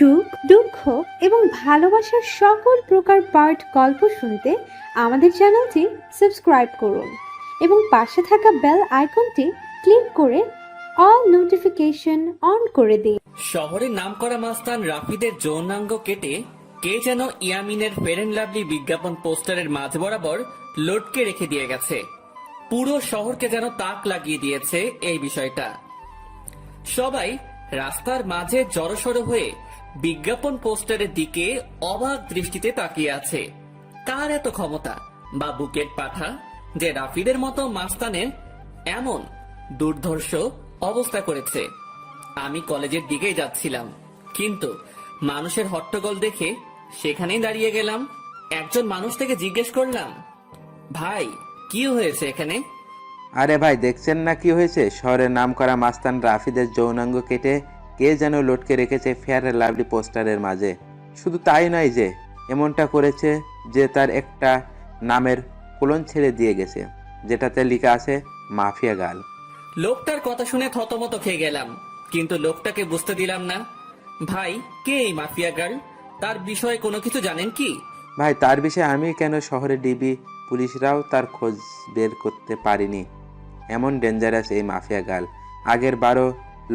সুখ, দুঃখ এবং ভালোবাসার সকল প্রকার পার্ট গল্প শুনতে আমাদের চ্যানেলটি সাবস্ক্রাইব করুন এবং পাশে থাকা বেল আইকনটি ক্লিক করে অল নোটিফিকেশন অন করে দিন। শহরের নামকরা মাস্তান রাফিদের যৌনাঙ্গ কেটে কে যেন ইয়ামিনের ফেয়ার অ্যান্ড লাভলি বিজ্ঞাপন পোস্টারের মাঝ বরাবর লটকে রেখে দিয়ে গেছে। পুরো শহরকে যেন তাক লাগিয়ে দিয়েছে এই বিষয়টা। সবাই রাস্তার মাঝে জড়সড় হয়ে বিজ্ঞাপন পোস্টারের দিকে অবাক দৃষ্টিতে তাকিয়ে আছে। কার এত ক্ষমতা বা বুকেট পাঠা যে রাফিদের মতো মাস্তানের এমন দুর্ধর্ষ অবস্থা করেছে। আমি কলেজের দিকেই যাচ্ছিলাম, কিন্তু মানুষের হট্টগোল দেখে সেখানেই দাঁড়িয়ে গেলাম। একজন মানুষ থেকে জিজ্ঞেস করলাম, ভাই কি হয়েছে এখানে? আরে ভাই, দেখছেন না কি হয়েছে? শহরের নামকরা মাস্তান রাফিদের যৌনাঙ্গ কেটে কে যেন লটকে রেখেছে ফেয়ার অ্যান্ড লাভলি পোস্টারের মাঝে। শুধু তাই নয়, যে এমনটা করেছে যে তার একটা নামের কোলন ছেড়ে দিয়ে গেছে, যেটাতে লেখা আছে মাফিয়া গার্ল। লোকটার কথা শুনে থতমত খেয়ে গেলাম, কিন্তু লোকটাকে বুঝতে দিলাম না। ভাই, কে এই মাফিয়া গার্ল? তার বিষয়ে কোনো কিছু জানেন কি? ভাই, তার বিষয়ে আমি কেন, শহরের ডিবি পুলিশরাও তার খোঁজ বের করতে পারিনি। এমন ডেঞ্জারাস এই মাফিয়া গার্ল। আগের বারও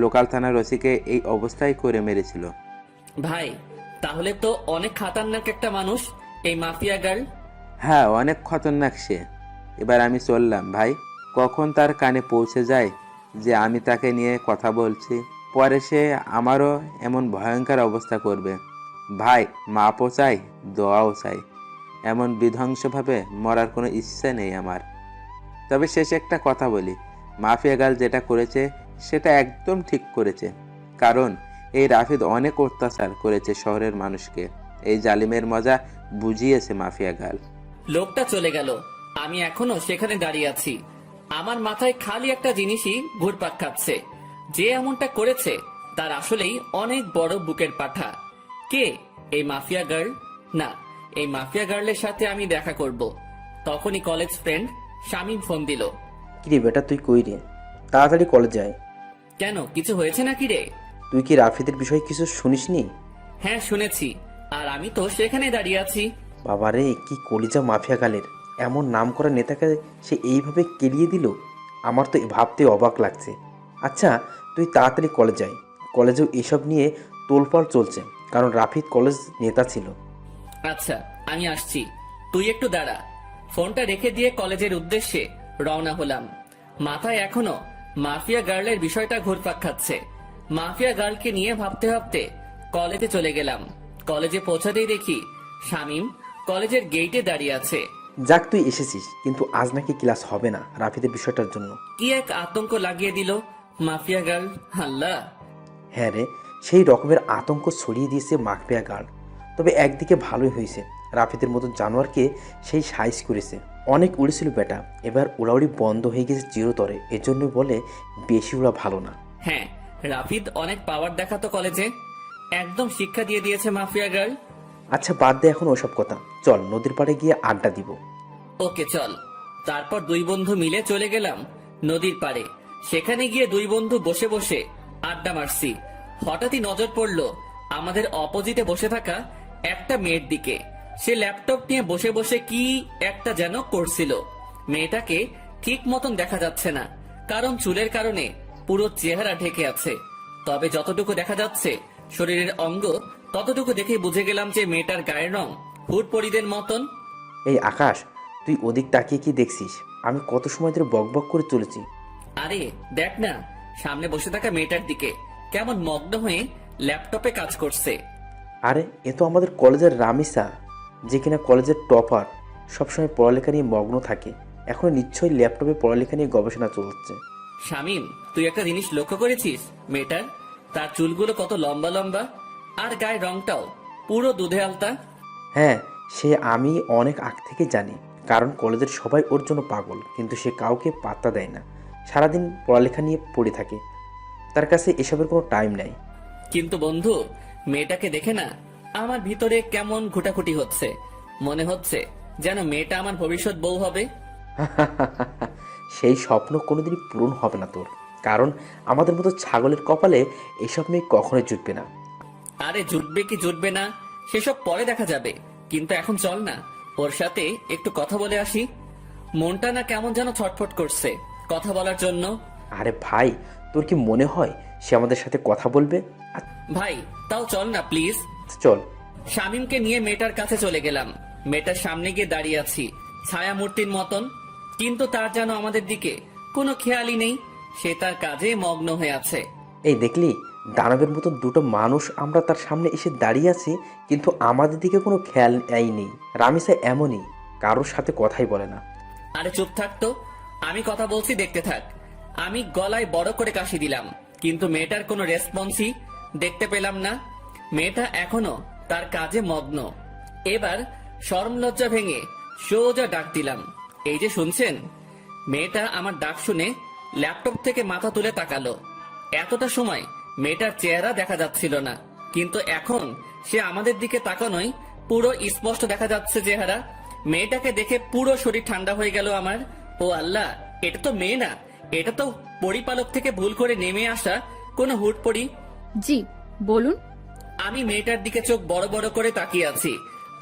লোকাল থানার ওসিকে এই অবস্থায় করে মেরেছিল। ভাই, তাহলে তো অনেক খাতারনাক একটা মানুষ এই মাফিয়া গার্ল। হ্যাঁ, অনেক খতরনাক সে। এবার আমি চললাম ভাই। কখন তার কানে পৌঁছে যায় যে আমি তাকে নিয়ে কথা বলছি, পরে সে আমারও এমন ভয়ঙ্কর অবস্থা করবে। ভাই, মাপও চাই, দোয়াও চাই। এমন বিধ্বংসভাবে মরার কোনো ইচ্ছে নেই আমার। তবে শেষে একটা কথা বলি, মাফিয়া গার্ল যেটা করেছে সেটা একদম ঠিক করেছে। কারণ এই রাফিদ অনেক অত্যাচার করেছে শহরের মানুষকে। এই জালিমের মজা বুঝিয়েছে মাফিয়া গার্ল। লোকটা চলে গেল, আমি এখনো সেখানে দাঁড়িয়ে আছি। আমার মাথায় খালি একটা জিনিসই ঘুরপাক খাচ্ছে, যে এমনটা করেছে তার আসলেই অনেক বড় বুকের পাঠা। কে এই মাফিয়া গার্ল? না, এই মাফিয়া গার্লের সাথে আমি দেখা করব। তখনই কলেজ ফ্রেন্ড শামীম ফোন দিল। কিরে বেটা, তুই কই রে? তাড়াতাড়ি কলেজ যায়। কেন, কিছু হয়েছে নাকি রে? তুই কি রাফিদের বিষয়ে কিছু শুনিসনি? হ্যাঁ শুনেছি, আর আমি তো সেখানে দাঁড়িয়ে আছি। বাবারে, কি কলিজা মাফিয়া গালের! এমন নাম করা নেতাকে সে এইভাবে কেলিয়ে দিল। আমার তো ভাবতে অবাক লাগছে। আচ্ছা, তুই তাড়াতাড়ি কলেজ যাই। কলেজেও এসব নিয়ে তোলপাড় চলছে, কারণ রাফিদ কলেজ নেতা ছিল। আচ্ছা, আমি আসছি, তুই একটু দাঁড়া। ফোনটা রেখে দিয়ে কলেজের উদ্দেশ্যে রওনা হলাম। মাথায় এখনো মাফিয়া গার্লের বিষয়টা ঘুরপাক খাচ্ছে। মাফিয়া গার্লকে নিয়ে ভাবতে ভাবতে কলেজে চলে গেলাম। কলেজে পৌঁছাতেই দেখি শামীম কলেজের গেইটে দাঁড়িয়ে আছে। যাক, তুই এসেছিস, কিন্তু আজ নাকি ক্লাস হবে না রাফিদের বিষয়টার জন্য। কি এক আতঙ্ক লাগিয়ে দিল মাফিয়া গার্ল! আল্লাহ! হ্যাঁ রে, সেই রকমের আতঙ্ক ছড়িয়ে দিয়েছে মাফিয়া গার্ড। তবে একদিকে ভালোই হয়েছে, রাফিদের মতো জানোয়ারকে সেই সাইজ করেছে। অনেক উড়েছিল বেটা, এবার উড়াউড়ি বন্ধ হয়ে গেছে চিরতরে। এজন্য বলে বেশি উড়া ভালো না। হ্যাঁ, রাফিদ অনেক পাওয়ার দেখাতো কলেজে, একদম শিক্ষা দিয়ে দিয়েছে মাফিয়া গার্ল। আচ্ছা, বাদ দে এখন ওসব কথা। চল নদীর পাড়ে গিয়ে আড্ডা দিব। ওকে চল। তারপর দুই বন্ধু মিলে চলে গেলাম নদীর পাড়ে। সেখানে গিয়ে দুই বন্ধু বসে বসে আড্ডা মারছি। হঠাৎই নজর পড়ল আমাদের অপোজিটে বসে থাকা একটা মেয়ের দিকে। সে ল্যাপটপ নিয়ে বসে বসে কি একটা যেন করছিল। মেয়েটাকে ঠিক মতন দেখা যাচ্ছে না, কারণ চুলের কারণে পুরো চেহারা ঢেকে আছে। তবে যতটুকু দেখা যাচ্ছে শরীরের অঙ্গ, ততটুকু দেখে বুঝে গেলাম যে মেয়েটার গায়ের রং হুট পরিদের মতন। এই আকাশ, তুই ওদিক তাকিয়ে কি দেখছিস? আমি কত সময় ধরে বকবক করে চলেছি। আরে দেখ না, সামনে বসে থাকা মেয়েটার দিকে কেমন মগ্ন হয়ে ল্যাপটপে কাজ করছে। আরে, এ তো আমাদের কলেজের রামিসা, যে কিনা কলেজের টপার, সবসময় পড়ালেখা নিয়ে মগ্ন থাকে। এখন নিশ্চয়ই ল্যাপটপে পড়ালেখা নিয়ে গবেষণা চলছে। শামীম, তুই একটা জিনিস লক্ষ্য করেছিস? মেয়েটার তার চুলগুলো কত লম্বা লম্বা, আর গায়ের রংটাও পুরো দুধে আলতা। হ্যাঁ, সে আমি অনেক আগ থেকে জানি, কারণ কলেজের সবাই ওর জন্য পাগল, কিন্তু সে কাউকে পাত্তা দেয় না। সারাদিন পড়ালেখা নিয়ে পড়ে থাকে, তার কাছে এসবের কোনো টাইম নাই। কিন্তু বন্ধু, মেয়েটাকে দেখে না আমার ভিতরে কেমন ঘুটাঘুটি হচ্ছে। মনে হচ্ছে যেন মেয়েটা আমার ভবিষ্যৎ বউ হবে। সেই স্বপ্ন কোনোদিনই পূরণ হবে না তোর, কারণ আমাদের মতো ছাগলের কপালে এসব মেয়ে কখনোই জুটবে না। আরে জুটবে কি জুটবে না সেসব পরে দেখা যাবে, কিন্তু এখন চল না, ওর সাথে একটু কথা বলে আসি। মনটা না কেমন যেন ছটফট করছে কথা বলার জন্য। আরে ভাই, তোর কি মনে হয় সে আমাদের সাথে কথা বলবে? ভাই তাও চল না প্লিজ। চল। শামীমকে নিয়ে মেয়েটার কাছে চলে গেলাম। মেয়েটার সামনে গিয়ে দাঁড়িয়ে আছি ছায়া মূর্তির মতন, কিন্তু তার যেন আমাদের দিকে কোনো খেয়ালই নেই, সে তার কাজে মগ্ন হয়ে আছে। এই দেখলি, দানবের মতন দুটো মানুষ আমরা তার সামনে এসে দাঁড়িয়ে আছি, কিন্তু আমাদের দিকে কোনো খেয়াল নেই। রামিসা এমনই, কারোর সাথে কথাই বলে না। আরে চুপ থাক তো, আমি কথা বলছি, দেখতে থাক। আমি গলায় বড় করে কাশি দিলাম, কিন্তু মেয়েটার কোনো রেসপন্সই দেখতে পেলাম না। মেয়েটা এখনো তার কাজে মগ্ন। এবার শরম লজ্জা ভেঙে সোজা ডাক দিলাম, এই যে শুনছেন। মেয়েটা আমার ডাক শুনে ল্যাপটপ থেকে মাথা তুলে তাকালো। এতটা সময় মেয়েটার চেহারা দেখা যাচ্ছিল না, কিন্তু এখন সে আমাদের দিকে তাকানোই পুরো স্পষ্ট দেখা যাচ্ছে চেহারা। মেয়েটাকে দেখে পুরো শরীর ঠান্ডা হয়ে গেল আমার। ও আল্লাহ, এটা তো মেয়ে না, এটা তো পরিপালক থেকে ভুল করে নেমে আসা কোনো হুটপড়ি। জি বলুন। আমি মেয়েটার দিকে চোখ বড় বড় করে তাকিয়ে আছি।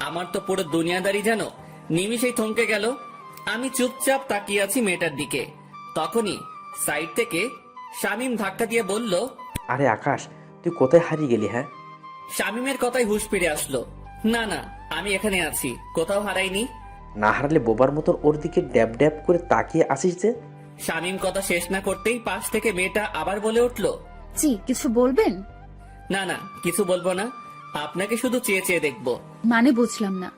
আমার তো পুরো দুনিয়াদারি যেন নিমিষেই থমকে গেল। আমি চুপচাপ তাকিয়ে আছি মেয়েটার দিকে। তখনই সাইড থেকে শামীম ধাক্কা দিয়ে বলল, আরে আকাশ, তুই কোথায় হারিয়ে গেলি? হ্যাঁ, শামীমের কথায় হুঁশ ফিরে আসলো। না না, আমি এখানে আছি, কোথাও হারাইনি। না হারালে বোবার মতন ওর দিকে ড্যাব ড্যাব করে তাকিয়ে আসিস যে। শামীম কথা শেষ না করতেই পাশ থেকে মেয়েটা আবার বলে উঠলো, জি কিছু বলবেন? না না, কিছু বলবো না, আপনাকে শুধু চেয়ে চেয়ে দেখবো। মানে বুঝলাম না।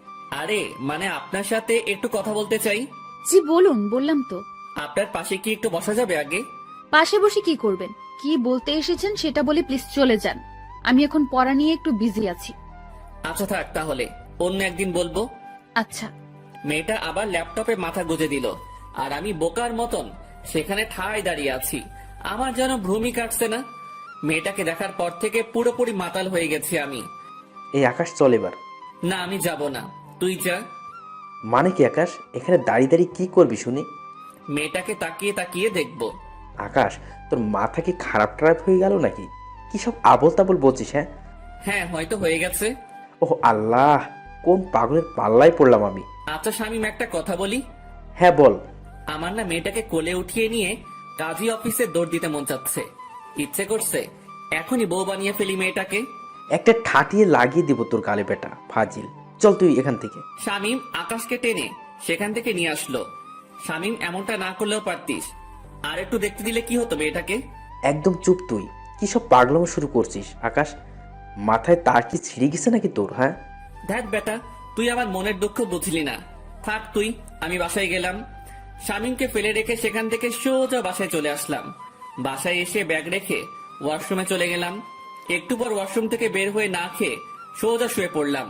আরে মানে আপনার সাথে একটু কথা বলতে চাই। জি বলুন, বললাম তো। আপনার পাশে কি একটু বসা যাবে আগে? পাশে বসে কি করবেন? কি বলতে এসেছেন সেটা বলে প্লিজ চলে যান। আমি এখন পড়া নিয়ে একটু বিজি আছি। আচ্ছা থাক, তাহলে অন্য একদিন বলবো। আচ্ছা। মেয়েটা আবার ল্যাপটপে মাথা গুজে দিল, আর আমি বোকার মতন সেখানে ঠায় দাঁড়িয়ে আছি। আমার যেন ভ্রুমি কাটছে না। মেয়েটাকে দেখার পর থেকে পুরোপুরি মাতাল হয়ে গেছি আমি। এই আকাশ, চল এবার। না, আমি যাব না, তুই যা। মানে কি আকাশ, এখানে দাঁড়িয়ে দাঁড়িয়ে কি করবি শুনি? মেয়েটাকে তাকিয়ে তাকিয়ে দেখবো। আকাশ, তোর মাথা কি খারাপ টারাপ হয়ে গেল নাকি? কি সব আবল তাবল বলছিস? হ্যাঁ হ্যাঁ, হয়তো হয়ে গেছে। ওহ আল্লাহ, কোন পাগলের পাল্লায় পড়লাম আমি। আচ্ছা শামীম, একটা কথা বলি। হ্যাঁ বল। আমার না মেয়েটাকে কোলে উঠিয়ে নিয়ে কাজী অফিসে দৌড় দিতে মন চাচ্ছে। ইচ্ছে করছে এখনই বউ বানিয়ে ফেলি মেয়েটাকে। একটা ঠাটিয়ে লাগিয়ে দিব তোর গালে বেটা ফাজিল। চল তুই এখান থেকে। শামীম আকাশকে টেনে সেখান থেকে নিয়ে আসলো। শামীম, এমনটা না করলেও পারতিস, আর একটু দেখতে দিলে কি হতো মেয়েটাকে। একদম চুপ তুই। কি সব পাগলামো শুরু করছিস আকাশ? মাথায় তার কি ছিঁড়ে গেছে নাকি তোর? হ্যাঁ, দেখ বেটা, তুই আমার মনের দুঃখ বুঝলি না। থাক তুই, আমি বাসায় গেলাম। শামীমকে ফেলে রেখে সেখান থেকে সোজা বাসায় চলে আসলাম। বাসায় এসে ব্যাগ রেখে ওয়াশরুমে চলে গেলাম। একটু পর ওয়াশরুম থেকে বের হয়ে না খেয়ে সোজা শুয়ে পড়লাম।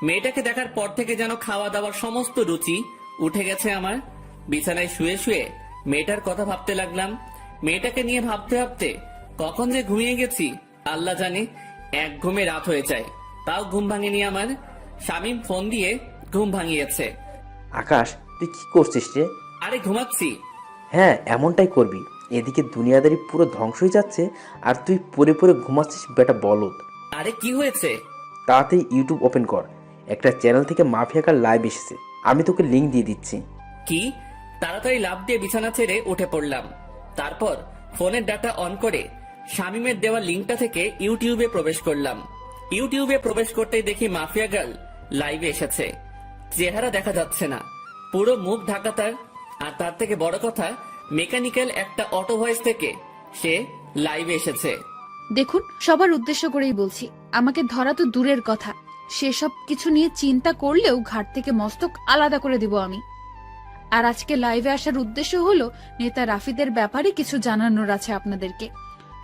মেয়েটাকে দেখার পর থেকে যেন খাওয়া দাওয়ার সমস্ত রুচি উঠে গেছে আমার। বিছানায় শুয়ে শুয়ে মেয়েটার কথা ভাবতে লাগলাম। মেয়েটাকে নিয়ে ভাবতে ভাবতে কখন যে ঘুমিয়ে গেছি আল্লাহ জানে। এক ঘুমে রাত হয়ে যায়, তাও ঘুম ভাঙেনি আমার। শামীম ফোন দিয়ে ঘুম ভাঙিয়েছে। আকাশ তুই কি করছিস রে? আরে ঘুমাচ্ছি। হ্যাঁ, এমনটাই করবি। এদিকে দুনিয়াদারি পুরো ধ্বংস হয়ে যাচ্ছে, আর তুই পরে পরে ঘুমাচ্ছিস বেটা বলদ। আরে কি হয়েছে? তাড়াতাড়ি ইউটিউব ওপেন কর। একটা চ্যানেল থেকে মাফিয়াকার লাইভ এসেছে, আমি তোকে লিংক দিয়ে দিচ্ছি। কি? তাড়াতাড়ি লাফ দিয়ে বিছানা ছেড়ে উঠে পড়লাম। তারপর ফোনের ডাটা অন করে শামীমের দেওয়া লিঙ্কটা থেকে ইউটিউবে প্রবেশ করলাম। ইউটিউবে প্রবেশ করতেই দেখি মাফিয়া গার্ল লাইভে এসেছে। চেহারা দেখা যাচ্ছে না, পুরো মুখ ঢাকা তার। আর তার থেকে বড় কথা, মেকানিক্যাল একটা অটো ভয়েস থেকে সে লাইভে এসেছে। দেখুন, সবার উদ্দেশ্য করেই বলছি, আমাকে ধরা তো দূরের কথা, সেসব কিছু নিয়ে চিন্তা করলেও ঘাট থেকে মস্তক আলাদা করে দিব আমি। আর আজকে লাইভে আসার উদ্দেশ্য হলো নেতা রাফিদের ব্যাপারে কিছু জানানোর আছে আপনাদেরকে।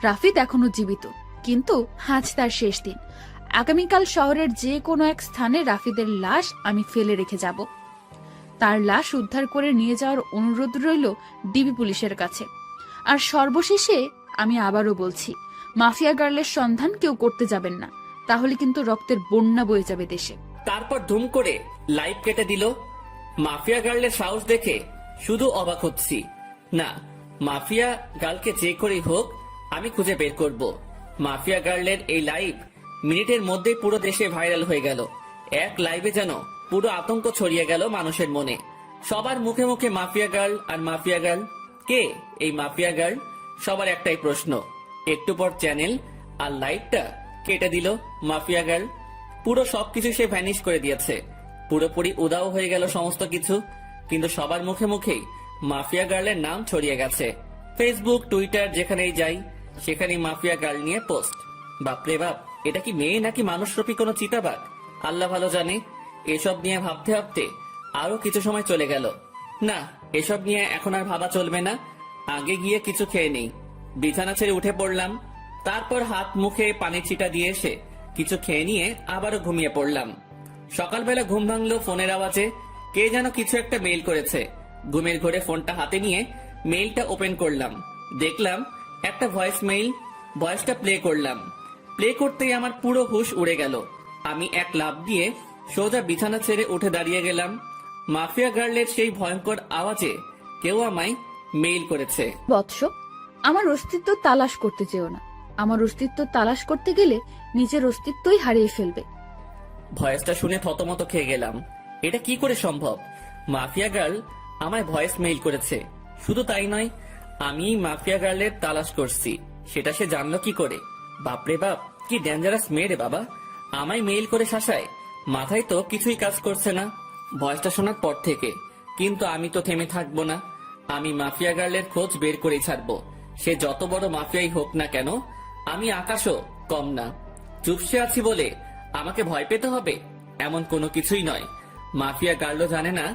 রাফিদ এখনো জীবিত, কিন্তু আজ তার শেষ দিন। আগামীকাল শহরের যে কোনো এক স্থানে রাফিদের লাশ আমি ফেলে রেখে যাব। তার লাশ উদ্ধার করে নিয়ে যাওয়ার অনুরোধ রইল ডিবি পুলিশের কাছে। আর সর্বশেষে আমি আবারও বলছি, মাফিয়া গার্লের সন্ধান কেউ করতে যাবেন না, তাহলে কিন্তু রক্তের বন্যা বয়ে যাবে দেশে। তারপর ধুম করে লাইভ কেটে দিল। মাফিয়া গার্লের সাহস দেখে শুধু অবাক হচ্ছি। না, মাফিয়া গার্লকে যে করেই হোক আমি খুঁজে বের করব। মাফিয়া গার্লের এই লাইভ মিনিটের মধ্যেই পুরো দেশে ভাইরাল হয়ে গেল। এক লাইভে যেন পুরো আতঙ্ক ছড়িয়ে গেল মানুষের মনে। সবার মুখে মুখে মাফিয়া গার্ল আর মাফিয়া গার্ল। কে এই মাফিয়া গার্ল? সবার একটাই প্রশ্ন। একটু পর চ্যানেল আর লাইভটা কেটে দিল মাফিয়া গার্ল। পুরো সবকিছু সে ভ্যানিশ করে দিয়েছে। পুরোপুরি উদাও হয়ে গেল সমস্ত কিছু। কিন্তু সবার মুখে মুখেই মাফিয়া গার্লের নাম ছড়িয়ে গেছে। ফেসবুক, টুইটার যেখানেই যাই সেখানেই মাফিয়া গার্ল নিয়ে পোস্ট। বাপরে বাপ, এটা কি মেয়ে নাকি মানুষরূপী কোনো চিতাবাঘ? আল্লাহ ভালো জানে। এসব নিয়ে ভাবতে ভাবতে আরো কিছু সময় চলে গেল। না, এসব নিয়ে এখন আর ভাবা চলবে না। আগে গিয়ে কিছু খেয়ে নেই। বিছানা ছেড়ে উঠে পড়লাম। তারপর হাত মুখে পানির ছিটা দিয়ে এসে কিছু খেয়ে নিয়ে আবারও ঘুমিয়ে পড়লাম। সকালবেলা ঘুম ভাঙলো ফোনের আওয়াজে। কে যেন কিছু একটা মেইল করেছে। ঘুমের ঘোরে ফোনটা হাতে নিয়ে মেইলটা ওপেন করলাম। দেখলাম একটা ভয়েস মেইল। ভয়েসটা প্লে করলাম। প্লে করতেই আমার পুরো হুঁশ উড়ে গেল। আমি এক লাফ দিয়ে সোজা বিছানা ছেড়ে উঠে দাঁড়িয়ে গেলাম। মাফিয়া গার্লের সেই ভয়ঙ্কর আওয়াজে কেউ আমায় মেইল করেছে। বৎস, আমার অস্তিত্ব তালাশ করতে চেও না। আমার অস্তিত্ব তালাশ করতে গেলে নিজের অস্তিত্বই হারিয়ে ফেলবে। ভয়েসটা শুনে থতমত খেয়ে গেলাম। এটা কি করে সম্ভব? মাফিয়া গার্ল আমায় ভয়েস মেইল করেছে। শুধু তাই নয়, আমি মাফিয়া গার্লের তালাশ করছি সেটা সে জানলো কি করে? বাপরে বাপ, কি ডেঞ্জারাস মেয়ে রে বাবা! আমায় মেইল করে শাসায়। মাথায় তো কিছুই কাজ করছে না ভয়েসটা শোনার পর থেকে। কিন্তু আমি তো থেমে থাকবো না। আমি মাফিয়া গার্লের খোঁজ বের করেই ছাড়বো। সে যত বড় মাফিয়াই হোক না কেন, আমি আকাশও কম না। চুপসে আছি বলে আমাকে ভয় পেতে হবে এমন কোনো কিছুই নয়। মাফিয়া গার্লও জানে না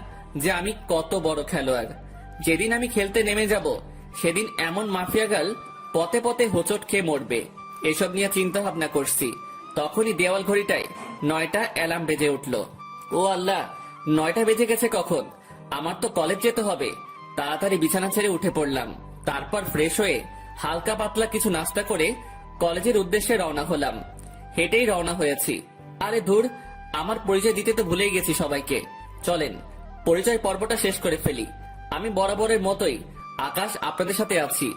যে আমি কত বড় খেলোয়াড়। যেদিন আমি খেলতে নেমে যাব সেদিন এমন মাফিয়া গার্ল পথে পথে হোঁচট খেয়ে মরবে। এসব নিয়ে চিন্তা ভাবনা করছি। তখনই দেওয়াল ঘড়িটায় 9টা অ্যালার্ম বেজে উঠল। ও আল্লাহ, 9টা বেজে গেছে কখন? আমার তো কলেজ যেতে হবে। তাড়াতাড়ি বিছানা ছেড়ে উঠে পড়লাম। তারপর ফ্রেশ হয়ে হালকা পাতলা কিছু নাস্তা করে কলেজের উদ্দেশ্যে রওনা হলাম। হেঁটেই রওনা হয়েছি। আরে ধুর, আমার পরিচয় দিতে তো ভুলেই গেছি সবাইকে। চলেন পরিচয় পর্বটা শেষ করে ফেলি। আমি বরাবরের মতোই আকাশ, আপনাদের সাথে আছি।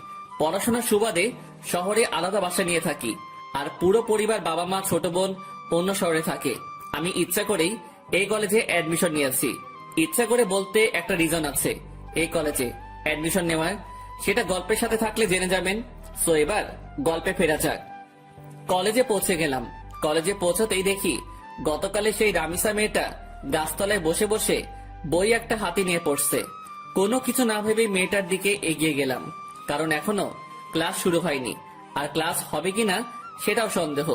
পড়াশোনার সুবাদে শহরে আলাদা বাসা নিয়ে থাকি। আর পুরো পরিবার, বাবা মা, ছোট বোন অন্য শহরে থাকে। আমি ইচ্ছা করেই এই কলেজে অ্যাডমিশন নিয়েছি। ইচ্ছা করে বলতে একটা রিজন আছে এই কলেজে অ্যাডমিশন নেওয়ার। সেটা গল্পের সাথে থাকলে জেনে যাবেন। সো এবার গল্পে ফেরা যাক। কলেজে পৌঁছে গেলাম। কলেজে পৌঁছতেই দেখি গতকালে সেই রামিসা মেয়েটা গাছতলায় বসে বসে বই একটা হাতে নিয়ে পড়ছে। কোনো কিছু না ভেবে মেয়েটার দিকে এগিয়ে গেলাম, কারণ এখনো ক্লাস শুরু হয়নি। আর ক্লাস হবে কিনা সেটাও সন্দেহ।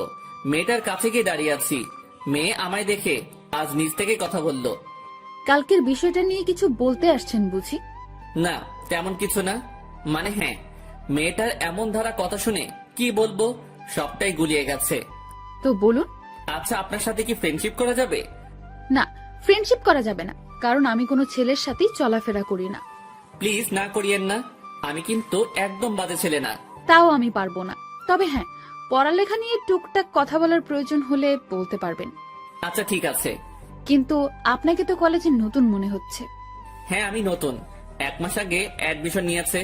মেয়েটার কাছে গিয়ে দাঁড়িয়ে আছি। মেয়ে আমায় দেখে আজ নিজ থেকে কথা বলল। কালকের বিষয়টা নিয়ে কিছু বলতে আসছেন বুঝি? না, তেমন কিছু না। মানে হ্যাঁ, মেয়েটার এমন ধারা কথা শুনে কি বলবো, সবটাই গুলিয়ে গেছে। তো বলুন। আচ্ছা, আপনার সাথে কি ফ্রেন্ডশিপ করা যাবে? না, ফ্রেন্ডশিপ করা যাবে না, কারণ আমি কোনো ছেলের সাথেই চলাফেরা করি না। প্লিজ না করিয়েন না। আমি কিন্তু একদম বাজে ছেলে না। তাও আমি পারবো না। তবে হ্যাঁ, পড়ালেখা নিয়ে টুকটাক কথা বলার প্রয়োজন হলে বলতে পারবেন। আচ্ছা ঠিক আছে। কিন্তু আপনাকে তো কলেজে নতুন মনে হচ্ছে। হ্যাঁ, আমি নতুন। 1 মাস আগে অ্যাডমিশন নিয়েছে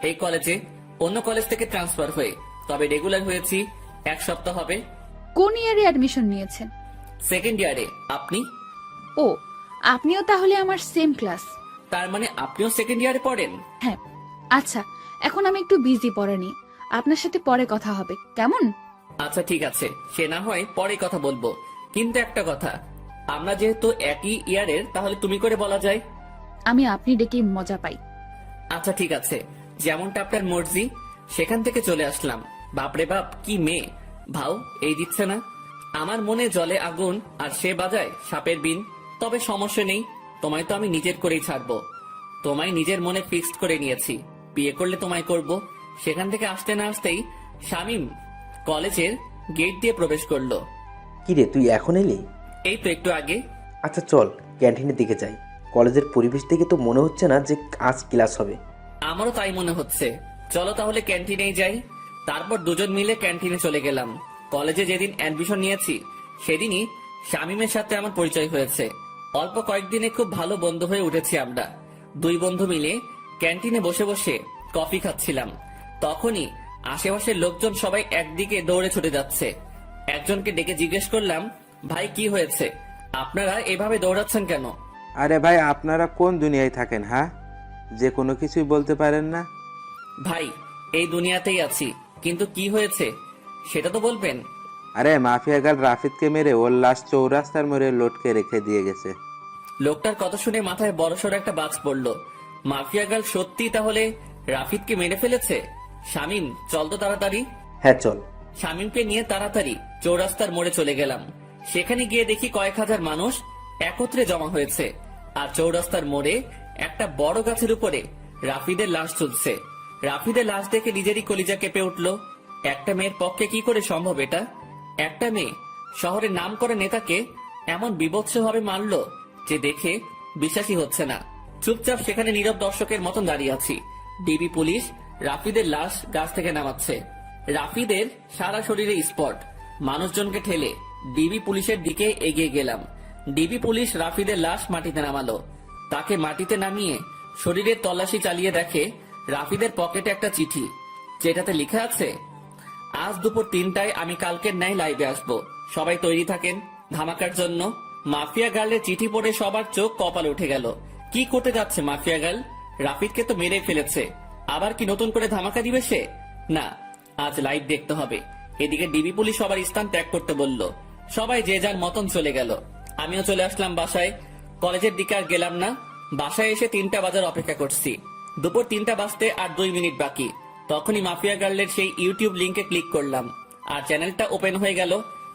এই কলেজে, অন্য কলেজ থেকে ট্রান্সফার হয়ে। তবে রেগুলার হয়েছি 1 সপ্তাহ হবে। কোন ইয়ারে অ্যাডমিশন নিয়েছেন? সেকেন্ড ইয়ারে। আপনি? ও, আপনিও তাহলে আমার সেম ক্লাস। তার মানে আপনিও সেকেন্ড ইয়ারে পড়েন? হ্যাঁ। আচ্ছা, এখন আমি একটু বিজি পড়া নিয়ে। আপনার সাথে পরে কথা হবে, কেমন? আচ্ছা ঠিক আছে, সে না হয় পরে কথা বলবো। কিন্তু একটা কথা, আমরা যেহেতু একই ইয়ারের, তাহলে তুমি করে বলা যায়। আমি আপনি ডেকে মজা পাই। আচ্ছা ঠিক আছে, যেমনটা আপনার মর্জি। সেখান থেকে চলে আসলাম। বাপরে বাপ, কি মেয়ে! ভাও এই দিচ্ছে না। আমার মনে জলে আগুন আর সে বাজায় সাপের বিন। তবে সমস্যা নেই, তোমায় তো আমি নিজের করেই ছাড়বো। তোমায় নিজের মনে ফিক্সড করে নিয়েছি। বিয়ে করলে তোমায় করব। সেখান থেকে আসতে না আসতেই শামীম কলেজের গেট দিয়ে প্রবেশ করলো। কিরে, তুই এখন এলি? এই তো একটু আগে। আচ্ছা চল ক্যান্টিনের দিকে যাই। কলেজের পরিবেশ দেখে তো মনে হচ্ছে না যে আজ ক্লাস হবে। আমারও তাই মনে হচ্ছে। চলো তাহলে ক্যান্টিনেই যাই। তারপর দুজন মিলে ক্যান্টিনে চলে গেলাম। কলেজে যেদিন অ্যাডমিশন নিয়েছি সেদিনই শামীমের সাথে আমার পরিচয় হয়েছে। অল্প কয়েকদিনে খুব ভালো বন্ধু হয়ে উঠেছি আমরা। 2 বন্ধু মিলে ক্যান্টিনে বসে বসে কফি খাচ্ছিলাম। তখনই আশেপাশের লোকজন সবাই একদিকে দৌড়ে ছুটে যাচ্ছে। একজনকে ডেকে জিজ্ঞেস করলাম, ভাই কি হয়েছে, আপনারা এভাবে দৌড়াচ্ছেন কেন? আরে ভাই, আপনারা কোন দুনিয়ায় থাকেন? হ্যাঁ, যে কোনো কিছুই বলতে পারেন না? ভাই এই দুনিয়াতেই আছি, কিন্তু কি হয়েছে সেটা তো বলবেন। আরে মাফিয়া গার্ল রাফিদকে মেরে ওর লাশ চৌরাস্তার মোড়ে লটকে রেখে দিয়ে গেছে। লোকটার কথা শুনে মাথায় বড়সড় একটা বাজ পড়ল। মাফিয়া গার্ল সত্যি তাহলে রাফিদকে মেরে ফেলেছে? শামিম চল তো তাড়াতাড়ি। হ্যাঁ চল। শামিমকে নিয়ে তাড়াতাড়ি চৌরাস্তার মোড়ে চলে গেলাম। সেখানে গিয়ে দেখি কয়েক হাজার মানুষ একত্রে জমা হয়েছে, আর চৌরাস্তার মোড়ে একটা বড় গাছের উপরে রাফিদের লাশ ঝুলছে। রাফিদের লাশ দেখে নিজেরই কলিজা কেঁপে উঠল। একটা মেয়ের পক্ষে কি করে সম্ভব এটা? একটা মেয়ে শহরের নামকরা নেতাকে এমন বিভৎসভাবে মারলো যে দেখে বিশ্বাসই হচ্ছে না। চুপচাপ সেখানে নীরব দর্শকের মতন দাঁড়িয়ে আছি। ডিবি পুলিশ রাফিদের লাশ গাছ থেকে নামাচ্ছে। রাফিদের সারা শরীরে স্পট। মানুষজনকে ঠেলে ডিবি পুলিশের দিকে এগিয়ে গেলাম। ডিবি পুলিশ রাফিদের লাশ মাটিতে নামালো। তাকে মাটিতে নামিয়ে শরীরের তল্লাশি চালিয়ে দেখে রাফিদের পকেটে একটা চিঠি, যেটাতে লেখা আছে, আজ দুপুর 3টায় আমি কালকের ন্যায় লাইভে আসবো, সবাই তৈরি থাকেন ধামাকার জন্য। মাফিয়া গার্লের চিঠি পড়ে সবার চোখ কপালে উঠে গেল। কি করতে যাচ্ছে মাফিয়া গার্ল? রাফিদকে তো মেরে ফেলেছে, আবার কি নতুন করে ধামাকা দিবে সে? না, আজ লাইভ দেখতে হবে। এদিকে ডিবি পুলিশ সবার স্থান ত্যাগ করতে বলল। সবাই যে যার মতন চলে গেল। আমিও চলে আসলাম বাসায়। কলেজের দিকে আর গেলাম না। বাসায় এসে 3টা বাজার অপেক্ষা করছি। দুপুর 3টা বাজতে আর 2 মিনিট বাকি। তখনই মাফিয়া গার্লের সেই ইউটিউব লিংকে ক্লিক করলাম, আর চ্যানেলটা ওপেন হয়ে গেল।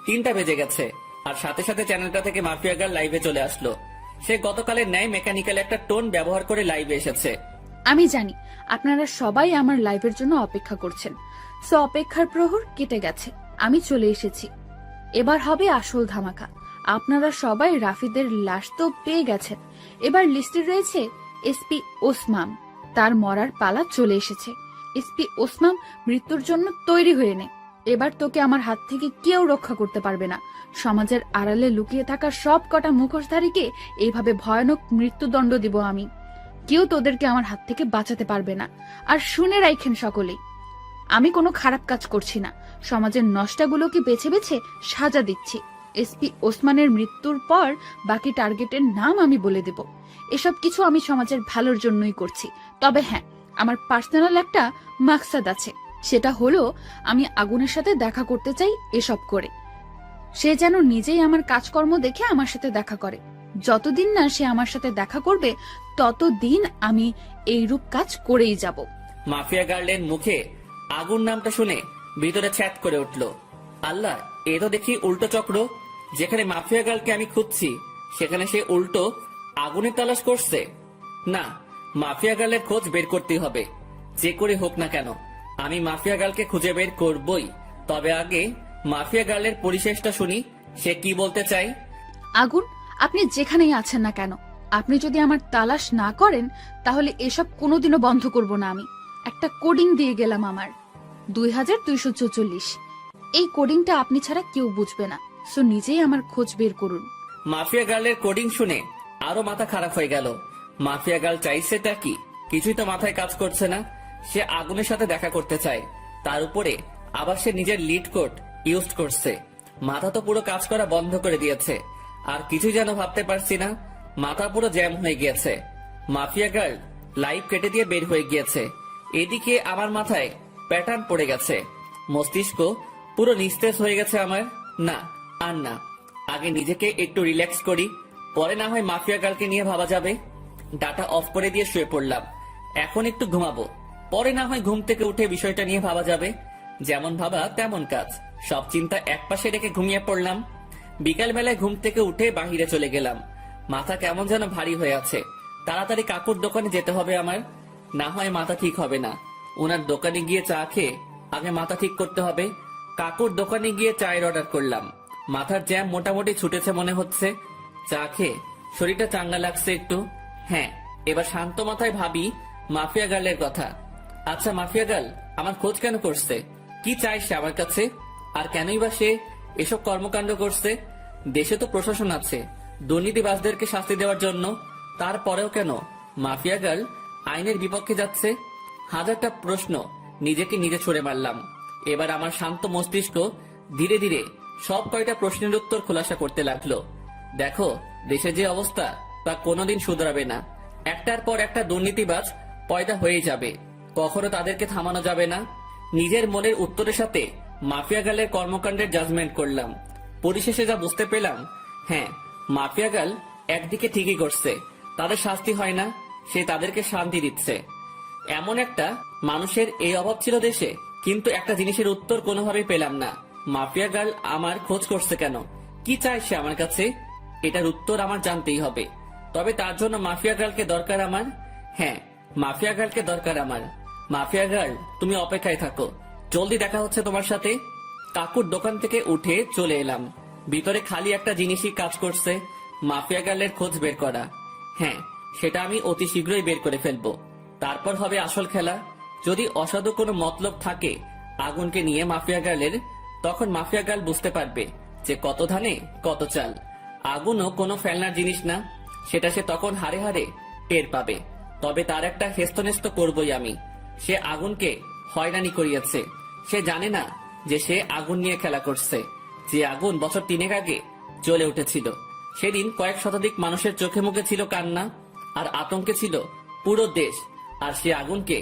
3টা বেজে গেছে, আর সাথে সাথে চ্যানেলটা থেকে মাফিয়া গার্ল লাইভে চলে আসলো। সে গতকালের ন্যায় মেকানিক্যাল একটা টোন ব্যবহার করে লাইভে এসেছে। আমি জানি আপনারা সবাই আমার লাইভের জন্য অপেক্ষা করছেন, সো অপেক্ষার প্রহর কেটে গেছে, আমি চলে এসেছি। এবার হবে আসল ধামাকা। আপনারা সবাই রাফিদের লাশ তো পেয়ে গেছেন, এবার লিস্টে রয়েছে এসপি ওসমান। তার মরার পালা চলে এসেছে। এসপি ওসমান মৃত্যুর জন্য তৈরি হয়ে নে। এবার তোকে আমার হাত থেকে কেউ রক্ষা করতে পারবে না। সমাজের আড়ালে লুকিয়ে থাকা সব কটা মুখোশধারীকে এইভাবে ভয়ানক মৃত্যুদণ্ড দিব আমি। কেউ তোদেরকে আমার হাত থেকে বাঁচাতে পারবে না। আর শুনে রাখেন সকলেই, আমি কোনো খারাপ কাজ করছি না, সমাজের নষ্টাগুলোকে বেছে বেছে সাজা দিচ্ছি। এসপি ওসমানের মৃত্যুর পর বাকি টার্গেটের নাম আমি বলে দেব। এসব কিছু আমি সমাজের ভালোর জন্যই করছি। তবে হ্যাঁ, আমার পার্সোনাল একটা মাকসাদ আছে, সেটা হলো আমি আগুনের সাথে দেখা করতে চাই। এসব করে সে যেন নিজেই আমার কাজকর্ম দেখে আমার সাথে দেখা করে। যতদিন না সে আমার সাথে দেখা করবে ততদিন আমি এইরূপ কাজ করেই যাব। মাফিয়া গার্লের মুখে আগুন নামটা শুনে ভিতরে ছ্যাত করে উঠল। আল্লাহ, এ তো দেখি উল্টো চক্র। যেখানে মাফিয়া গার্লকে আমি খুঁজছি সেখানে সে উল্টো আগুনের তালাশ করছে। না, মাফিয়া গার্লের খোঁজ বের করতেই হবে, যে করে হোক না কেন। আমি মাফিয়া গার্লকে খুঁজে বের করবই। তবে আগে মাফিয়া গার্লের পরিশেষটা শুনি, সে কি বলতে চাই। আগুন, আপনি যেখানেই আছেন না কেন, আপনি যদি আমার তালাশ না করেন তাহলে এসব কোনোদিনও বন্ধ করব না আমি। একটা কোডিং দিয়ে গেলাম আমার 2244। এই কোডিংটা আপনি ছাড়া কেউ বুঝবে না, সো নিজেই আমার খোঁজ বের করুন। মাফিয়া গার্লের কোডিং শুনে আরো মাথা খারাপ হয়ে গেল। মাফিয়া গার্ল চাইছেটা কি? কিছুই তো মাথায় কাজ করছে না। সে আগুনের সাথে দেখা করতে চায়, তার উপরে আবার সে নিজের লিড কোড ইউজ করছে। মাথা তো পুরো কাজ করা বন্ধ করে দিয়েছে, আর কিছুই যেন ভাবতে পারছি না। মাথা পুরো জ্যাম হয়ে গিয়েছে। মাফিয়া গার্ল লাইভ কেটে দিয়ে বের হয়ে গিয়েছে। এদিকে আমার মাথায় প্যাটার্ন পড়ে গেছে, মস্তিষ্ক পুরো নিস্তেজ হয়ে গেছে আমার। না, আর না, আগে নিজেকে একটু রিল্যাক্স করি, পরে না হয় মাফিয়া গার্লকে নিয়ে ভাবা যাবে। ডাটা অফ করে দিয়ে শুয়ে পড়লাম। এখন একটু ঘুমাবো, পরে না হয় ঘুম থেকে উঠে বিষয়টা নিয়ে ভাবা যাবে। যেমন ভাবা তেমন কাজ, সব চিন্তা একপাশে রেখে ঘুমিয়ে পড়লাম। বিকাল বেলায় ঘুম থেকে উঠে বাহিরে চলে গেলাম। মাথা কেমন যেন ভারী হয়ে আছে। তাড়াতাড়ি কাকুর দোকানে যেতে হবে আমার, না হয় মাথা ঠিক হবে না। ওনার দোকানে গিয়ে চা খেয়ে আগে মাথা ঠিক করতে হবে। কাকুর দোকানে গিয়ে চায়ের অর্ডার করলাম। মাথার জ্যাম মোটামুটি ছুটেছে মনে হচ্ছে। চা খেয়ে শরীরটা চাঙ্গা লাগছে একটু। হ্যাঁ, এবার শান্ত মাথায় ভাবি মাফিয়া গার্লের কথা। আচ্ছা, মাফিয়া গার্ল আমার খোঁজ কেন করছে? কি চাই সে আমার কাছে? আর কেনই বা সে এসব কর্মকাণ্ড করছে? দেশে তো প্রশাসন আছে দুর্নীতিবাজদেরকে শাস্তি দেওয়ার জন্য, তারপরেও কেন মাফিয়া গার্ল আইনের বিপক্ষে যাচ্ছে? হাজারটা প্রশ্ন নিজেকে নিজে ছুড়ে মারলাম। এবার আমার শান্ত মস্তিষ্ক ধীরে ধীরে সব কয়টা প্রশ্নের উত্তর খোলাসা করতে লাগলো। দেখো, দেশে যে অবস্থা তা কোনোদিন শুধরাবে না। একটার পর একটা দুর্নীতিবাজ পয়দা হয়ে যাবে, কখনো তাদেরকে থামানো যাবে না। নিজের মনের উত্তরের সাথে মাফিয়া গালের কর্মকাণ্ডের জাজমেন্ট করলাম। পরিশেষে যা বুঝতে পেলাম, হ্যাঁ, মাফিয়া গাল একদিকে ঠিকই করছে, তাদের শাস্তি হয় না, সে তাদেরকে শান্তি দিচ্ছে। এমন একটা মানুষের এই অভাব ছিল দেশে, কিন্তু একটা জিনিসের উত্তর কোনোভাবেই পেলাম না। মাফিয়া গার্ল আমার খোঁজ করছে কেন? কি চায় সে আমার কাছে? এটার উত্তর আমার জানতেই হবে। তবে তার জন্য মাফিয়া গার্লকে দরকার আমার। হ্যাঁ, মাফিয়া গার্লকে দরকার আমার। মাফিয়া গার্ল, তুমি অপেক্ষায় থাকো, জলদি দেখা হচ্ছে তোমার সাথে। কাকুর দোকান থেকে উঠে চলে এলাম। ভিতরে খালি একটা জিনিসই কাজ করছে, মাফিয়া গার্লের খোঁজ বের করা। হ্যাঁ, সেটা আমি অতি শীঘ্রই বের করে ফেলবো। তারপর হবে আসল খেলা। যদি অসাধু কোনো মতলব থাকে আগুনকে নিয়ে মাফিয়া গার্লের, তখন মাফিয়া গার্ল বুঝতে পারবে যে কত ধানে কত চাল। আগুনও কোনো ফেলনার জিনিস না, সেটা সে তখন হারে হারে টের পাবে। তবে তার একটা হেস্তনেস্ত করবই আমি। সে আগুনকে হয়রানি করিয়েছে, সে জানে না যে সে আগুন নিয়ে খেলা করছে। যে আগুন বছর 3 আগে জ্বলে উঠেছিল, সেদিন কয়েক শতাধিক মানুষের চোখে মুখে ছিল কান্না, আর আতঙ্কে ছিল পুরো দেশ। আর সে আগুনকে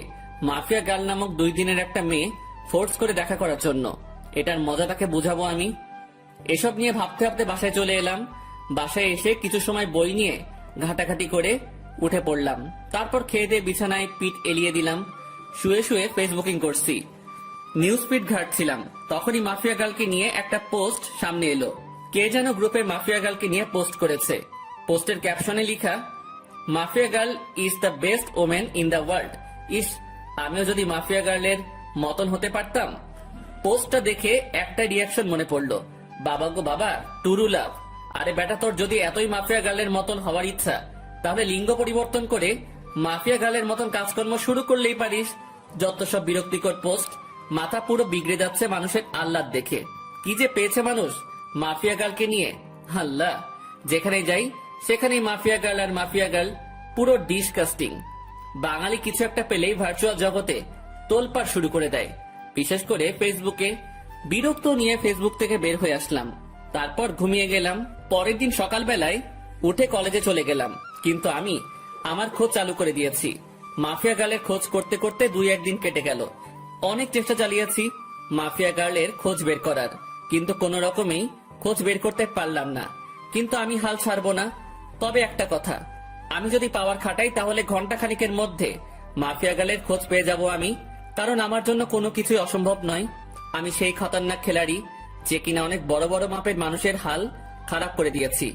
মাফিয়া গার্ল নামক 2 দিনের একটা মেয়ে ফোর্স করে দেখা করার জন্য। এটার মজা তাকে বুঝাবো আমি। এসব নিয়ে ভাবতে ভাবতে বাসায় চলে এলাম। বাসায় এসে কিছু সময় বই নিয়ে ঘাটাঘাটি করে উঠে পড়লাম। তারপর খেয়ে দিয়ে বিছানায় পিঠ এলিয়ে দিলাম। শুয়ে শুয়ে ফেসবুকিং করছি, নিউজ ফিড ঘাটছিলাম। তখনই মাফিয়া গার্লকে নিয়ে একটা পোস্ট সামনে এলো। কে যেন গ্রুপে মাফিয়া গার্লকে নিয়ে পোস্ট করেছে। পোস্টের ক্যাপশনে লেখা, mafia girl is the best women in the world. ইস, আমিও যদি মাফিয়া গার্লের মতন হতে পারতাম। পোস্টটা দেখে একটা রিয়াকশন মনে পড়লো, বাবা গো বাবা, টুরু লাভ। আরে বেটা, তোর যদি এতই মাফিয়া গার্লের মতন হওয়ার ইচ্ছা, তাহলে লিঙ্গ পরিবর্তন করে মাফিয়া গার্লের মতন কাজকর্ম শুরু করলেই পারিস। যত সব বিরক্তিকর পোস্ট, মাথা পুরো বিগড়ে যাচ্ছে মানুষের আহ্লাদ দেখে। কি যে পেয়েছে মানুষ মাফিয়া গার্লকে নিয়ে, আল্লাহ। যেখানে যাই সেখানেই মাফিয়া গার্ল আর মাফিয়া গার্ল, পুরো ডিসকাস্টিং। বাঙালি কিছু একটা পেলেই ভার্চুয়াল জগতে তোলপাড় শুরু করে দেয়, বিশেষ করে ফেসবুকে। বিরক্ত নিয়ে ফেসবুক থেকে বের হয়ে আসলাম। তারপর ঘুমিয়ে গেলাম। পরের দিন সকালবেলায় উঠে কলেজে চলে গেলাম, কিন্তু আমি আমার খোঁজ চালু করে দিয়েছি। মাফিয়া গার্লের খোঁজ করতে করতে 2-1 দিন কেটে গেল। অনেক চেষ্টা চালিয়েছি মাফিয়া গার্লের খোঁজ বের করার, কিন্তু কোনো রকমেই খোঁজ বের করতে পারলাম না। কিন্তু আমি হাল ছাড়বো না। তবে একটা কথা, আমি যদি পাওয়ার খাটাই তাহলে ঘন্টা খানিকের মধ্যে মাফিয়া গার্লের খোঁজ পেয়ে যাব আমি। কারণ আমার জন্য কোনো কিছুই অসম্ভব নয়। আমি সেই খতরনাক খেলাড়ি যে কিনা অনেক বড় বড় মাপের মানুষের হাল খারাপ করে দিয়েছি।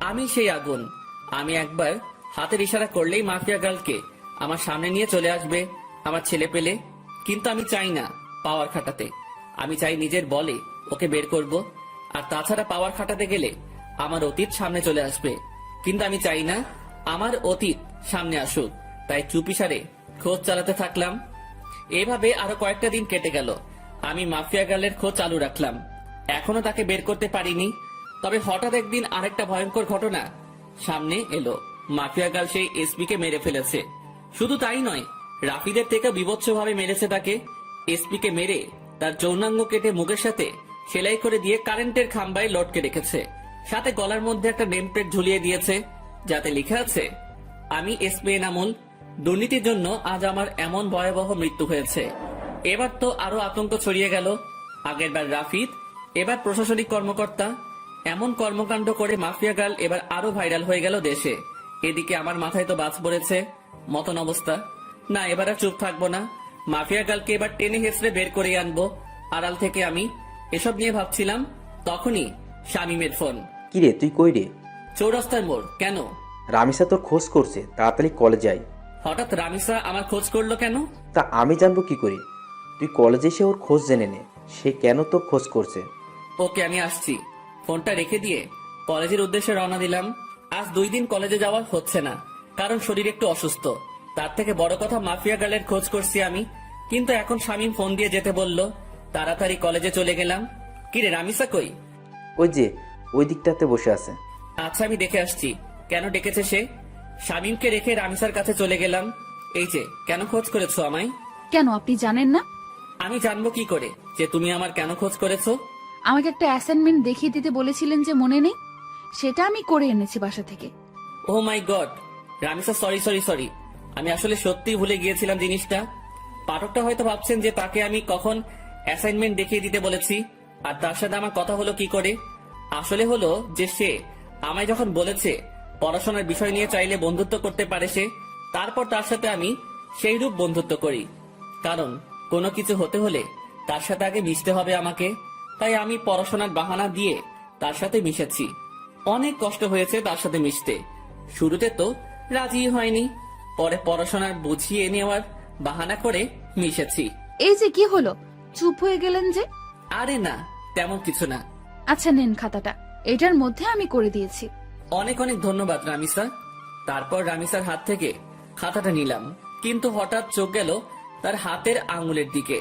আমি সেই আগুন। আমি একবার হাতের ইশারা করলেই মাফিয়া গার্লকে আমার সামনে নিয়ে চলে আসবে আমার ছেলে পেলে। কিন্তু আমি চাই না পাওয়ার খাটাতে, আমি চাই নিজের বলে ওকে বের করব। আর তাছাড়া পাওয়ার খাটাতে গেলে আমার অতীত সামনে চলে আসবে, কিন্তু আমি চাই না আমার অতীত সামনে আসুক। তাই চুপিসারে খোঁজ চালাতে থাকলাম। এভাবে আরো কয়েকটা দিন কেটে গেল। আমি মাফিয়া গার্লের খোঁজ চালু রাখলাম। এখনো তাকে বের করতে পারিনি। তবে হঠাৎ একদিন আরেকটা ভয়ঙ্কর ঘটনা সামনে এলো। মাফিয়া গার্ল সেই এসপি কে মেরে ফেলেছে। শুধু তাই নয়, রাফিদের থেকে বিভৎসভাবে মেরেছে তাকে। এসপি কে মেরে তার যৌনাঙ্গ কেটে মুখের সাথে সেলাই করে দিয়ে কারেন্টের খাম্বায় লটকে রেখেছে। সাথে গলার মধ্যে একটা নেম প্লেট ঝুলিয়ে দিয়েছে, যাতে লেখা আছে, আমি এসপি এনামুল, দুর্নীতির জন্য আজ আমার এমন ভয়াবহ মৃত্যু হয়েছে। এবার তো আরো আতঙ্ক ছড়িয়ে গেল। আগেরবার রাফিদ, এবার প্রশাসনিক কর্মকর্তা। এমন কর্মকাণ্ড করে মাফিয়া গার্ল এবার আরো ভাইরাল হয়ে গেল দেশে। এদিকে আমার মাথায় তো বাজ পড়েছে মতন অবস্থা। না, এবার আর চুপ থাকবো না। মাফিয়া গার্লকে এবার টেনে হেসড়ে বের করে আনবো আড়াল থেকে। আমি এসব নিয়ে ভাবছিলাম, তখনই শামীমের ফোন। কিরে, তুই কই রে? চৌরাস্তার মোড়। কেন? রামিসা তোর খোঁজ করছে, তাড়াতাড়ি কলেজে আয়। হঠাৎ রামিসা আমার খোঁজ করলো কেন? তা আমি জানবো কি করে? তুই কলেজে এসে ওর খোঁজ জেনে নে, সে কেন তোর খোঁজ করছে। ওকে, আমি আসছি। ফোনটা রেখে দিয়ে কলেজের উদ্দেশ্যে রওনা দিলাম। আজ 2 দিন কলেজে যাওয়া হচ্ছে না, কারণ শরীর একটু অসুস্থ। তার থেকে বড় কথা, মাফিয়া গার্লের খোঁজ করছি আমি। কিন্তু এখন শামীম ফোন দিয়ে যেতে বলল। তাড়াতাড়ি কলেজে চলে গেলাম। কিরে, রামিসা কই? ওই যে ওই দিকটাতে বসে আছে। আচ্ছা, আমি দেখে আসছি কেন ডেকেছে সে। শামীমকে রেখে রামিসার কাছে চলে গেলাম। এই যে, কেন খোঁজ করেছো আমায়? কেন, আপনি জানেন না? আমি জানবো কি করে যে তুমি আমার কেন খোঁজ করেছো? আমাকে একটা অ্যাসাইনমেন্ট দেখিয়ে দিতে বলেছিলেন যে মনে নেই, সেটা আমি করে এনেছি বাসা থেকে। Oh my god, Ramisa sorry sorry sorry, আমি আসলে সত্যিই ভুলে গিয়েছিলাম জিনিসটা। পাঠকটা হয়তো ভাবছেন যে তাকে আমি কখন অ্যাসাইনমেন্ট দেখিয়ে দিতে বলেছি, আর তার সাথে আমার কথা হলো কি করে। আসলে হলো যে সে আমায় যখন বলেছে পড়াশোনার বিষয় নিয়ে চাইলে বন্ধুত্ব করতে পারে সে, তারপর তার সাথে আমি সেই রূপ বন্ধুত্ব করি। কারণ কোনো কিছু হতে হলে তার সাথে আগে মিশতে হবে আমাকে, তাই আমি পড়াশোনার বাহানা দিয়ে তার সাথে মিশেছি। অনেক কষ্ট হয়েছে তার সাথে মিশতে, শুরুতে তো রাজি হয়নি, পরে পড়াশোনার বুঝিয়ে নেওয়ার বাহানা করে মিশেছি। এই যে কি হলো, চুপ হয়ে গেলেন যে? আরে না, তেমন কিছু না। আচ্ছা নেন খাতাটা, এটার মধ্যে আমি করে দিয়েছি। অনেক অনেক ধন্যবাদ রামিসা। তারপর রামিসার হাত থেকে খাতাটা নিলাম, কিন্তু হঠাৎ চোখ গেল তার হাতের আঙুলের দিকে।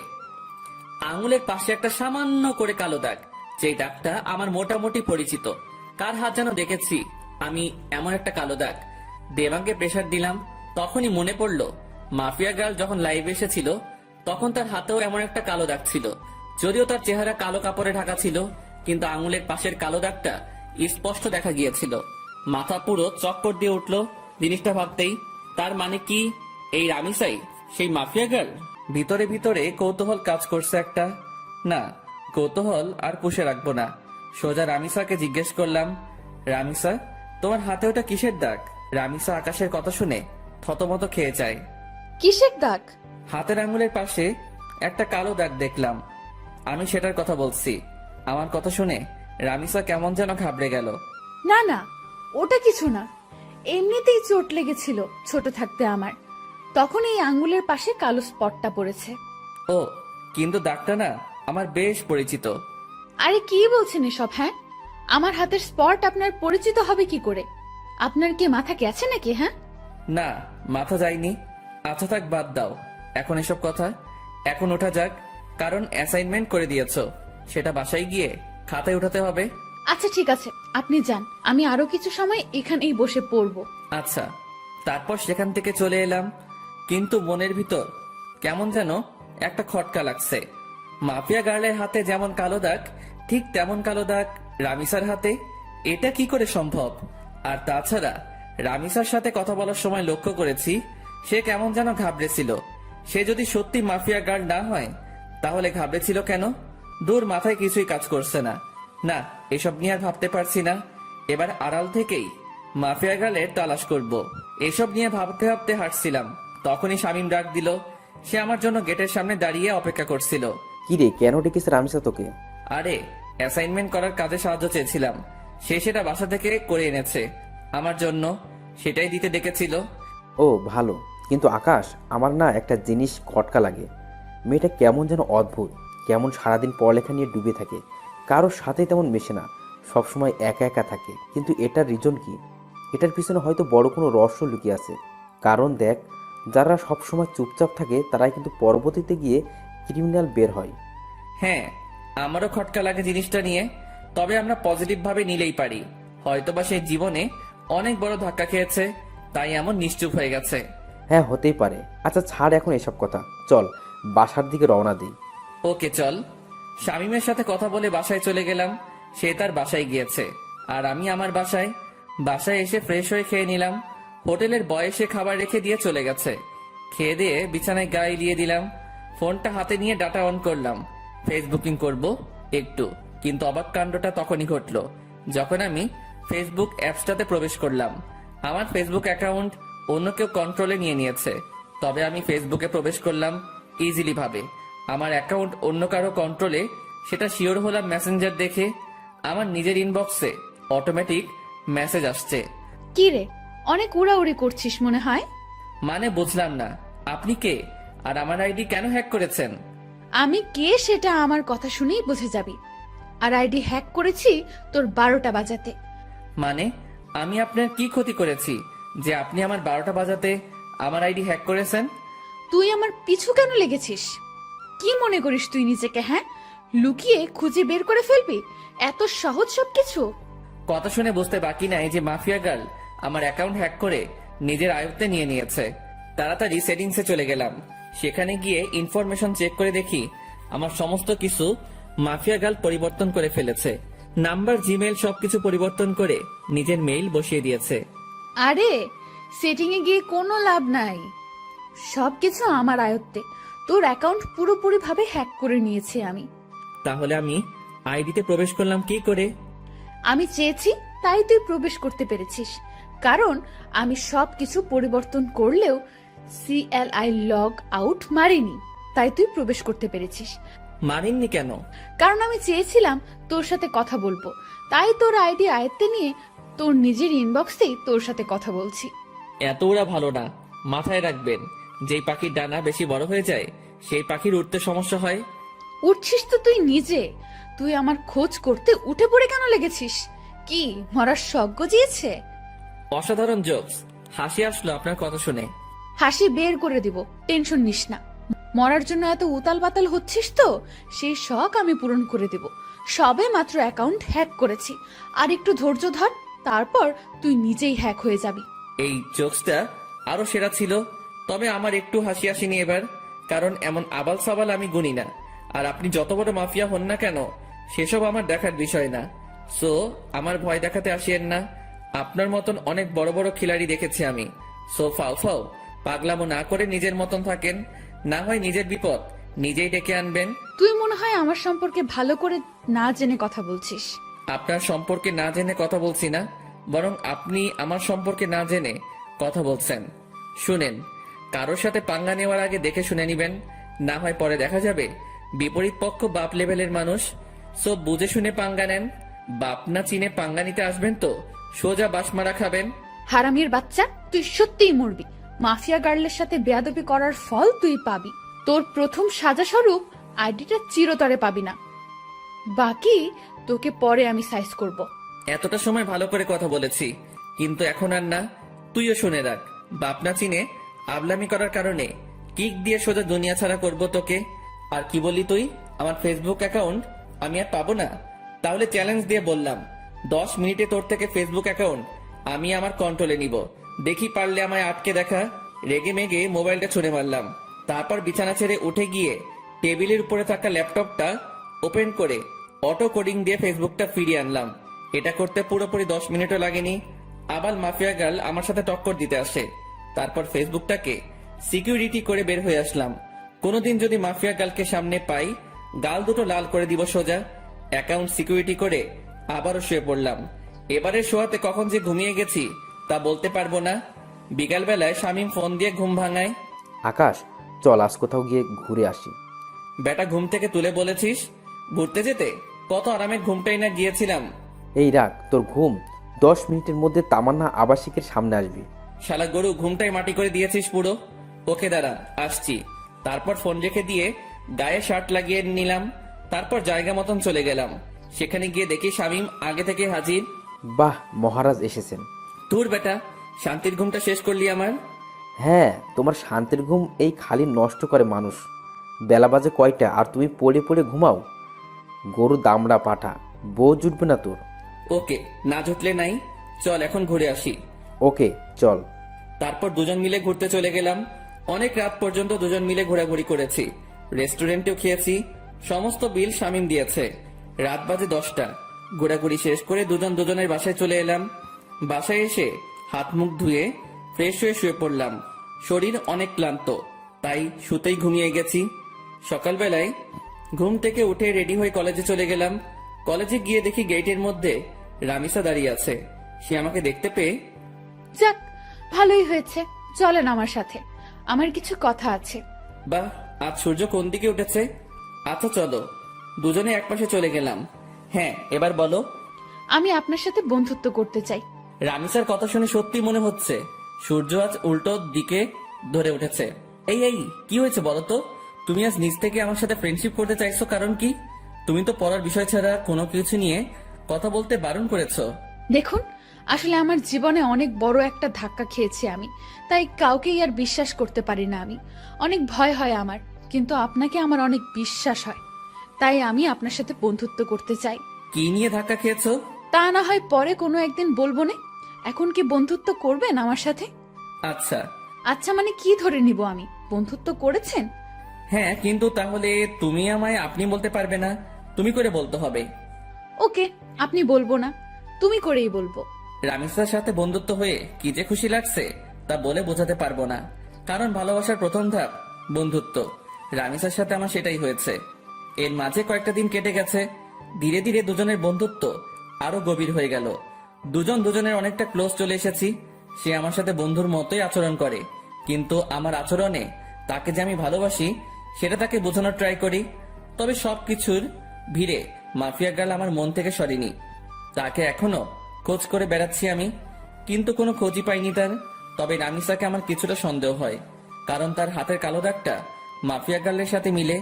আঙুলের পাশে একটা সামান্য করে কালো দাগ, যেই দাগটা আমার মোটামুটি পরিচিত। কার হাত যেন দেখেছি আমি এমন একটা কালো দাগ। দেবাঙ্গে প্রেসার দিলাম, তখনই মনে পড়লো মাফিয়া গার্ল যখন লাইভে এসেছিল তখন তার হাতেও এমন একটা কালো দাগ ছিল। যদিও তার চেহারা কালো কাপড়ে ঢাকা ছিল, কিন্তু আঙুলের পাশের কালো দাগটা স্পষ্ট দেখা গিয়েছিল। মাথা পুরো চক্কর দিয়ে উঠলো জিনিসটা ভাবতেই। তার মানে কি এই রামিসাই সেই মাফিয়া গার্ল? ভিতরে ভিতরে কৌতূহল কাজ করছে একটা। না, কৌতূহল আর পুষে রাখবো না, সোজা রামিসাকে জিজ্ঞেস করলাম, রামিসা তোমার হাতে ওটা কিসের দাগ? রামিসা আকাশের কথা শুনে থতমত খেয়ে যায়। কিসের দাগ? হাতের আঙুলের পাশে একটা কালো দাগ দেখলাম, আমি সেটার কথা বলছি। আমার কথা শুনে রামিসা কেমন যেন ঘাবড়ে গেল। না না, ওটা কিছু না, এমনিতেই চোট লেগেছিল ছোট থাকতে আমার, তখন এই আঙ্গুলের পাশে কালো স্পটটা পড়েছে। ও, কিন্তু দাগটা না আমার বেশ পরিচিত। আরে কি বলছেন এসব? হ্যাঁ, আমার হাতের স্পট আপনার পরিচিত হবে কি করে? আপনার কি মাথা গেছে নাকি? হ্যাঁ না, মাথা যায়নি। আচ্ছা থাক, বাদ দাও এখন এসব কথা। এখন ওঠা যাক, কারণ অ্যাসাইনমেন্ট করে দিয়েছো, সেটা বাসায় গিয়ে খাতায় উঠাতে হবে। আচ্ছা ঠিক আছে, আপনি যান, আমি আরো কিছু সময় এখানেই বসে পড়বো। আচ্ছা। তারপর সেখান থেকে চলে এলাম, কিন্তু মনের ভিতর কেমন যেন একটা খটকা লাগছে। মাফিয়া গার্লের হাতে যেমন কালো দাগ, ঠিক তেমন কালো দাগ রামিসার হাতে। এটা কি করে সম্ভব? আর তাছাড়া রামিসার সাথে কথা বলার সময় লক্ষ্য করেছি সে কেমন যেন ঘাবড়েছিল। সে যদি সত্যি মাফিয়া গার্ল না হয় তাহলে ঘাবড়েছিল কেন? দূর, মাথায় কিছুই কাজ করছে না। না, এসব নিয়ে আর ভাবতে পারছি না। এবার আড়াল থেকেই মাফিয়া গার্লের তালাশ করব। এসব নিয়ে ভাবতে ভাবতে হাঁটছিলাম, তখনই শামীম ডাক দিল। সে আমার জন্য গেটের সামনে দাঁড়িয়ে অপেক্ষা করছিল। কি রে, কেন ডেকেছে রামিসা তোকে? আরে, অ্যাসাইনমেন্ট করার কাজে সাহায্য চেয়েছিলাম, সে সেটা বাসা থেকে করে এনেছে আমার জন্য, সেটাই দিতে ডেকেছিল। ও ভালো, কিন্তু আকাশ, আমার না একটা জিনিস খটকা লাগে। মেয়েটা কেমন যেন অদ্ভুত, কেমন সারাদিন পড়ালেখা নিয়ে ডুবে থাকে, কারোর সাথে তেমন মেশে না, সবসময় একা একা থাকে। কিন্তু এটার রিজন কি? এটার পিছনে হয়তো বড় কোনো রহস্য লুকিয়ে আছে। কারণ দেখ, যারা সবসময় চুপচাপ থাকে তারাই কিন্তু পরবর্তীতে গিয়ে ক্রিমিনাল বের হয়। হ্যাঁ, আমারও খটকা লাগে জিনিসটা নিয়ে, তবে আমরা পজিটিভ ভাবে নিলেই পারি। হয়তোবা সেই জীবনে অনেক বড় ধাক্কা খেয়েছে, তাই এমন নিশ্চুপ হয়ে গেছে। হ্যাঁ, হতেই পারে। আচ্ছা ছাড় এখন এসব কথা, চল বাসার দিকে রওনা দিই। ওকে চল। শামীমের সাথে কথা বলে বাসায় চলে গেলাম। সে তার বাসায় গিয়েছে, আর আমি আমার বাসায়। বাসায় এসে ফ্রেশ হয়ে খেয়ে নিলাম। হোটেলের বয় এসে খাবার রেখে দিয়ে চলে গেছে। খেয়ে দিয়ে বিছানায় গা এলিয়ে দিলাম। ফোনটা হাতে নিয়ে ডাটা অন করলাম, ফেসবুকিং করব একটু। কিন্তু অবাক কাণ্ডটা তখনই ঘটলো যখন আমি ফেসবুক অ্যাপসটাতে প্রবেশ করলাম। আমার ফেসবুক অ্যাকাউন্ট অন্য কেউ কন্ট্রোলে নিয়ে নিয়েছে, তবে আমি ফেসবুকে প্রবেশ করলাম ইজিলি ভাবে। আমার অ্যাকাউন্ট অন্য কারো কন্ট্রোলে, সেটা শিওর হলাম মেসেঞ্জার দেখে। আমার নিজের ইনবক্সে অটোমেটিক মেসেজ আসছে। কি রে, অনেক উড়াউড়ি করছিস মনে হয়। মানে বুঝলাম না, আপনি কে আর আমার আইডি কেন হ্যাক করেছেন? আমি কে সেটা আমার কথা শুনেই বুঝে যাবি। আর আইডি হ্যাক করেছি তোর 12টা বাজাতে। মানে আমি আপনার কি ক্ষতি করেছি যে আপনি আমার 12টা বাজাতে আমার আইডি হ্যাক করেছেন? তুই আমার পিছু কেন লেগেছিস? কি মনে করিস তুই নিজেকে? হ্যাঁ, লুকিয়ে খুঁজে বের করে ফেলবি? এত সহজ সবকিছু? কথা শুনে বুঝতে বাকি নাই যে মাফিয়া গার্ল আমার অ্যাকাউন্ট হ্যাক করে নিজের আয়ত্তে নিয়ে নিয়েছে। তাড়াতাড়ি সেটিংসে চলে গেলাম। সেখানে গিয়ে ইনফরমেশন চেক করে দেখি আমার সমস্ত কিছু মাফিয়া গার্ল পরিবর্তন করে ফেলেছে। নাম্বার, জিমেল সবকিছু পরিবর্তন করে নিজের মেইল বসিয়ে দিয়েছে। আরে সেটিং এ গিয়ে কোনো লাভ নাই, সবকিছু আমার আয়ত্তে। তোর অ্যাকাউন্ট পুরোপুরি ভাবে হ্যাক করে নিয়েছি আমি। তাহলে আমি আইডিতে প্রবেশ করলাম কি করে? আমি চেয়েছি তাই তুই প্রবেশ করতে পেরেছিস, কারণ আমি সবকিছু পরিবর্তন করলেও CLI লগ আউট মারিনি, তাই তুই প্রবেশ করতে পেরেছিস। মানেননি কেন? কারণ আমি চেয়েছিলাম তোর সাথে কথা বলবো, তাই তোর আইডি আয়ত্তে নিয়ে তোর নিজের ইনবক্সেই তোর সাথে কথা বলছি। এত ওরা ভালো না, মাথায় রাখবেন। যেই পাখির ডানা বেশি বড় হয়ে যায় সেই পাখির উঠতে সমস্যা হয়। উঠছিস তো তুই নিজে, তুই আমার খোঁজ করতে উঠে পড়ে কেন লেগেছিস? কি মরার শখ গজিয়েছে? অসাধারণ জোকস, হাসি আসলো আপনার কথা শুনে। হাসি বের করে দিব, টেনশন নিস না। মরার জন্য এত উতাল পাতাল হচ্ছিস তো, সেই শখ আমি পূরণ করে দেব। সবে মাত্র অ্যাকাউন্ট হ্যাক করেছি, আর একটু ধৈর্য ধর, তারপর তুই নিজেই হ্যাক হয়ে যাবি। এই জোকসটা আরো সেরা ছিল, তবে আমার একটু হাসি আসেনি এবার, কারণ এমন আবাল সাবাল আমি গুনি না। আর আপনি যত বড় মাফিয়া হন না কেন সেসব আমার দেখার বিষয় না। সো আমার ভয় দেখাতে আসিয়েন না। আপনার মতন অনেক বড় বড় খিলাড়ি দেখেছি আমি। সো ফাও ফাও পাগলামো না করে নিজের মতন থাকেন, না হয় নিজের বিপদ নিজেই ডেকে আনবেন। তুই মনে হয় আমার সম্পর্কে ভালো করে না জেনে কথা বলছিস। আপনার সম্পর্কে না জেনে কথা বলছি না, বরং আপনি আমার সম্পর্কে না জেনে কথা বলছেন। শুনেন, কারোর সাথে পাঙ্গা নেওয়ার আগে দেখে শুনে নিবেন, না হয় পরে দেখা যাবে বিপরীত পক্ষ বাপ লেভেলের মানুষ। সব বুঝে শুনে পাঙ্গা নেন। বাপ না চিনে পাঙ্গা নিতে আসবেন তো সোজা বাসমারা খাবেন। হারামির বাচ্চা, তুই সত্যিই মরবি। মাফিয়া গার্লের সাথে বেয়াদবি করার ফল তুই পাবি। তোর প্রথম সাজা স্বরূপ আইডিটা চিরতরে পাবি না, বাকি তোকে পরে আমি সাইজ করব। এতটা সময় ভালো করে কথা বলেছি, কিন্তু এখন আর না। তুইও শুনে রাখ, বাপ না চিনে আবলামি করার কারণে কিক দিয়ে সোজা দুনিয়া ছাড়া করবো তোকে। আর কি বলি তুই, আমার ফেসবুক অ্যাকাউন্ট আমি আর পাবো না? তাহলে চ্যালেঞ্জ দিয়ে বললাম, 10 মিনিটে তোর থেকে ফেসবুক অ্যাকাউন্ট আমি আমার কন্ট্রোলে নিব। দেখি পারলে আমায় আটকে দেখা। রেগে মেগে মোবাইলটা ছুঁড়ে মারলাম। তারপর বিছানা ছেড়ে উঠে গিয়ে টেবিলের উপরে থাকা ল্যাপটপটা ওপেন করে অটো কোডিং দিয়ে ফেসবুকটা ফিরিয়ে আনলাম। এটা করতে পুরোপুরি 10 মিনিটও লাগেনি। আবার মাফিয়া গার্ল আমার সাথে টক্কর দিতে আসে। তারপর ফেসবুকটাকে সিকিউরিটি করে বের হয়ে আসলাম। কোনোদিন যদি মাফিয়া গার্লকে সামনে পাই, গাল দুটো লাল করে দিব সোজা। অ্যাকাউন্ট সিকিউরিটি করে আবারও শুয়ে পড়লাম। এবারে শোয়াতে কখন যে ঘুমিয়ে গেছি তা বলতে পারবো না। বিকালবেলায় শামীম ফোন দিয়ে ঘুম ভাঙায়। আকাশ, চল আজ কোথাও গিয়ে ঘুরে আসি। বেটা ঘুম থেকে তুলে বলেছিস ঘুরতে যেতে? কত আরামের ঘুমটাই না গিয়েছিলাম। এই রাখ তোর ঘুম, 10 মিনিটের মধ্যে তামান্না আবাসিকের সামনে আসবি। শালা গরু, ঘুমটাই মাটি করে দিয়েছিস পুরো। ওকে দাঁড়া, আসছি। তারপর ফোন রেখে দিয়ে গায়ে শার্ট লাগিয়ে নিলাম। তারপর জায়গা মতন চলে গেলাম। সেখানে গিয়ে দেখি শামীম আগে থেকে হাজির। বাহ, মহারাজ এসেছেন। তোর বেটা, শান্তির ঘুমটা শেষ করলি আমার। হ্যাঁ, তোমার শান্তির ঘুম এই খালি নষ্ট করে মানুষ। বেলা বাজে কয়টা আর তুমি পড়ে পড়ে ঘুমাও? গরু দামড়া পাঠা, বউ জুটবে না তোর। ওকে, না জুটলে নাই, চল এখন ঘুরে আসি। ওকে চল। তারপর দুজন মিলে ঘুরতে চলে গেলাম। অনেক রাত পর্যন্ত দুজন মিলে ঘোরাঘুরি করেছি। রেস্টুরেন্টেও খেয়েছি। সমস্ত বিল শামীম দিয়েছে। রাত বাজে 10টা। ঘোরাঘুরি শেষ করে দুজন দুজনের বাসায় চলে এলাম। বাসায় এসে হাত মুখ ধুয়ে ফ্রেশ হয়ে শুয়ে পড়লাম। শরীর অনেক ক্লান্ত, তাই শুতেই ঘুমিয়ে গেছি। সকালবেলায় ঘুম থেকে উঠে রেডি হয়ে কলেজে চলে গেলাম। কলেজে গিয়ে দেখি গেটের মধ্যে রামিসা দাঁড়িয়ে আছে। সে আমাকে দেখতে পেয়ে, যাক, ভালোই হয়েছে, চলেন আমার সাথে, আমার কিছু কথা আছে। বাহ, আজ সূর্য কোন দিকে উঠেছে? আচ্ছা চলো। দুজনে একপাশে চলে গেলাম। হ্যাঁ, এবার বলো। আমি আপনার সাথে বন্ধুত্ব করতে চাই। রামিসার কথা শুনে সত্যি মনে হচ্ছে সূর্য আজ উল্টো দিকে ধরে উঠেছে। এই এই কি হয়েছে বলো তো? তুমি আজ নিজ থেকে আমার সাথে ফ্রেন্ডশিপ করতে চাইছো, কারণ কি? তুমি তো পড়ার বিষয় ছাড়া কোনো কিছু নিয়ে কথা বলতে বারণ করেছো। দেখুন, আসলে আমার জীবনে অনেক বড় একটা ধাক্কা খেয়েছি আমি, তাই কাউকেই আর বিশ্বাস করতে পারি না আমি। অনেক ভয় হয় আমার, কিন্তু আপনাকে আমার অনেক বিশ্বাস হয়, তাই আমি আপনার সাথে বন্ধুত্ব করতে চাই। কি নিয়ে ধাক্কা খেয়েছো? তা না হয় পরে কোনো একদিন বলবো না। এখন কি বন্ধুত্ব করবেন আমার সাথে? আচ্ছা। আচ্ছা মানে কি ধরে নিব আমি? বন্ধুত্ব করেছেন? হ্যাঁ, কিন্তু তাহলে তুমি আমায় আপনি বলতে পারবে না? তুমি করে বলতে হবে। ওকে, আপনি বলবো না, তুমি করেই বলবো। রামিসার সাথে বন্ধুত্ব হয়ে কি যে খুশি লাগছে তা বলে বোঝাতে পারবো না, কারণ ভালোবাসার প্রথম ধাপ বন্ধুত্ব। রামিসার সাথে আমার সেটাই হয়েছে। এর মাঝে কয়েকটা দিন কেটে গেছে, ধীরে ধীরে দুজনের বন্ধুত্ব আরো গভীর হয়ে গেল। দুজন দুজনের অনেকটা ক্লোজ চলে এসেছি। সে আমার সাথে বন্ধুর মতোই আচরণ করে, কিন্তু আমার আচরণে তাকে যে আমি ভালোবাসি সেটা তাকে বোঝানোর ট্রাই করি। তবে সবকিছুর ভিড়ে মাফিয়া গার্ল আমার মন থেকে সরেনি। তাকে এখনো খোঁজ করে বেড়াচ্ছি আমি, কিন্তু কোনো খোঁজই পাইনি তার। তবে রামিসাকে আমার কিছুটা সন্দেহ হয়, কারণ তার হাতের কালো দাগটা মাফিয়া গার্লের সাথে মিলে।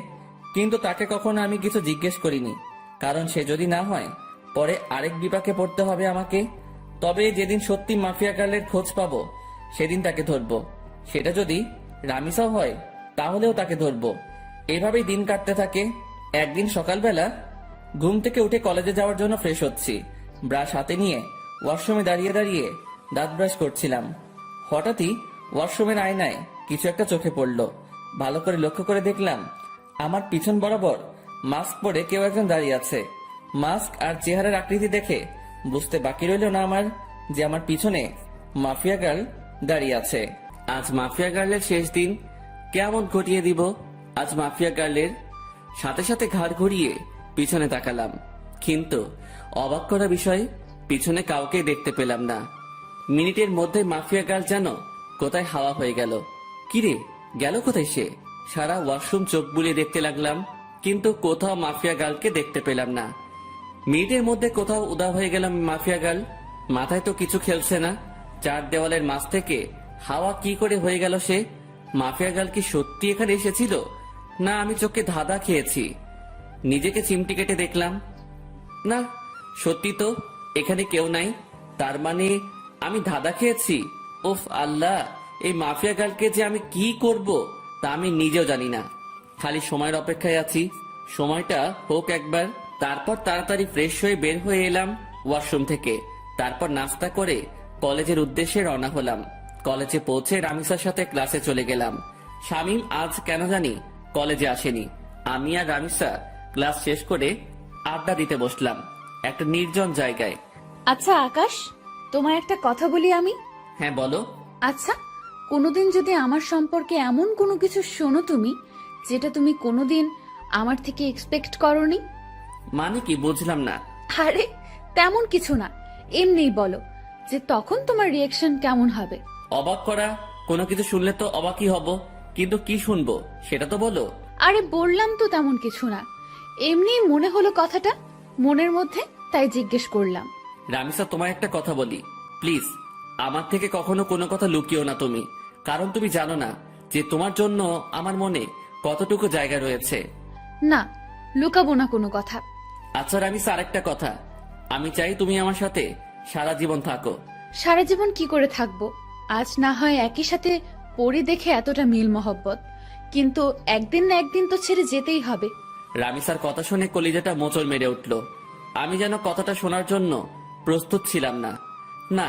কিন্তু তাকে কখনো আমি কিছু জিজ্ঞেস করিনি, কারণ সে যদি না হয় পরে আরেক বিপাকে পড়তে হবে আমাকে। তবে যেদিন সত্যি মাফিয়া গার্লের খোঁজ পাবো সেদিন তাকে ধরবো। সেটা যদি রামিসাও হয় তাহলেও তাকে ধরবো। এভাবেই দিন কাটতে থাকে। একদিন সকালবেলা ঘুম থেকে উঠে কলেজে যাওয়ার জন্য ফ্রেশ হচ্ছি। ব্রাশ হাতে নিয়ে ওয়াশরুমে দাঁড়িয়ে দাঁড়িয়ে দাঁত ব্রাশ করছিলাম। হঠাৎই ওয়াশরুমের আয়নায় কিছু একটা চোখে পড়লো। ভালো করে লক্ষ্য করে দেখলাম আমার পিছন বরাবর মাস্ক পরে কেউ একজন দাঁড়িয়ে আছে। মাস্ক আর চেহারার আকৃতি দেখে বুঝতে বাকি রইল না আমার যে আমার পিছনে মাফিয়া গার্ল দাঁড়িয়ে আছে। আজ মাফিয়া গার্লের শেষ দিন, কেমন ঘটিয়ে দিব আজ মাফিয়া গার্লের। সাথে সাথে ঘাড় ঘুরিয়ে পিছনে তাকালাম, কিন্তু অবাক করা বিষয়, পিছনে কাউকে দেখতে পেলাম না। মিনিটের মধ্যে মাফিয়া গার্ল যেন কোথায় হাওয়া হয়ে গেল। কিরে, গেল কোথায় সে? সারা ওয়াশরুম চোখ বুলিয়ে দেখতে লাগলাম, কিন্তু কোথাও মাফিয়া গার্লকে দেখতে পেলাম না। মিনিটের মধ্যে কোথাও উদা হয়ে গেলাম মাফিয়া গার্ল। মাথায় তো কিছু খেলছে না। চার দেওয়ালের মাঝ থেকে হাওয়া কি করে হয়ে গেল সে? মাফিয়া গার্ল কি সত্যি এখানে এসেছিল, না আমি চোখে ধাঁধা খেয়েছি? নিজেকে চিমটি কেটে দেখলাম, না সত্যি তো এখানে কেউ নাই। তার মানে আমি ধাঁধা খেয়েছি। ওফ আল্লাহ, এই মাফিয়া গার্লকে যে আমি কি করব তা আমি নিজেও জানি না। খালি সময়ের অপেক্ষায় আছি, সময়টা হোক একবার। তারপর তাড়াতাড়ি ফ্রেশ হয়ে বের হয়ে এলাম ওয়াশরুম থেকে। তারপর নাস্তা করে কলেজের উদ্দেশ্যে রওনা হলাম। কলেজে পৌঁছে রামিসার সাথে ক্লাসে চলে গেলাম। শামীম আজ কেন জানি কলেজে আসেনি। আমি আর রামিসা ক্লাস শেষ করে আড্ডা দিতে বসলাম একটা নির্জন জায়গায়। আচ্ছা আকাশ, তোমায় একটা কথা বলি আমি। হ্যাঁ বলো। আচ্ছা, কোনোদিন যদি আমার সম্পর্কে এমন কোনো কিছু শোনো তুমি, যেটা তুমি কোনোদিন আমার থেকে এক্সপেক্ট করনি। মানে কি, বুঝলাম না। আরে তেমন কিছু না, এমনিই বলো, যে তখন তোমার রিয়েকশন কেমন হবে। অবাক করা কোনো কিছু শুনলে তো অবাকই হব, কিন্তু কি শুনবো সেটা তো বলো। আরে বললাম তো তেমন কিছু না, এমনি মনে হলো কথাটা মনের মধ্যে, তাই জিজ্ঞেস করলাম। রামিসা, তোমায় একটা কথা বলি প্লিজ। আমার থেকে কখনো কোনো কথা লুকিও না তুমি, কারণ তুমি জানো না যে তোমার জন্য আমার মনে কতটুকু জায়গা রয়েছে। না, লুকাবো না কোনো কথা। আচ্ছা রামিসা, আরেকটা কথা, আমি চাই তুমি আমার সাথে সারা জীবন থাকো। সারা জীবন কি করে থাকবো? আজ না হয় একই সাথে পড়ি দেখে এতটা মিল মহব্বত, কিন্তু একদিন না একদিন তো ছেড়ে যেতেই হবে। রামিসার কথা শুনে কলিজাটা মোচড় মেরে উঠল। আমি যেন কথাটা শোনার জন্য প্রস্তুত ছিলাম না। না,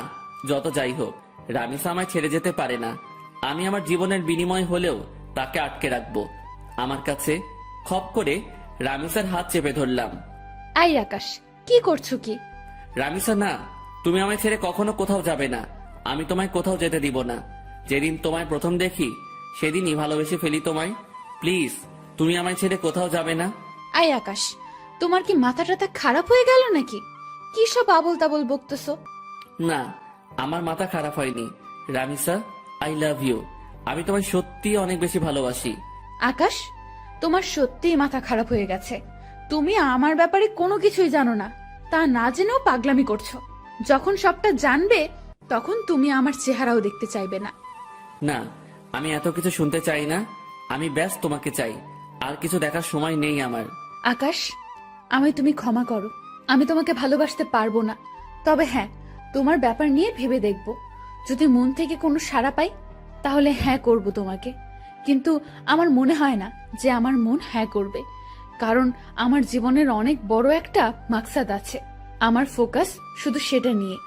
যত যাই হোক, রামিসা আমায় ছেড়ে যেতে পারে না। আমি আমার জীবনের বিনিময় হলেও তাকে আটকে রাখবো আমার কাছে। খপ করে রামিসার হাত চেপে ধরলাম। আই আকাশ, কি করছো কি? রামিসা, না, তুমি আমায় ছেড়ে কখনো কোথাও যাবে না। আমি তোমায় কোথাও যেতে দিব না। যেদিন তোমায় প্রথম দেখি সেদিনই ভালোবেসে ফেলি তোমায়। প্লিজ, তুমি আমায় ছেড়ে কোথাও যাবে না। আই আকাশ, তোমার কি মাথা টাথা খারাপ হয়ে গেল নাকি? কি সব আবল তাবল বকতেছো? না, আমার মাথা খারাপ হয়নি। Ramisa, I love you. আমি তোমায় সত্যি অনেক বেশি ভালোবাসি। আকাশ, তোমার সত্যিই মাথা খারাপ হয়ে গেছে। তুমি আমার ব্যাপারে কোনো কিছুই জানো না, তা না জেনেও পাগলামি করছো। যখন সবটা জানবে তখন তুমি আমার চেহারাও দেখতে চাইবে না। না, আমি এত কিছু শুনতে চাই না। আমি ব্যাস তোমাকে চাই, আর কিছু দেখার সময় নেই আমার। আকাশ, আমায় তুমি ক্ষমা করো, আমি তোমাকে ভালোবাসতে পারবো না। তবে হ্যাঁ, তোমার ব্যাপার নিয়ে ভেবে দেখব। যদি মন থেকে কোনো সাড়া পাই তাহলে হ্যাঁ করব তোমাকে, কিন্তু আমার মনে হয় না যে আমার মন হ্যাঁ করবে, কারণ আমার জীবনের অনেক বড় একটা মাকসাদ আছে। আমার ফোকাস শুধু সেটা নিয়ে।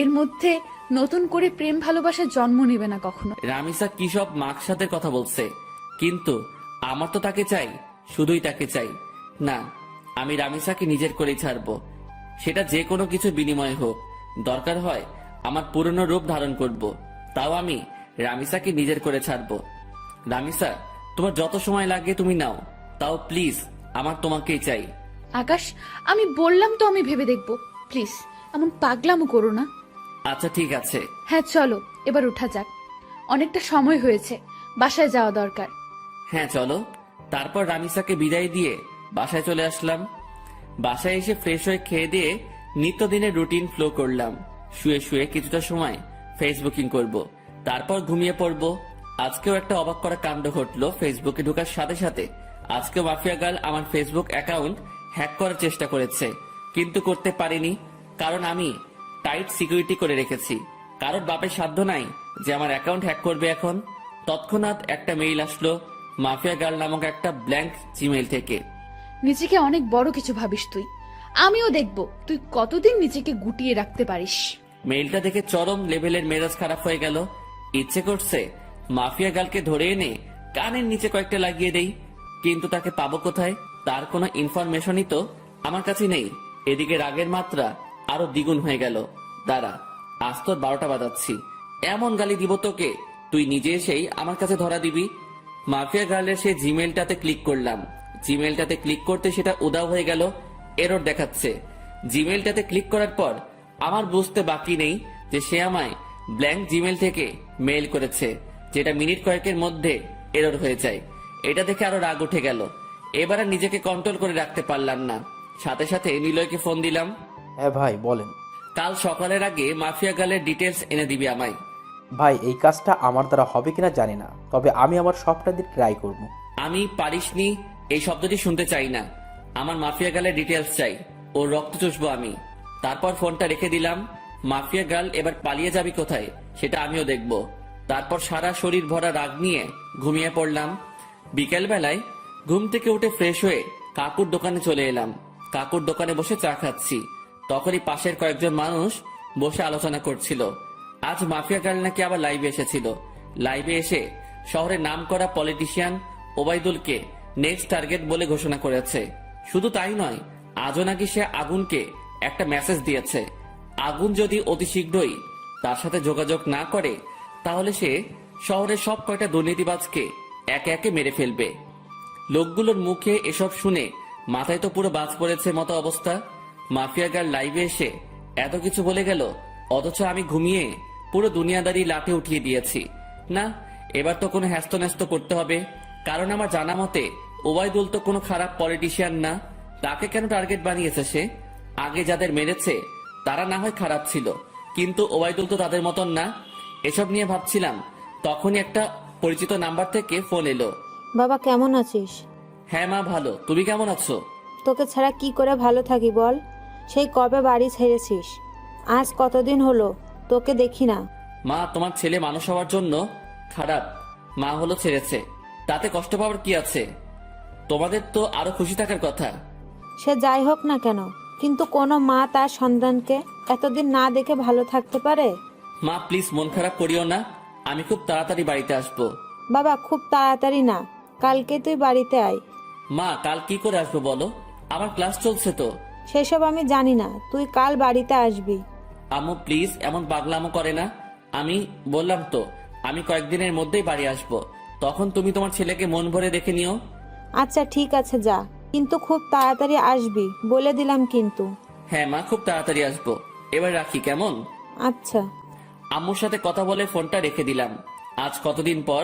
এর মধ্যে নতুন করে প্রেম ভালোবাসার জন্ম নেবে না কখনো। রামিসা কি সব মাকসাদের কথা বলছে, কিন্তু আমার তো তাকে চাই, শুধুই তাকে চাই। না, আমি রামিসাকে নিজের করেই ছাড়বো, সেটা যে কোনো কিছু বিনিময়ে হোক। দরকার হয় আমার পুরনো রূপ ধারণ করব, তাও আমি রামিসাকে নিজের করে ছাড়বো। রামিসা, তোমার যত সময় লাগে তুমি নাও, তাও প্লিজ আমার তোমাকেই চাই। আকাশ, আমি বললাম তো আমি ভেবে দেখব। প্লিজ এমন পাগলামো করো না। আচ্ছা ঠিক আছে। হ্যাঁ চলো এবার উঠা যাক, অনেকটা সময় হয়েছে, বাসায় যাওয়া দরকার। হ্যাঁ চলো। তারপর রামিসাকে বিদায় দিয়ে বাসায় চলে আসলাম। বাসায় এসে ফ্রেশ হয়ে খেয়ে দিয়ে নিত্যদিনের রুটিন ফ্লো করলাম। শুয়ে শুয়ে কিছুটা সময় ফেসবুকিং করব, তারপর ঘুমিয়ে পড়ব। আজকেও একটা অবাক করা কাণ্ড ঘটলো ফেসবুকে ঢোকার সাথে সাথে। আজকে মাফিয়া গার্ল আমার ফেসবুক অ্যাকাউন্ট হ্যাক করার চেষ্টা করেছে, কিন্তু করতে পারিনি, কারণ আমি টাইট সিকিউরিটি করে রেখেছি। কারোর বাপের সাধ্য নাই যে আমার অ্যাকাউন্ট হ্যাক করবে এখন। তৎক্ষণাৎ একটা মেইল আসলো মাফিয়া গার্ল নামক একটা ব্ল্যাঙ্ক জিমেইল থেকে। নিজেকে অনেক বড় কিছু ভাবিস তুই, আমিও দেখব তুই কতদিন নিজেকে গুটিয়ে রাখতে পারিস। মেইলটা দেখে চরম লেভেলের মেজাজ খারাপ হয়ে গেল। ইচ্ছে করছে মাফিয়া গার্লকে ধরে এনে কানের নিচে কয়েকটা লাগিয়ে দেই, কিন্তু তাকে পাবো কোথায়? তার কোনো ইনফরমেশনই তো আমার কাছে নেই। এদিকে রাগের মাত্রা আরো দ্বিগুণ হয়ে গেল। দাঁড়া, আজ তোর 12টা বাজাচ্ছি, এমন গালি দিব তোকে তুই নিজে এসেই আমার কাছে ধরা দিবি। মাফিয়া গার্লের সেই জিমেলটাতে ক্লিক করলাম। জিমেলটাতে ক্লিক করতে সেটা উধাও হয়ে গেল, এরর দেখাচ্ছে। জিমেলটাতে ক্লিক করার পর আমার বুঝতে বাকি নেই যে সে আমায় ব্ল্যাঙ্ক জিমেল থেকে মেইল করেছে, যেটা মিনিট কয়েকের মধ্যে এরর হয়ে যায়। এটা দেখে আরো রাগ উঠে গেল। এবার আর নিজেকে কন্ট্রোল করে রাখতে পারলাম না, সাথে সাথে নিলয়কে ফোন দিলাম। হ্যাঁ ভাই বলেন। কাল সকালের আগে মাফিয়া গার্লের ডিটেলস এনে দিবি আমায়। ভাই এই কাজটা আমার দ্বারা হবে কিনা জানি না, তবে আমি আমার সবটা দিয়ে ট্রাই করব। আমি পারিসনি এই শব্দটি শুনতে চাই না, আমার মাফিয়া গার্লের ডিটেলস চাই, ওর রক্ত চুষবো আমি। তারপর ফোনটা রেখে দিলাম। মাফিয়া গার্ল এবার পালিয়ে যাবি কোথায় সেটা আমিও দেখব। তারপর সারা শরীর ভরা রাগ নিয়ে ঘুমিয়ে পড়লাম। বিকেল বেলায় ঘুম থেকে উঠে ফ্রেশ হয়ে কাকুর দোকানে চলে এলাম। কাকুর দোকানে বসে চা খাচ্ছি, তখনই পাশের কয়েকজন মানুষ বসে আলোচনা করছিল। আজ মাফিয়া গার্ল নাকি আবার লাইভে এসেছিল। লাইভে এসে শহরের নামকরা পলিটিশিয়ান ওবায়দুলকে নেক্সট টার্গেট বলে ঘোষণা করেছে। শুধু তাই নয়, আজও নাকি সে আগুনকে একটা মেসেজ দিয়েছে। আগুন যদি অতি শীঘ্রই তার সাথে যোগাযোগ না করে, তাহলে সে শহরের সব কয়টা দুর্নীতিবাজকে একে একে মেরে ফেলবে। লোকগুলোর মুখে এসব শুনে মাথায় তো পুরো বাজ পড়েছে মতো অবস্থা। মাফিয়া গার্ল লাইভে এসে এত কিছু বলে গেল, অথচ আমি ঘুমিয়ে পুরো দুনিয়াদারি লাঠে উঠিয়ে দিয়েছি। না, এবার তো কোনো হ্যাস্ত করতে হবে, কারণ আমার জানা মতে ওবায়দুল তো কোনো খারাপ পলিটিশিয়ান না। তাকে কেন টার্গেট বানিয়েছে সে? আগে যাদের মেরেছে তারা না হয় খারাপ ছিল, কিন্তু ওবায়দুল তো তাদের মতন না। এসব নিয়ে ভাবছিলাম, তখনই একটা পরিচিত নাম্বার থেকে ফোন এলো। বাবা কেমন আছিস? হ্যাঁ মা ভালো, তুমি কেমন আছো? তোকে ছাড়া কি করে ভালো থাকি বল? সেই কবে বাড়ি ছেড়েছিস? আজ কতদিন হলো তোকে দেখি না। মা, তোমার ছেলে মানুষ হওয়ার জন্য খারাপ, মা হলো ছেড়েছে, তাতে কষ্ট পাওয়ার কি আছে? তোমাদের তো আরো খুশি থাকার কথা। সে যাই হোক না কেন, কিন্তু কোনো মা তার সন্তানকে এতদিন না দেখে ভালো থাকতে পারে? মা প্লিজ মন খারাপ করিও না, আমি খুব তাড়াতাড়ি বাড়িতে আসবো। বাবা খুব তাড়াতাড়ি না, কালকে তুই বাড়িতে আয়। মা কাল কি করে আসবো বলো, আমার ক্লাস চলছে তো। সেসব আমি জানি না, তুই কাল বাড়িতে আসবি। আম্মু প্লিজ এমন পাগলামো করে না। আমি বললাম তো আমি কয়েকদিনের মধ্যেই বাড়ি আসবো, তখন তুমি তোমার ছেলেকে মন ভরে দেখে নিও। আচ্ছা ঠিক আছে যা, কিন্তু খুব তাড়াতাড়ি আসবি বলে দিলাম কিন্তু। হ্যাঁ মা, খুব তাড়াতাড়ি আসবো। এবার রাখি কেমন? আচ্ছা। আম্মুর সাথে কথা বলে ফোনটা রেখে দিলাম। আজ কতদিন পর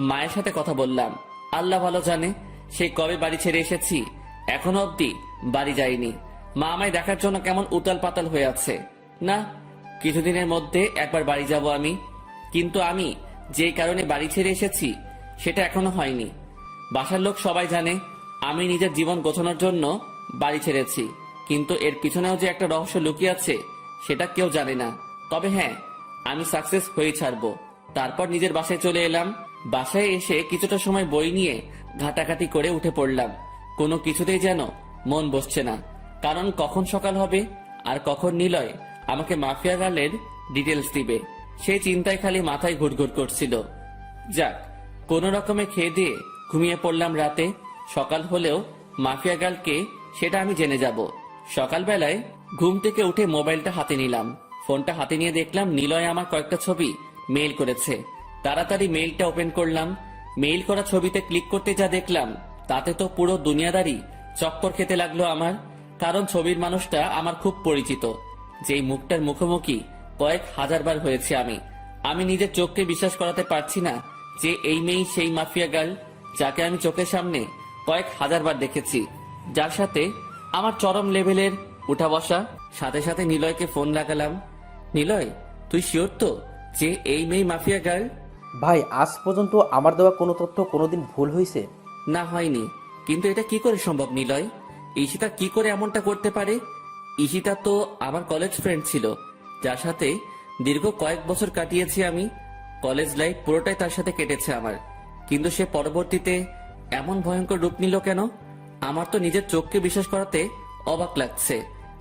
মায়ের সাথে কথা বললাম। আল্লাহ ভালো জানে সেই কবে বাড়ি ছেড়ে এসেছি, এখনো অব্দি বাড়ি যাইনি। মা আমায় দেখার জন্য কেমন উতাল পাতাল হয়ে আছে। না, কিছুদিনের মধ্যে একবার বাড়ি যাব আমি, কিন্তু আমি যেই কারণে বাড়ি ছেড়ে এসেছি সেটা এখনো হয়নি। বাসার লোক সবাই জানে আমি নিজের জীবন গোছানোর জন্য বাড়ি ছেড়েছি, কিন্তু এর পিছনেও যে একটা রহস্য লুকিয়ে আছে সেটা কেউ জানে না। তবে হ্যাঁ, আমি সাকসেস হয়ে ছাড়বো। তারপর নিজের বাসায় চলে এলাম। বাসায় এসে কিছুটা সময় বই নিয়ে ঘাটাঘাটি করে উঠে পড়লাম। কোনো কিছুতেই যেন মন বসছে না, কারণ কখন সকাল হবে আর কখন নিলয় আমাকে মাফিয়া গার্লের ডিটেলস দিবে, সেই চিন্তায় খালি মাথায় ঘুরঘুর করছিল। যাক, কোনো রকমে খেয়ে দিয়ে ঘুমিয়ে পড়লাম রাতে। সকাল হলেও মাফিয়া গার্লকে সেটা আমি জেনে যাব। সকালবেলায় ঘুম থেকে উঠে মোবাইলটা হাতে নিলাম। ফোনটা হাতে নিয়ে দেখলাম নিলয় আমার কয়েকটা ছবি মেইল করেছে। তাড়াতাড়ি মেইলটা ওপেন করলাম। মেইল করা ছবিতে ক্লিক করতে যা দেখলাম তাতে তো পুরো দুনিয়াদারি চক্কর খেতে লাগলো আমার। কারণ ছবির মানুষটা আমার খুব পরিচিত, যেই মুখটার মুখোমুখি কয়েক হাজারবার হয়েছে আমি নিজের চোখকে বিশ্বাস করাতে পারছি না যে এই মেয়েই সেই মাফিয়া গার্ল যাকে আমি চোখের সামনে কয়েক হাজারবার দেখেছি, যার সাথে আমার চরম লেভেলের উঠা বসা। সাথে সাথে নিলয়কে ফোন লাগালাম। নিলয়, তুই শিওর তো যে এই মেয়ে মাফিয়া গার্ল? ভাই, আজ পর্যন্ত আমার দেওয়া কোনো তথ্য কোনোদিন ভুল হয়েছে? না, হয়নি। কিন্তু এটা কি করে সম্ভব নিলয়? ঈশিতা কি করে এমনটা করতে পারে? ঈশিতা তো আমার কলেজ ফ্রেন্ড ছিল, যার সাথে দীর্ঘ কয়েক বছর কাটিয়েছি আমি। কলেজ লাইফ পুরোটাই তার সাথে কেটেছে আমার। কিন্তু সে পরবর্তীতে এমন ভয়ঙ্কর রূপ নিল কেন? আমার তো নিজের চোখকে বিশ্বাস করাতে অবাক লাগছে।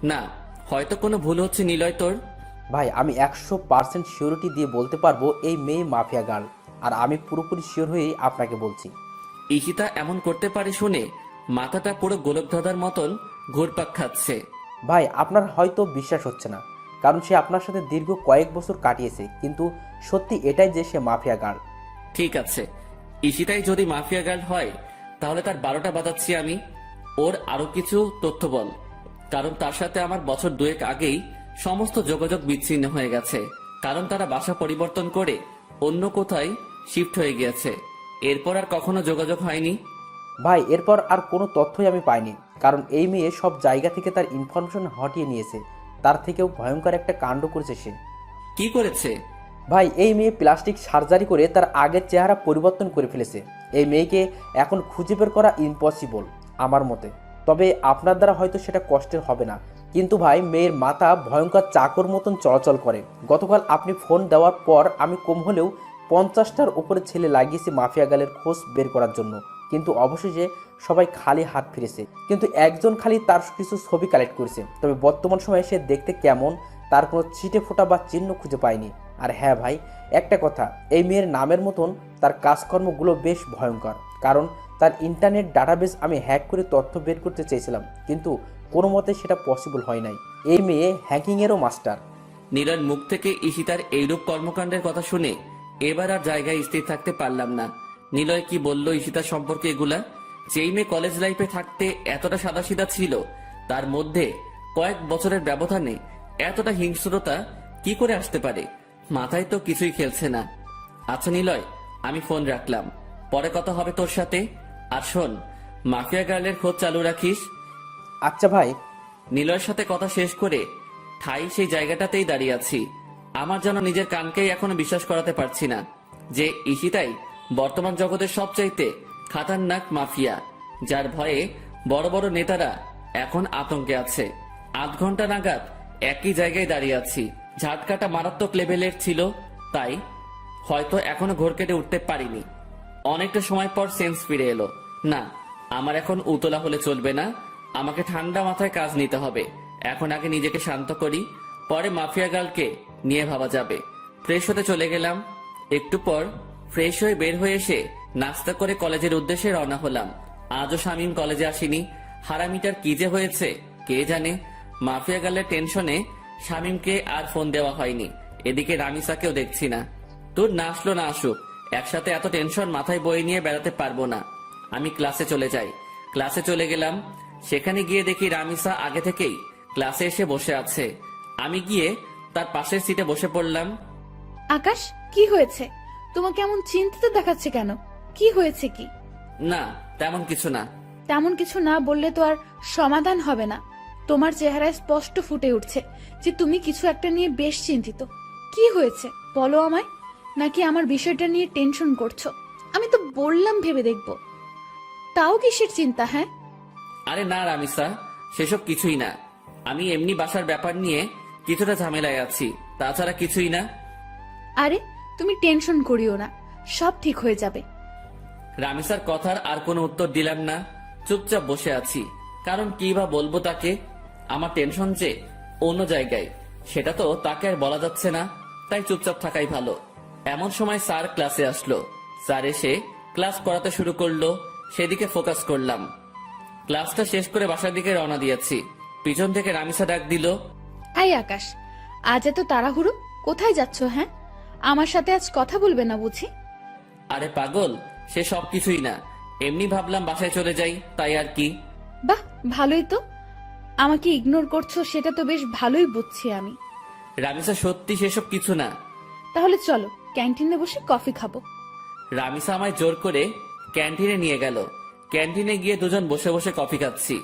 না, হয়তো কোনো ভুল হচ্ছে নিলয় তোর। ভাই, আমি 100% সিওরিটি দিয়ে বলতে পারবো এই মেয়ে মাফিয়া গার্ল, আর আমি পুরোপুরি শিওর হয়েই আপনাকে বলছি। ঈশিতা এমন করতে পারে শুনে মাথাটা পুরো গোলকধাঁধার মতন ঘুরপাক খাচ্ছে। ভাই, আপনার হয়তো বিশ্বাস হচ্ছে না, কারণ সে আপনার সাথে দীর্ঘ কয়েক বছর কাটিয়েছে, কিন্তু সত্যি এটাই যে সে মাফিয়া গার্ল। ঠিক আছে, ঈশিতাই যদি মাফিয়া গার্ল হয় তাহলে তার 12টা বাজাচ্ছি আমি। ওর আরো কিছু তথ্য বল, কারণ তার সাথে আমার বছর দুয়েক আগেই সমস্ত যোগাযোগ বিচ্ছিন্ন হয়ে গেছে। কারণ তারা বাসা পরিবর্তন করে অন্য কোথায় শিফট হয়ে গিয়েছে। এরপর আর কখনো যোগাযোগ হয়নি। ভাই, এরপর আর কোনো তথ্যই আমি পাইনি, কারণ এই মেয়ে সব জায়গা থেকে তার ইনফরমেশন হটিয়ে নিয়েছে। তার থেকেও ভয়ঙ্কর একটা কাণ্ড করেছে সে। কি করেছে? ভাই, এই মেয়ে প্লাস্টিক সার্জারি করে তার আগের চেহারা পরিবর্তন করে ফেলেছে। এই মেয়েকে এখন খুঁজে বের করা ইম্পসিবল আমার মতে। তবে আপনার দ্বারা হয়তো সেটা কষ্টের হবে না, কিন্তু ভাই, মেয়ের মাথা ভয়ঙ্কর চাকর মতন চলাচল করে। গতকাল আপনি ফোন দেওয়ার পর আমি কম হলেও 50টার উপরে ছেলে লাগিয়েছি মাফিয়া গালের খোঁজ বের করার জন্য, কিন্তু অবশেষে সবাই খালি হাত ফিরেছে। কিন্তু একজন খালি তার কিছু ছবি কালেক্ট করেছে। তবে বর্তমান সময়ে সে দেখতে কেমন তার কোনো ছিটে ফোঁটা বা চিহ্ন খুঁজে পায়নি। আর হ্যাঁ ভাই, একটা কথা, এই মেয়ের নামের মতন তার কাজকর্মগুলো বেশ ভয়ঙ্কর। কারণ তার ইন্টারনেট ডাটাবেস আমি হ্যাক করে তথ্য বের করতে চেয়েছিলাম, কিন্তু কোনো মতে সেটা পসিবল হয় নাই। এই মেয়ে হ্যাকিংয়েরও মাস্টার। নীলার মুখ থেকে ঈশিতার এইরূপ কর্মকাণ্ডের কথা শুনে এবার আর জায়গায় স্থির থাকতে পারলাম না। নিলয় কি বলল ঈশিতার সম্পর্কে এগুলা? যেই মেয়ে কলেজ লাইফে থাকতে এতটা সাদাসিধা ছিল, তার মধ্যে কয়েক বছরের ব্যবধানে এতটা হিংস্রতা কি করে আসতে পারে? মাথায় তো কিছুই খেলছে না। আচ্ছা নিলয়, আমি ফোন রাখলাম, পরে কথা হবে তোর সাথে। আর শোন, মাফিয়া গার্লের খোঁজ চালু রাখিস। আচ্ছা ভাই। নিলয়ের সাথে কথা শেষ করে ঠাই সেই জায়গাটাতেই দাঁড়িয়ে আছি। আমার যেন নিজের কানকেই এখনো বিশ্বাস করাতে পারছি না যে ঈশিতাই বর্তমান জগতের সবচাইতে খাতারনাক মাফিয়া, যার ভয়ে বড় বড় নেতারা এখন আতঙ্কে আছে। 8 ঘন্টা নাগাদ একই জায়গায় দাঁড়িয়ে আছি। ঝাটকাটা মারাত্মক লেভেলের ছিল, তাই হয়তো এখনো ঘোর কেটে উঠতে পারিনি। অনেকটা সময় পর সেন্স ফিরে এলো। না, আমার এখন উতলা হলে চলবে না, আমাকে ঠান্ডা মাথায় কাজ নিতে হবে। এখন আগে নিজেকে শান্ত করি, পরে মাফিয়া গার্লকে নিয়ে ভাবা যাবে। ফ্রেশ হতে চলে গেলাম। একটু পর ফ্রেশ হয়ে বের হয়ে এসে নাস্তা করে কলেজের উদ্দেশ্যে রওনা হলাম। আজও শামীম কলেজে আসেনি। হারামিটার কি যে হয়েছে কে জানে। মাফিয়া গার্লের টেনশনে শামীমকে আর ফোন দেওয়া হয়নি। এদিকে রামিসাকেও দেখছি না। তোর না আসলো না আসুক, একসাথে এত টেনশন মাথায় বয়ে নিয়ে বেড়াতে পারবো না। আমি ক্লাসে চলে যাই। ক্লাসে চলে গেলাম। সেখানে গিয়ে দেখি রামিসা আগে থেকেই ক্লাসে এসে বসে আছে। আমি গিয়ে তার পাশের সিটে বসে পড়লাম। আকাশ, কি হয়েছে? তোমাকে এমন চিন্তিত দেখাচ্ছে কেন? কি হয়েছে কি? না, তেমন কিছু না। তেমন কিছু না বললে তো আর সমাধান হবে না। তোমার চেহারায় স্পষ্ট ফুটে উঠছে যে তুমি কিছু একটা নিয়ে বেশ চিন্তিত। কি হয়েছে বলো আমায়? নাকি আমার বিষয়টা নিয়ে টেনশন করছো? আমি তো বললাম ভেবে দেখবো। তাও কিসের চিন্তা? হ্যাঁ, আরে না রামিসা, সেসব কিছুই না। আমি এমনি বাসার ব্যাপার নিয়ে কিছুটা ঝামেলায় আছি, তাছাড়া কিছুই না। আরে তুমি টেনশন করিও না, সব ঠিক হয়ে যাবে। রামিসার কথার আর কোনো উত্তর দিলাম না। চুপচাপ বসে আছি। কারণ কি বা বলবো তাকে? আমার টেনশন যে অন্য জায়গায়, সেটা তো তাকে আর বলা যাচ্ছে না, তাই চুপচাপ থাকাই ভালো। এমন সময় স্যার ক্লাসে আসলো। স্যার এসে ক্লাস করাতে শুরু করলো, সেদিকে ফোকাস করলাম। ক্লাসটা শেষ করে বাসার দিকে রওনা দিয়েছি। পিছন থেকে রামিসা ডাক দিল, আই আকাশ, আজ এত তাড়াহুড়ো, কোথায় যাচ্ছ? হ্যাঁ, আমার সাথে আজ কথা বলবে না বুঝি? আরে পাগল, সে সব কিছুই না, এমনি ভাবলাম বাসায় চলে যাই, তাই আর কি। বাহ, ভালোই তো। আমাকে ইগনোর করছো সেটা তো বেশ ভালোই বুঝছি আমি। রামিসা সত্যি সেসব কিছু না। তাহলে চলো ক্যান্টিনে বসে কফি খাবো। রামিসা আমায় জোর করে ক্যান্টিনে নিয়ে গেল। ক্যান্টিনে গিয়ে দুজন বসে বসে কফি খাচ্ছি।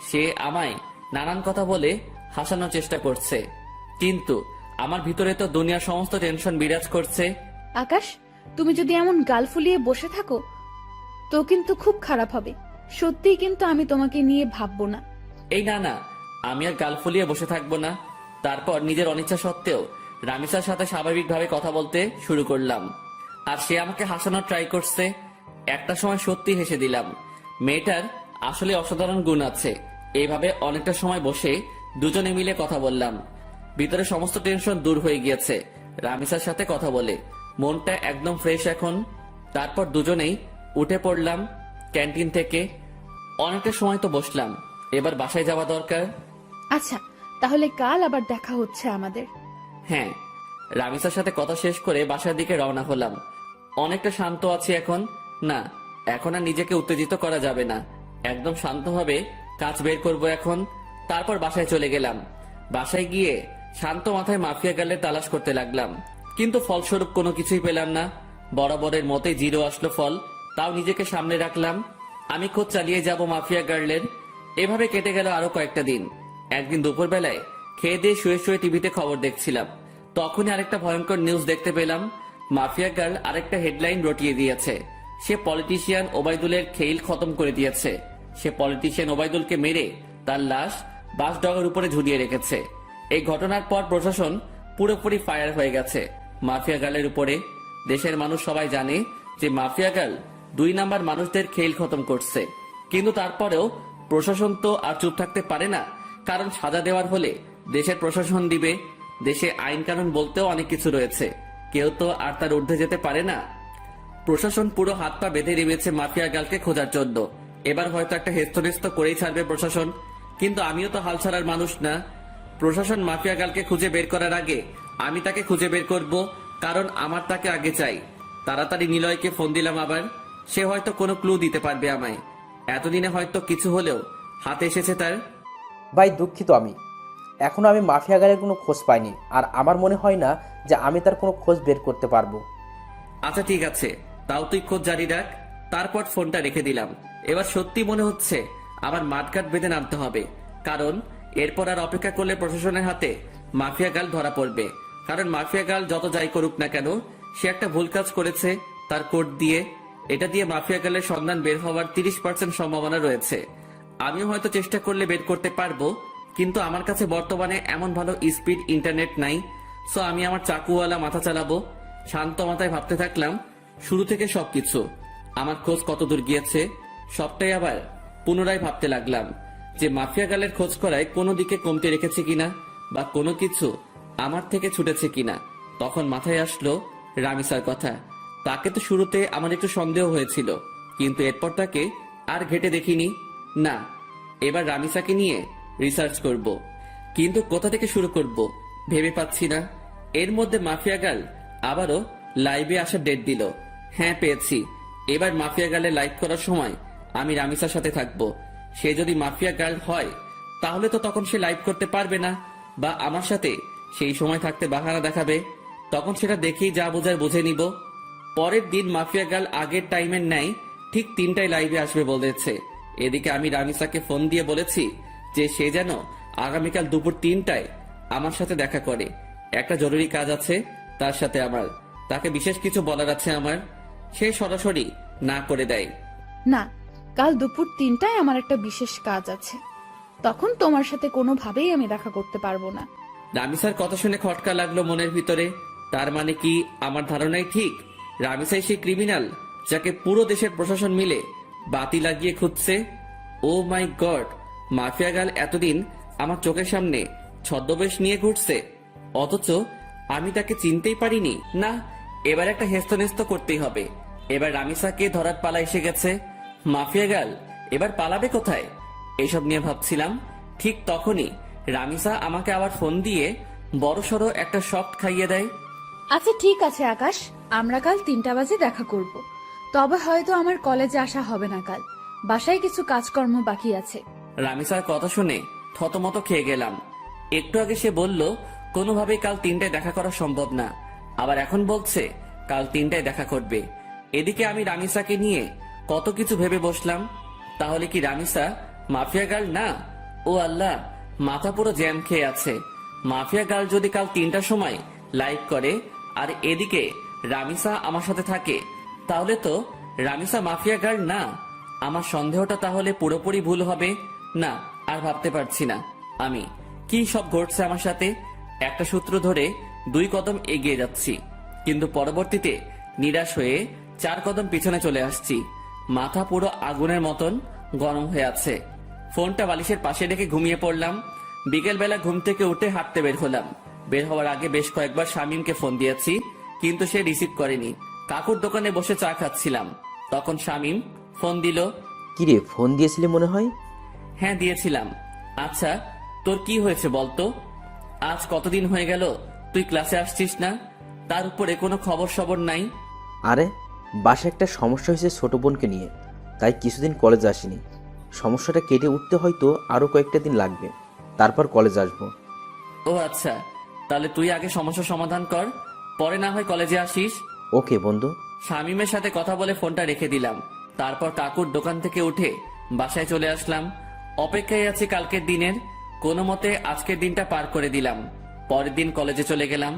সে আমায় নানান কথা বলে হাসানোর চেষ্টা করছে, কিন্তু আমার ভিতরে তো দুনিয়ার সমস্ত টেনশন বিরাজ করছে। আকাশ, তুমি যদি এমন গাল ফুলিয়ে বসে থাকো তো কিন্তু খুব খারাপ হবে। সত্যিই কিন্তু আমি তোমাকে নিয়ে ভাববো না। এই না না, আমি আর গাল ফুলিয়ে বসে থাকবো না। তারপর নিজের অনিচ্ছা সত্ত্বেও রামিসার সাথে স্বাভাবিকভাবে কথা বলতে শুরু করলাম, আর সে আমাকে হাসানোর ট্রাই করছে। একটা সময় সত্যি হেসে দিলাম। মেয়েটার আসলে অসাধারণ গুণ আছে। এইভাবে অনেকটা সময় বসে দুজনে মিলে কথা বললাম। ভিতরে সমস্ত টেনশন দূর হয়ে গিয়েছে রামিসার সাথে কথা বলে। মনটা একদম ফ্রেশ এখন। তারপর দুজনেই উঠে পড়লাম ক্যান্টিন থেকে। অনেকটা সময় তো বসলাম, এবার বাসায় যাওয়া দরকার। আচ্ছা, তাহলে কাল আবার দেখা হচ্ছে আমাদের। হ্যাঁ। রামিসার সাথে কথা শেষ করে বাসার দিকে রওনা হলাম। অনেকটা শান্ত আছি এখন। না, এখন আর নিজেকে উত্তেজিত করা যাবে না। একদম শান্তভাবে কাজ বের করব এখন। তারপর বাসায় চলে গেলাম। বাসায় গিয়ে শান্ত মাথায় মাফিয়া গার্লের তালাশ করতে লাগলাম, কিন্তু ফলস্বরূপ কোনো কিছুই পেলাম না। বরাবরের মতোই জিরো আসলো ফল। তাও নিজেকে সামনে রাখলাম, আমি খোঁজ চালিয়ে যাব মাফিয়া গার্লের। এভাবে কেটে গেল আরো কয়েকটা দিন। একদিন দুপুরবেলায় খেয়ে দিয়ে শুয়ে শুয়ে টিভিতে খবর দেখছিলাম, তখনই আরেকটা ভয়ঙ্কর নিউজ দেখতে পেলাম। মাফিয়া গার্ল আরেকটা হেডলাইন রটিয়ে দিয়েছে। সে পলিটিশিয়ান ওবায়দুলের খেইল খতম করে দিয়েছে। সে পলিটিশিয়ান ওবায়দুলকে মেরে তার লাশ বাসডগের উপরে ঝুলিয়ে রেখেছে। এই ঘটনার পর প্রশাসন পুরোপুরি ফায়ার হয়ে গেছে মাফিয়া গার্লের উপরে। দেশের মানুষ সবাই জানে যে মাফিয়া গার্ল 2 নাম্বার মানুষদের খেইল খতম করছে, কিন্তু তারপরেও প্রশাসন তো আর চুপ থাকতে পারে না। কারণ সাজা দেওয়ার হলে দেশের প্রশাসন দিবে। দেশে আইন কানুন বলতেও অনেক কিছু রয়েছে, কেউ তো আর তার ঊর্ধ্বে যেতে পারে না। প্রশাসন পুরো হাত পা বেঁধে নেমেছে মাফিয়া গার্লকে খোঁজার জন্য। এবার হয়তো একটা হেস্তনেস্ত করেই ছাড়বে প্রশাসন, কিন্তু আমিও তো হাল ছাড়ার মানুষ না। প্রশাসন মাফিয়া গার্লকে খুঁজে বের করার আগে আমি তাকে খুঁজে বের করব, কারণ আমার তাকে আগে চাই। তাড়াতাড়ি নিলয়কে ফোন দিলাম আবার। সে হয়তো কোনো ক্লু দিতে পারবে আমায়। এতদিনে হয়তো কিছু হলেও হাতে এসেছে তার। ভাই দুঃখিত, এখনো আমি মাফিয়া গালের কোনো খোঁজ পাইনি, আর আমার মনে হয় না যে আমি তার কোনো খোঁজ বের করতে পারবো। আচ্ছা ঠিক আছে, তাও তুই খোঁজ জারি রাখ। তারপর ফোনটা রেখে দিলাম। এবার সত্যি মনে হচ্ছে আমার মাঠঘাট বেঁধে নামতে হবে, কারণ এরপর আর অপেক্ষা করলে প্রশাসনের হাতে মাফিয়া গার্ল ধরা পড়বে। কারণ মাফিয়া গার্ল যত যাই করুক না কেন, সে একটা ভুল কাজ করেছে তার কোড দিয়ে। এটা দিয়ে মাফিয়া গার্লের সন্ধান বের হওয়ার 30% সম্ভাবনা রয়েছে। আমিও হয়তো চেষ্টা করলে বের করতে পারবো, কিন্তু আমার কাছে বর্তমানে এমন ভালো স্পিড ইন্টারনেট নাই। সো আমি আমার চাকুওয়ালা মাথা চালাবো। শান্ত মাথায় ভাবতে থাকলাম শুরু থেকে সবকিছু। আমার খোঁজ কত দূর গিয়েছে সবটাই আবার পুনরায় ভাবতে লাগলাম যে মাফিয়া গার্লের খোঁজ করায় কোনো দিকে কমতে রেখেছে কিনা, বা কোনো কিছু আমার থেকে ছুটেছে কিনা। তখন মাথায় আসলো রামিসার কথা। তাকে তো শুরুতে আমার একটু সন্দেহ হয়েছিল, কিন্তু এরপর তাকে আর ঘেটে দেখিনি। না, এবার রামিসাকে নিয়ে রিসার্চ করব, কিন্তু কোথা থেকে শুরু করব ভেবে পাচ্ছি না। এর মধ্যে মাফিয়া গার্ল আবারও লাইভে আসার ডেট দিল। হ্যাঁ পেয়েছি। এবার মাফিয়া গার্লে লাইভ করার সময় আমি রামিসার সাথে থাকবো। সে যদি মাফিয়া গার্ল হয় তাহলে তো তখন সে লাইভ করতে পারবে না, বা আমার সাথে সেই সময় থাকতে বাহানা দেখাবে। তখন সেটা দেখেই যা বোঝার বুঝে নিব। পরের দিন মাফিয়া গার্ল আগের টাইমের ন্যায় ঠিক 3টায় লাইভে আসবে বলেছে। এদিকে আমি রামিসাকে ফোন দিয়ে বলেছি যে সে যেন আগামীকাল দুপুর 3টায় আমার সাথে দেখা করে। একটা জরুরি কাজ আছে তার সাথে আমার, তাকে বিশেষ কিছু বলার আছে আমার। সে সরাসরি না করে দেয়। না, কাল দুপুর 3টায় আমার একটা বিশেষ কাজ আছে, তখন তোমার সাথে কোনোভাবেই আমি দেখা করতে পারবো না। রামিসার কথা শুনে খটকা লাগলো মনের ভিতরে। তার মানে কি আমার ধারণাই ঠিক? রামিসাই সেই ক্রিমিনাল যাকে পুরো দেশের প্রশাসন মিলে বাতি লাগিয়ে খুঁজছে। ও মাই গড, মাফিয়া গার্ল এতদিন আমার চোখের সামনে ছদ্মবেশ নিয়ে ঘুরছে, অথচ আমি তাকে চিনতেই পারিনি। না, এবার একটা হেস্তনেস্ত করতেই হবে। এবার রামিসাকে ধরার পালা এসে গেছে। মাফিয়া গার্ল এবার পালাবে কোথায়? এসব নিয়ে ভাবছিলাম, ঠিক তখনই রামিসা আমাকে আবার ফোন দিয়ে বড়সড় একটা শক্ট খাইয়ে দেয়। আচ্ছা ঠিক আছে আকাশ, আমরা কাল 3টা বাজে দেখা করব। তবে হয়তো আমার কলেজে আসা হবে না কাল, বাসায় কিছু কাজকর্ম বাকি আছে। রামিসার কথা শুনে থতমত খেয়ে গেলাম। একটু আগে সে বলল কোনোভাবেই কাল 3টায় দেখা করা সম্ভব না, আবার এখন বলছে কাল 3টায় দেখা করবে। এদিকে আমি রামিসাকে নিয়ে কত কিছু ভেবে বসলাম। তাহলে কি রামিসা মাফিয়া গার্ল না? ও আল্লাহ, মাথা পুরো জ্যাম খেয়ে আছে। মাফিয়া গার্ল যদি কাল 3টার সময় লাইভ করে আর এদিকে রামিসা আমার সাথে থাকে, তাহলে তো রামিসা মাফিয়া গার্ল না। আমার সন্দেহটা তাহলে পুরোপুরি ভুল হবে না। আর ভাবতে পারছি না আমি কি সব ঘটছে আমার সাথে। একটা সূত্র ধরে 2 কদম এগিয়ে যাচ্ছি, কিন্তু পরবর্তীতে নিরাশ হয়ে 4 কদম পিছনে চলে আসছি। মাথা পুরো আগুনের মতন গরম হয়ে আছে। ফোনটা বালিশের পাশে রেখে ঘুমিয়ে পড়লাম। বিকেলবেলা ঘুম থেকে উঠে হাঁটতে বের হলাম। বের হওয়ার আগে বেশ কয়েকবার শামীমকে ফোন দিয়েছি, কিন্তু সে রিসিভ করেনি। কাকুর দোকানে বসে চা খাচ্ছিলাম, তখন শামীম ফোন দিল। কিরে, ফোন দিয়েছিলি মনে হয়? হ্যাঁ দিয়েছিলাম। আচ্ছা তোর কি হয়েছে বলতো? আজ কতদিন হয়ে গেল তুই ক্লাসে আসছিস না, তার উপরে কোনো খবর সবর নাই। আরে বাসায় একটা সমস্যা হয়েছে ছোট বোনকে নিয়ে, তাই কিছুদিন কলেজ আসিনি। সমস্যাটা কেটে উঠতে হয়তো আরও কয়েকটা দিন লাগবে, তারপর কলেজ আসবো। ও আচ্ছা, তাহলে তুই আগে সমস্যা সমাধান কর, পরে না হয় কলেজে আসিস। ওকে বন্ধু। শামীমের সাথে কথা বলে ফোনটা রেখে দিলাম। তারপর কাকুর দোকান থেকে উঠে বাসায় চলে আসলাম। অপেক্ষায় আছি কালকের দিনের। কোনো মতে আজকের দিনটা পার করে দিলাম। পরের দিন কলেজে চলে গেলাম।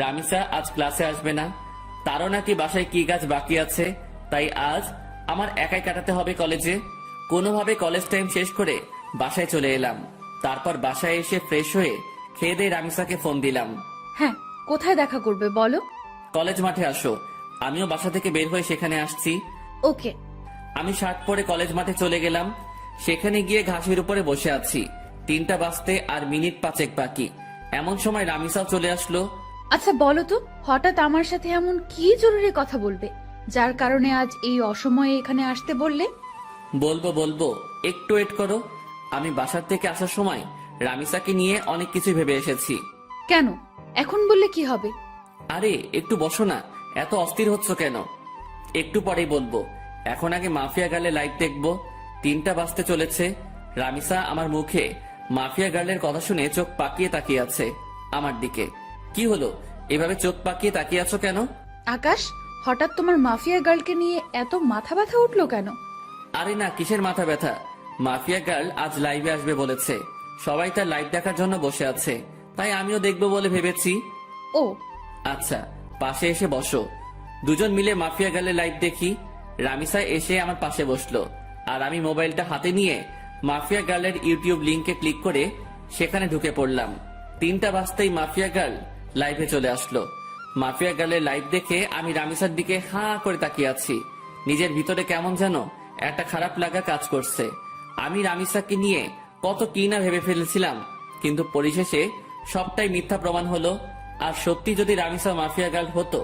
রামিসা আজ ক্লাসে আসবে না, তারও নাকি বাসায় কি কাজ বাকি আছে, তাই আজ আমার একাই কাটাতে হবে কলেজে। কোনোভাবে কলেজ টাইম শেষ করে বাসায় চলে এলাম। তারপর বাসায় এসে ফ্রেশ হয়ে খেয়ে দিয়ে রামিসাকে ফোন দিলাম। হ্যাঁ, কোথায় দেখা করবে বলো? কলেজ মাঠে আসো। আমিও বাসা থেকে বের হয়ে সেখানে আসছি। ওকে। আমি শার্ট পরে কলেজ মাঠে চলে গেলাম। সেখানে গিয়ে ঘাসের উপরে বসে আছি। 3টা বাজতে আর মিনিট 5 বাকি। এমন সময় রামিসাও চলে আসলো। আচ্ছা বলো তো, হঠাৎ আমার সাথে এমন কি জরুরি কথা বলবে যার কারণে আজ এই অসময়ে এখানে আসতে বললে? বলবো, একটু ওয়েট করো। আমি বাসার থেকে আসার সময় রামিসাকে নিয়ে অনেক কিছু ভেবে এসেছি। কেন? এখন বললে কি হবে? আরে একটু বসো না, এত অস্থির হচ্ছ কেন? একটু পরেই বলবো। এখন আগে মাফিয়া গার্লে লাইভ দেখবো। 3টা বাজতে চলেছে। রামিসা আমার মুখে মাফিয়া গার্লের কথা শুনে চোখ পাকিয়ে তাকিয়ে আছে আমার দিকে। কি হলো, এভাবে চোখ পাকিয়ে তাকিয়ে আছো কেন? আকাশ, হঠাৎ তোমার মাফিয়া গার্লকে নিয়ে এত মাথা ব্যথা উঠলো কেন? আরে না, কিসের মাথা ব্যথা। মাফিয়া গার্ল আজ লাইভে আসবে বলেছে। সবাই তার লাইভ দেখার জন্য বসে আছে, তাই আমিও দেখবো বলে ভেবেছি। ও আচ্ছা, পাশে এসে বসো। দুজন মিলে মাফিয়া গার্লের লাইভ দেখি। রামিসা এসে আমার পাশে বসলো, আর আমি মোবাইলটা হাতে নিয়ে মাফিয়া গার্লের ইউটিউব লিংকে ক্লিক করে সেখানে ঢুকে পড়লাম। 3টা বাজতেই মাফিয়া গার্ল লাইভে চলে আসলো। মাফিয়া গার্লের লাইভ দেখে আমি রামিসার দিকে হাঁ করে তাকিয়ে আছি। নিজের ভিতরে কেমন যেন একটা খারাপ লাগা কাজ করছে। আমি রামিসাকে নিয়ে কত কি না ভেবে ফেলেছিলাম, কিন্তু পরিশেষে সবটাই মিথ্যা প্রমাণ হলো। আর সত্যি যদি রামিসা মাফিয়া গার্ল হতো,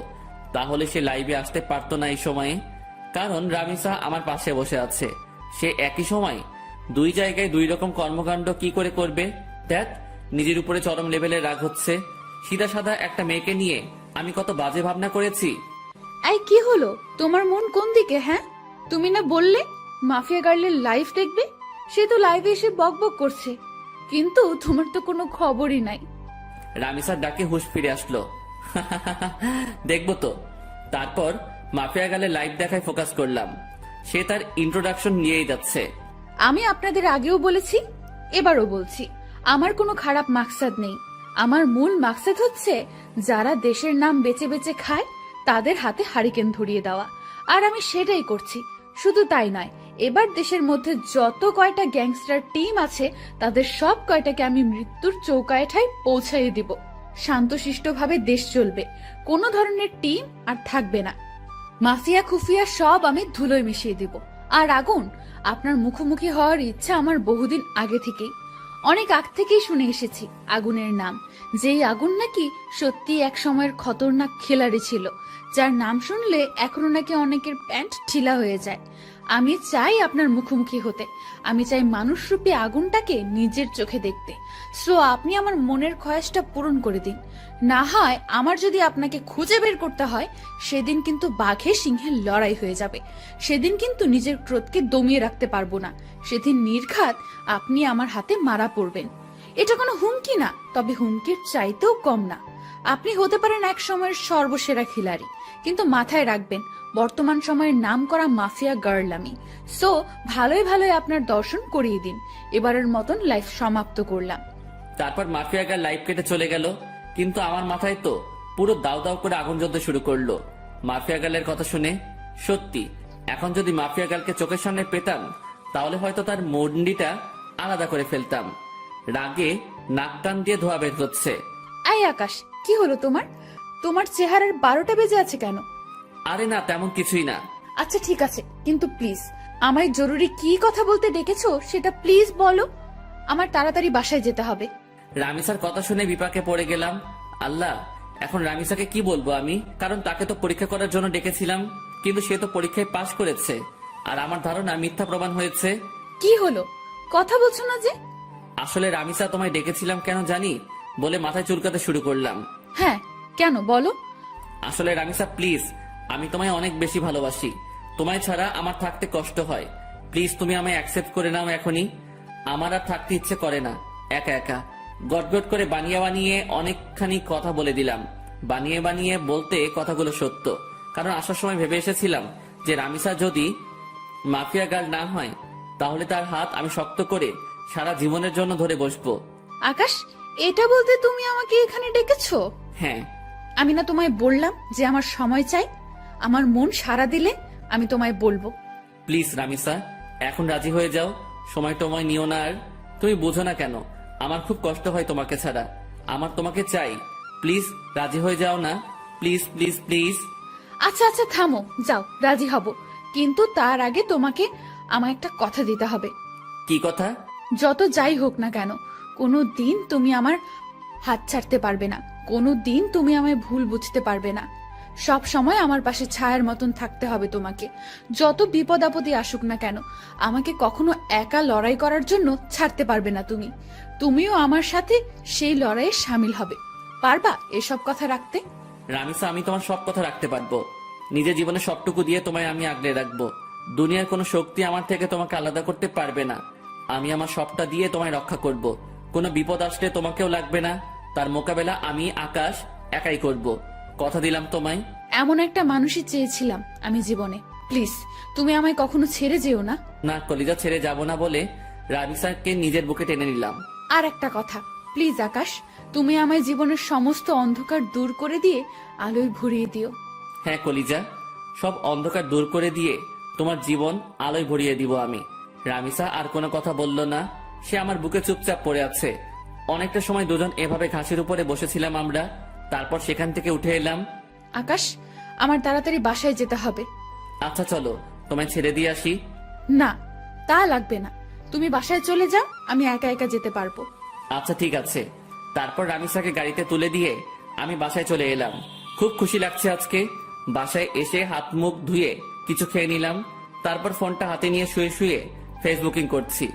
তাহলে সে লাইভে আসতে পারতো না এই সময়ে। কারণ রামিসা আমার পাশে বসে আছে। সে একই সময় 2 জায়গায় 2 রকম কর্মকাণ্ড কি করে করবে? দেখ, নিজের উপরে চরম লেভেলের রাগ হচ্ছে। সিধা সাদা একটা মেয়েকে নিয়ে আমি কত বাজে ভাবনা করেছি। এই কি হলো, তোমার মন কোন দিকে? হ্যাঁ, তুমি না বললে মাফিয়া গার্লের লাইভ দেখবে? সে তো লাইভে এসে বকবক করছে, কিন্তু তোমার তো কোনো খবরই নাই। রামিসার ডাকে হুঁশ ফিরে আসলো। দেখবো তো। তারপর মাফিয়া গার্লের লাইভ দেখায় ফোকাস করলাম। সে তার ইন্ট্রোডাকশন নিয়েই যাচ্ছে। আমি আপনাদের আগেও বলেছি, এবারও বলছি, আমার কোনো খারাপ মাকসাদ নেই। আমার মূল মাকসাদ হচ্ছে যারা দেশের নাম বেচে বেচে খায় তাদের হাতে হারিকেন ধরিয়ে দেওয়া, আর আমি সেটাই করছি। শুধু তাই নয়, এবার দেশের মধ্যে যত কয়টা গ্যাংস্টার টিম আছে তাদের সব কয়টাকে আমি মৃত্যুর চৌকাঠেয় পৌঁছাইয়ে দিব। শান্তশিষ্টভাবে দেশ চলবে, কোনো ধরনের টিম আর থাকবে না। মাফিয়া খুফিয়া সব আমি ধুলোয় মিশিয়ে দিব। আর আগুন, আপনার মুখোমুখি হওয়ার ইচ্ছা আমার বহুদিন আগে থেকেই, অনেক আগ থেকেই শুনে এসেছি আগুনের নাম। যেই আগুন নাকি সত্যি এক সময়ের খতরনাক খেলাড়ি ছিল, যার নাম শুনলে এখনো নাকি অনেকের প্যান্ট ঢিলা হয়ে যায়। আমি চাই আপনার মুখোমুখি হতে, আমি চাই মানুষরূপী আগুনটাকে নিজের চোখে দেখতে। সো আপনি আমার মনের খয়াসটা পূরণ করে দিন। না হয় আমার যদি আপনাকে খুঁজে বের করতে হয়, সেদিন কিন্তু বাঘে সিংহের লড়াই হয়ে যাবে। সেদিন কিন্তু নিজের ক্রোধকে দমিয়ে রাখতে পারবো না। সেদিন নির্ঘাত আপনি আমার হাতে মারা পড়বেন। এটা কোনো হুমকি না, তবে হুমকির চাইতেও কম না। আপনি হতে পারেন এক সময়ের সর্বসেরা খিলাড়ি, কিন্তু মাথায় রাখবেন বর্তমান সময়ের নামকরা মাফিয়া গার্ল আমি। সো ভালোই ভালোই আপনার দর্শন করিয়ে দিন। এবারের মতন লাইফ সমাপ্ত করলাম। তারপর মাফিয়া গার্ল লাইফ কেটে চলে গেল, কিন্তু আমার মাথায় তো পুরো দাউ দাউ করে আগুন জ্বলতে শুরু করলো মাফিয়া গার্লের কথা শুনে। সত্যি এখন যদি মাফিয়া গার্লকে চোখের সামনে পেতাম, তাহলে হয়তো তার মুন্ডিটা আলাদা করে ফেলতাম। রাগে নাক টান দিয়ে ধোয়া বের হচ্ছে। এই আকাশ, কি হলো তোমার? তোমার চেহারার 12টা বেজে আছে কেন? আরে না, তেমন কিছুই না। আচ্ছা ঠিক আছে, কিন্তু প্লিজ আমায় জরুরি কি কথা বলতে ডেকেছো সেটা প্লিজ বলো। আমার তাড়াতাড়ি বাসায় যেতে হবে। রামিসার কথা শুনে বিপাকে পড়ে গেলাম। আল্লাহ, এখন রামিসাকে কি বলবো আমি? কারণ তাকে তো পরীক্ষা করার জন্য ডেকেছিলাম, কিন্তু সে তো পরীক্ষায় পাশ করেছে, আর আমার ধারণা মিথ্যা প্রমাণ হয়েছে। কি হলো, কথা বলছো না যে? আসলে রামিসা, তোমায় ডেকেছিলাম কেন জানি বলে মাথায় চুলকাতে শুরু করলাম। হ্যাঁ, কেন বলো। আসলে রামিসা প্লিজ, আমি তোমায় অনেক বেশি ভালোবাসি। তোমায় ছাড়া আমার থাকতে কষ্ট হয়। প্লিজ তুমি আমায় অ্যাকসেপ্ট করে নাও এখনই। আমার আর থাকতে ইচ্ছে করে না একা একা। গটগট করে বানিয়ে বানিয়ে অনেকখানি কথা বলে দিলাম। বানিয়ে বানিয়ে বলতে কথাগুলো সত্য, কারণ আসার সময় ভেবে এসেছিলাম যে রামিসা যদি মাফিয়া গার্ল না হয়, তাহলে তার হাত আমি শক্ত করে সারা জীবনের জন্য ধরে বসবো। আকাশ, এটা বলতে তুমি আমাকে এখানে ডেকেছো? হ্যাঁ। আমি না তোমায় বললাম যে আমার সময় চাই? আমার মন সাড়া দিলে আমি তোমায় বলবো। প্লিজ রামিসা, এখন রাজি হয়ে যাও। সময় টময় নিও না আর। তুমি বুঝো না কেন আমার খুব কষ্ট হয় তোমাকে ছাড়া। আমার তোমাকে চাই। প্লিজ রাজি হয়ে যাও না। Please please please. আচ্ছা আচ্ছা থামো, যাও, রাজি হব, কিন্তু তার আগে তোমাকে আমায় একটা কথা দিতে হবে। কি কথা? যত যাই হোক না কেন, কোনো দিন তুমি আমার হাত ছাড়তে পারবে না। কোনো দিন তুমি আমায় ভুল বুঝতে পারবে না। সব সময় আমার পাশে ছায়ার মতন থাকতে হবে তোমাকে। যত বিপদ আপদে আসুক না কেন, আমাকে কখনো একা লড়াই করার জন্য ছাড়তে পারবে না তুমি। তুমিও আমার সাথে সেই লড়াইয়ে সামিল হবে। পারবা এসব কথা রাখতে? রামিসা, আমি তোমার সব কথা রাখতে পারবো। নিজের জীবনে সবটুকু দিয়ে তোমায় আমি আগলে রাখবো। দুনিয়ার কোনো শক্তি আমার থেকে তোমাকে আলাদা করতে পারবে না। আমি আমার সবটা দিয়ে তোমায় রক্ষা করব। কোনো বিপদ আসলে তোমাকেও লাগবে না। তার মোকাবেলা আমি আকাশ একাই করব। কথা দিলাম তোমায়। এমন একটা মানুষই চেয়েছিলাম আমি জীবনে। প্লিজ তুমি আমায় কখনো ছেড়ে যেও না। না, কলিজা ছেড়ে যাব না বলে রামিসাকে নিজের বুকে টেনে নিলাম। আর একটা কথা, প্লিজ আকাশ, তুমি আমায় জীবনের সমস্ত অন্ধকার দূর করে দিয়ে আলোয় ভরিয়ে দিও। হ্যাঁ কলিজা, সব অন্ধকার দূর করে দিয়ে তোমার জীবন আলোয় ভরিয়ে দিব আমি। রামিসা আর কোনো কথা বলল না। সে আমার বুকে চুপচাপ পড়ে আছে। অনেকটা সময় দুজন এভাবে ঘাসের উপরে বসেছিলাম আমরা। তারপর সেখান থেকে উঠে এলাম। আকাশ, আমার তাড়াতাড়ি বাসায় যেতে হবে। আচ্ছা চলো, তোমায় ছেড়ে দিয়ে আসি। না, তা লাগবে না, তুমি বাসায় চলে যাও, আমি একা একা যেতে পারবো। আচ্ছা ঠিক আছে। তারপর রামিসাকে গাড়িতে তুলে দিয়ে আমি বাসায় চলে এলাম। খুব খুশি লাগছে আজকে। বাসায় এসে হাত মুখ ধুয়ে কিছু খেয়ে নিলাম। তারপর ফোনটা হাতে নিয়ে শুয়ে শুয়ে ফেসবুকিং করছি।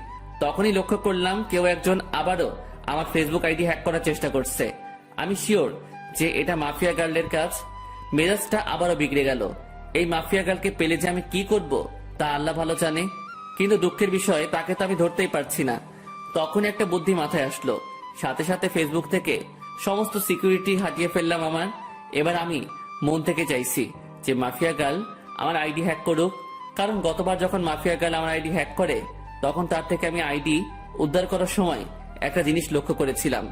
তখনই লক্ষ্য করলাম কেউ একজন আবারও আমার ফেসবুক আইডি হ্যাক করার চেষ্টা করছে। আমি শিওর যে এটা মাফিয়া গার্লের কাজ। মেজাজটা আবারও বিগড়ে গেল। এই মাফিয়া গার্লকে পেলে যে আমি কি করব তা আল্লাহ ভালো জানে। কিন্তু দুঃখের বিষয়, তাকে তো আমি ধরতেই পারছি না। তখন একটা বুদ্ধি মাথায় আসলো। সাথে সাথে ফেসবুক থেকে সমস্ত সিকিউরিটি হাটিয়ে ফেললাম আমার। এবার আমি মন থেকে চাইছি যে মাফিয়া গার্ল আমার আইডি হ্যাক করুক। কারণ গতবার যখন মাফিয়া গার্ল আমার আইডি হ্যাক করে, তখন তার থেকে আমি আইডি উদ্ধার করার সময় একটা জিনিস লক্ষ্য করেছিলাম,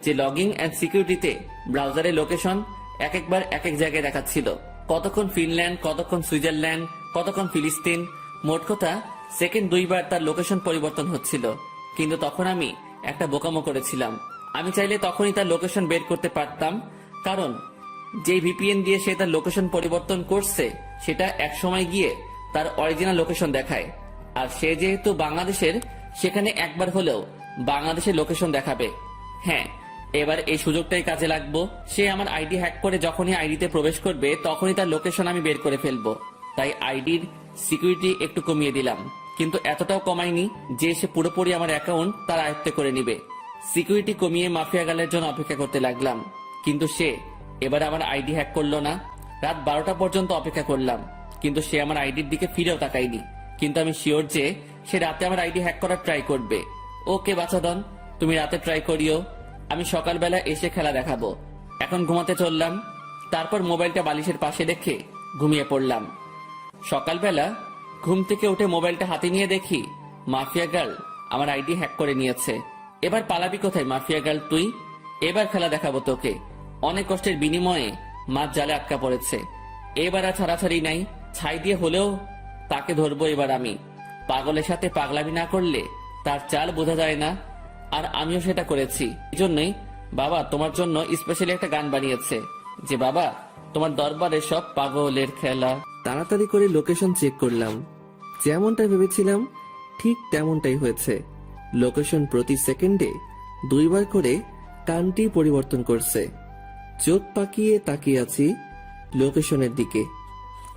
যে লগইন অ্যান্ড সিকিউরিটিতে ব্রাউজারের লোকেশন একবার এক এক জায়গায় দেখাচ্ছিল। কতক্ষণ ফিনল্যান্ড, কতক্ষণ সুইজারল্যান্ড, কতক্ষণ ফিলিস্তিন, মোট কথা সেকেন্ড 2 বার তার লোকেশন পরিবর্তন হচ্ছিল। কিন্তু তখন আমি একটা বোকামো করেছিলাম। আমি চাইলে তখনই তার লোকেশন বের করতে পারতাম, কারণ যেই ভিপিএন দিয়ে সে তার লোকেশন পরিবর্তন করছে সেটা এক সময় গিয়ে তার অরিজিনাল লোকেশন দেখায়। আর সে যেহেতু বাংলাদেশের, সেখানে একবার হলেও বাংলাদেশের লোকেশন দেখাবে। হ্যাঁ, এবার এই সুযোগটাই কাজে লাগবো। সে আমার আইডি হ্যাক করে যখনই আইডিতে প্রবেশ করবে তখনই তার লোকেশন আমি বের করে ফেলবো। তাই আইডির সিকিউরিটি একটু কমিয়ে দিলাম, কিন্তু এতটাও কমাইনি যে সে পুরোপুরি আমার অ্যাকাউন্ট তার আয়ত্তে করে নিবে। সিকিউরিটি কমিয়ে মাফিয়া গালের জন্য অপেক্ষা করতে লাগলাম, কিন্তু সে এবার আমার আইডি হ্যাক করলো না। রাত 12টা পর্যন্ত অপেক্ষা করলাম, কিন্তু সে আমার আইডির দিকে ফিরেও তাকায়নি। কিন্তু আমি শিওর যে সে রাতে আমার আইডি হ্যাক করার ট্রাই করবে। ওকে বাছাধন, তুমি রাতে ট্রাই করিও, আমি সকালবেলা এসে খেলা দেখাবো। এখন ঘুমাতে চললাম, তারপর মোবাইলটা বালিশের পাশে রেখে ঘুমিয়ে পড়লাম। সকালবেলা ঘুম থেকে উঠে মোবাইলটা হাতে নিয়ে দেখি মাফিয়া গার্ল আমার আইডি হ্যাক করে নিয়েছে। এবার পালাবি কোথায় মাফিয়া গার্ল তুই? এবার খেলা দেখাবো তোকে। অনেক কষ্টের বিনিময়ে মাছ জালে আটকা পড়েছে। এবার আর ছাড়াছাড়ি নাই, ছাই দিয়ে হলেও তাকে ধরবো এবার আমি। পাগলের সাথে পাগলামি না করলে তার চাল বোঝা যায় না, আর আমিও সেটা করেছি। এই জন্যই বাবা তোমার জন্য স্পেশালি একটা গান বানিয়েছে, যে বাবা তোমার দরবারে সব পাগলের খেলা। তাড়াতাড়ি করে লোকেশন চেক করলাম, যেমনটা ভেবেছিলাম ঠিক তেমনটাই হয়েছে। লোকেশন প্রতি সেকেন্ডে 2 বার করে কানটি পরিবর্তন করছে। চোখ পাকিয়ে তাকিয়ে আছি লোকেশনের দিকে।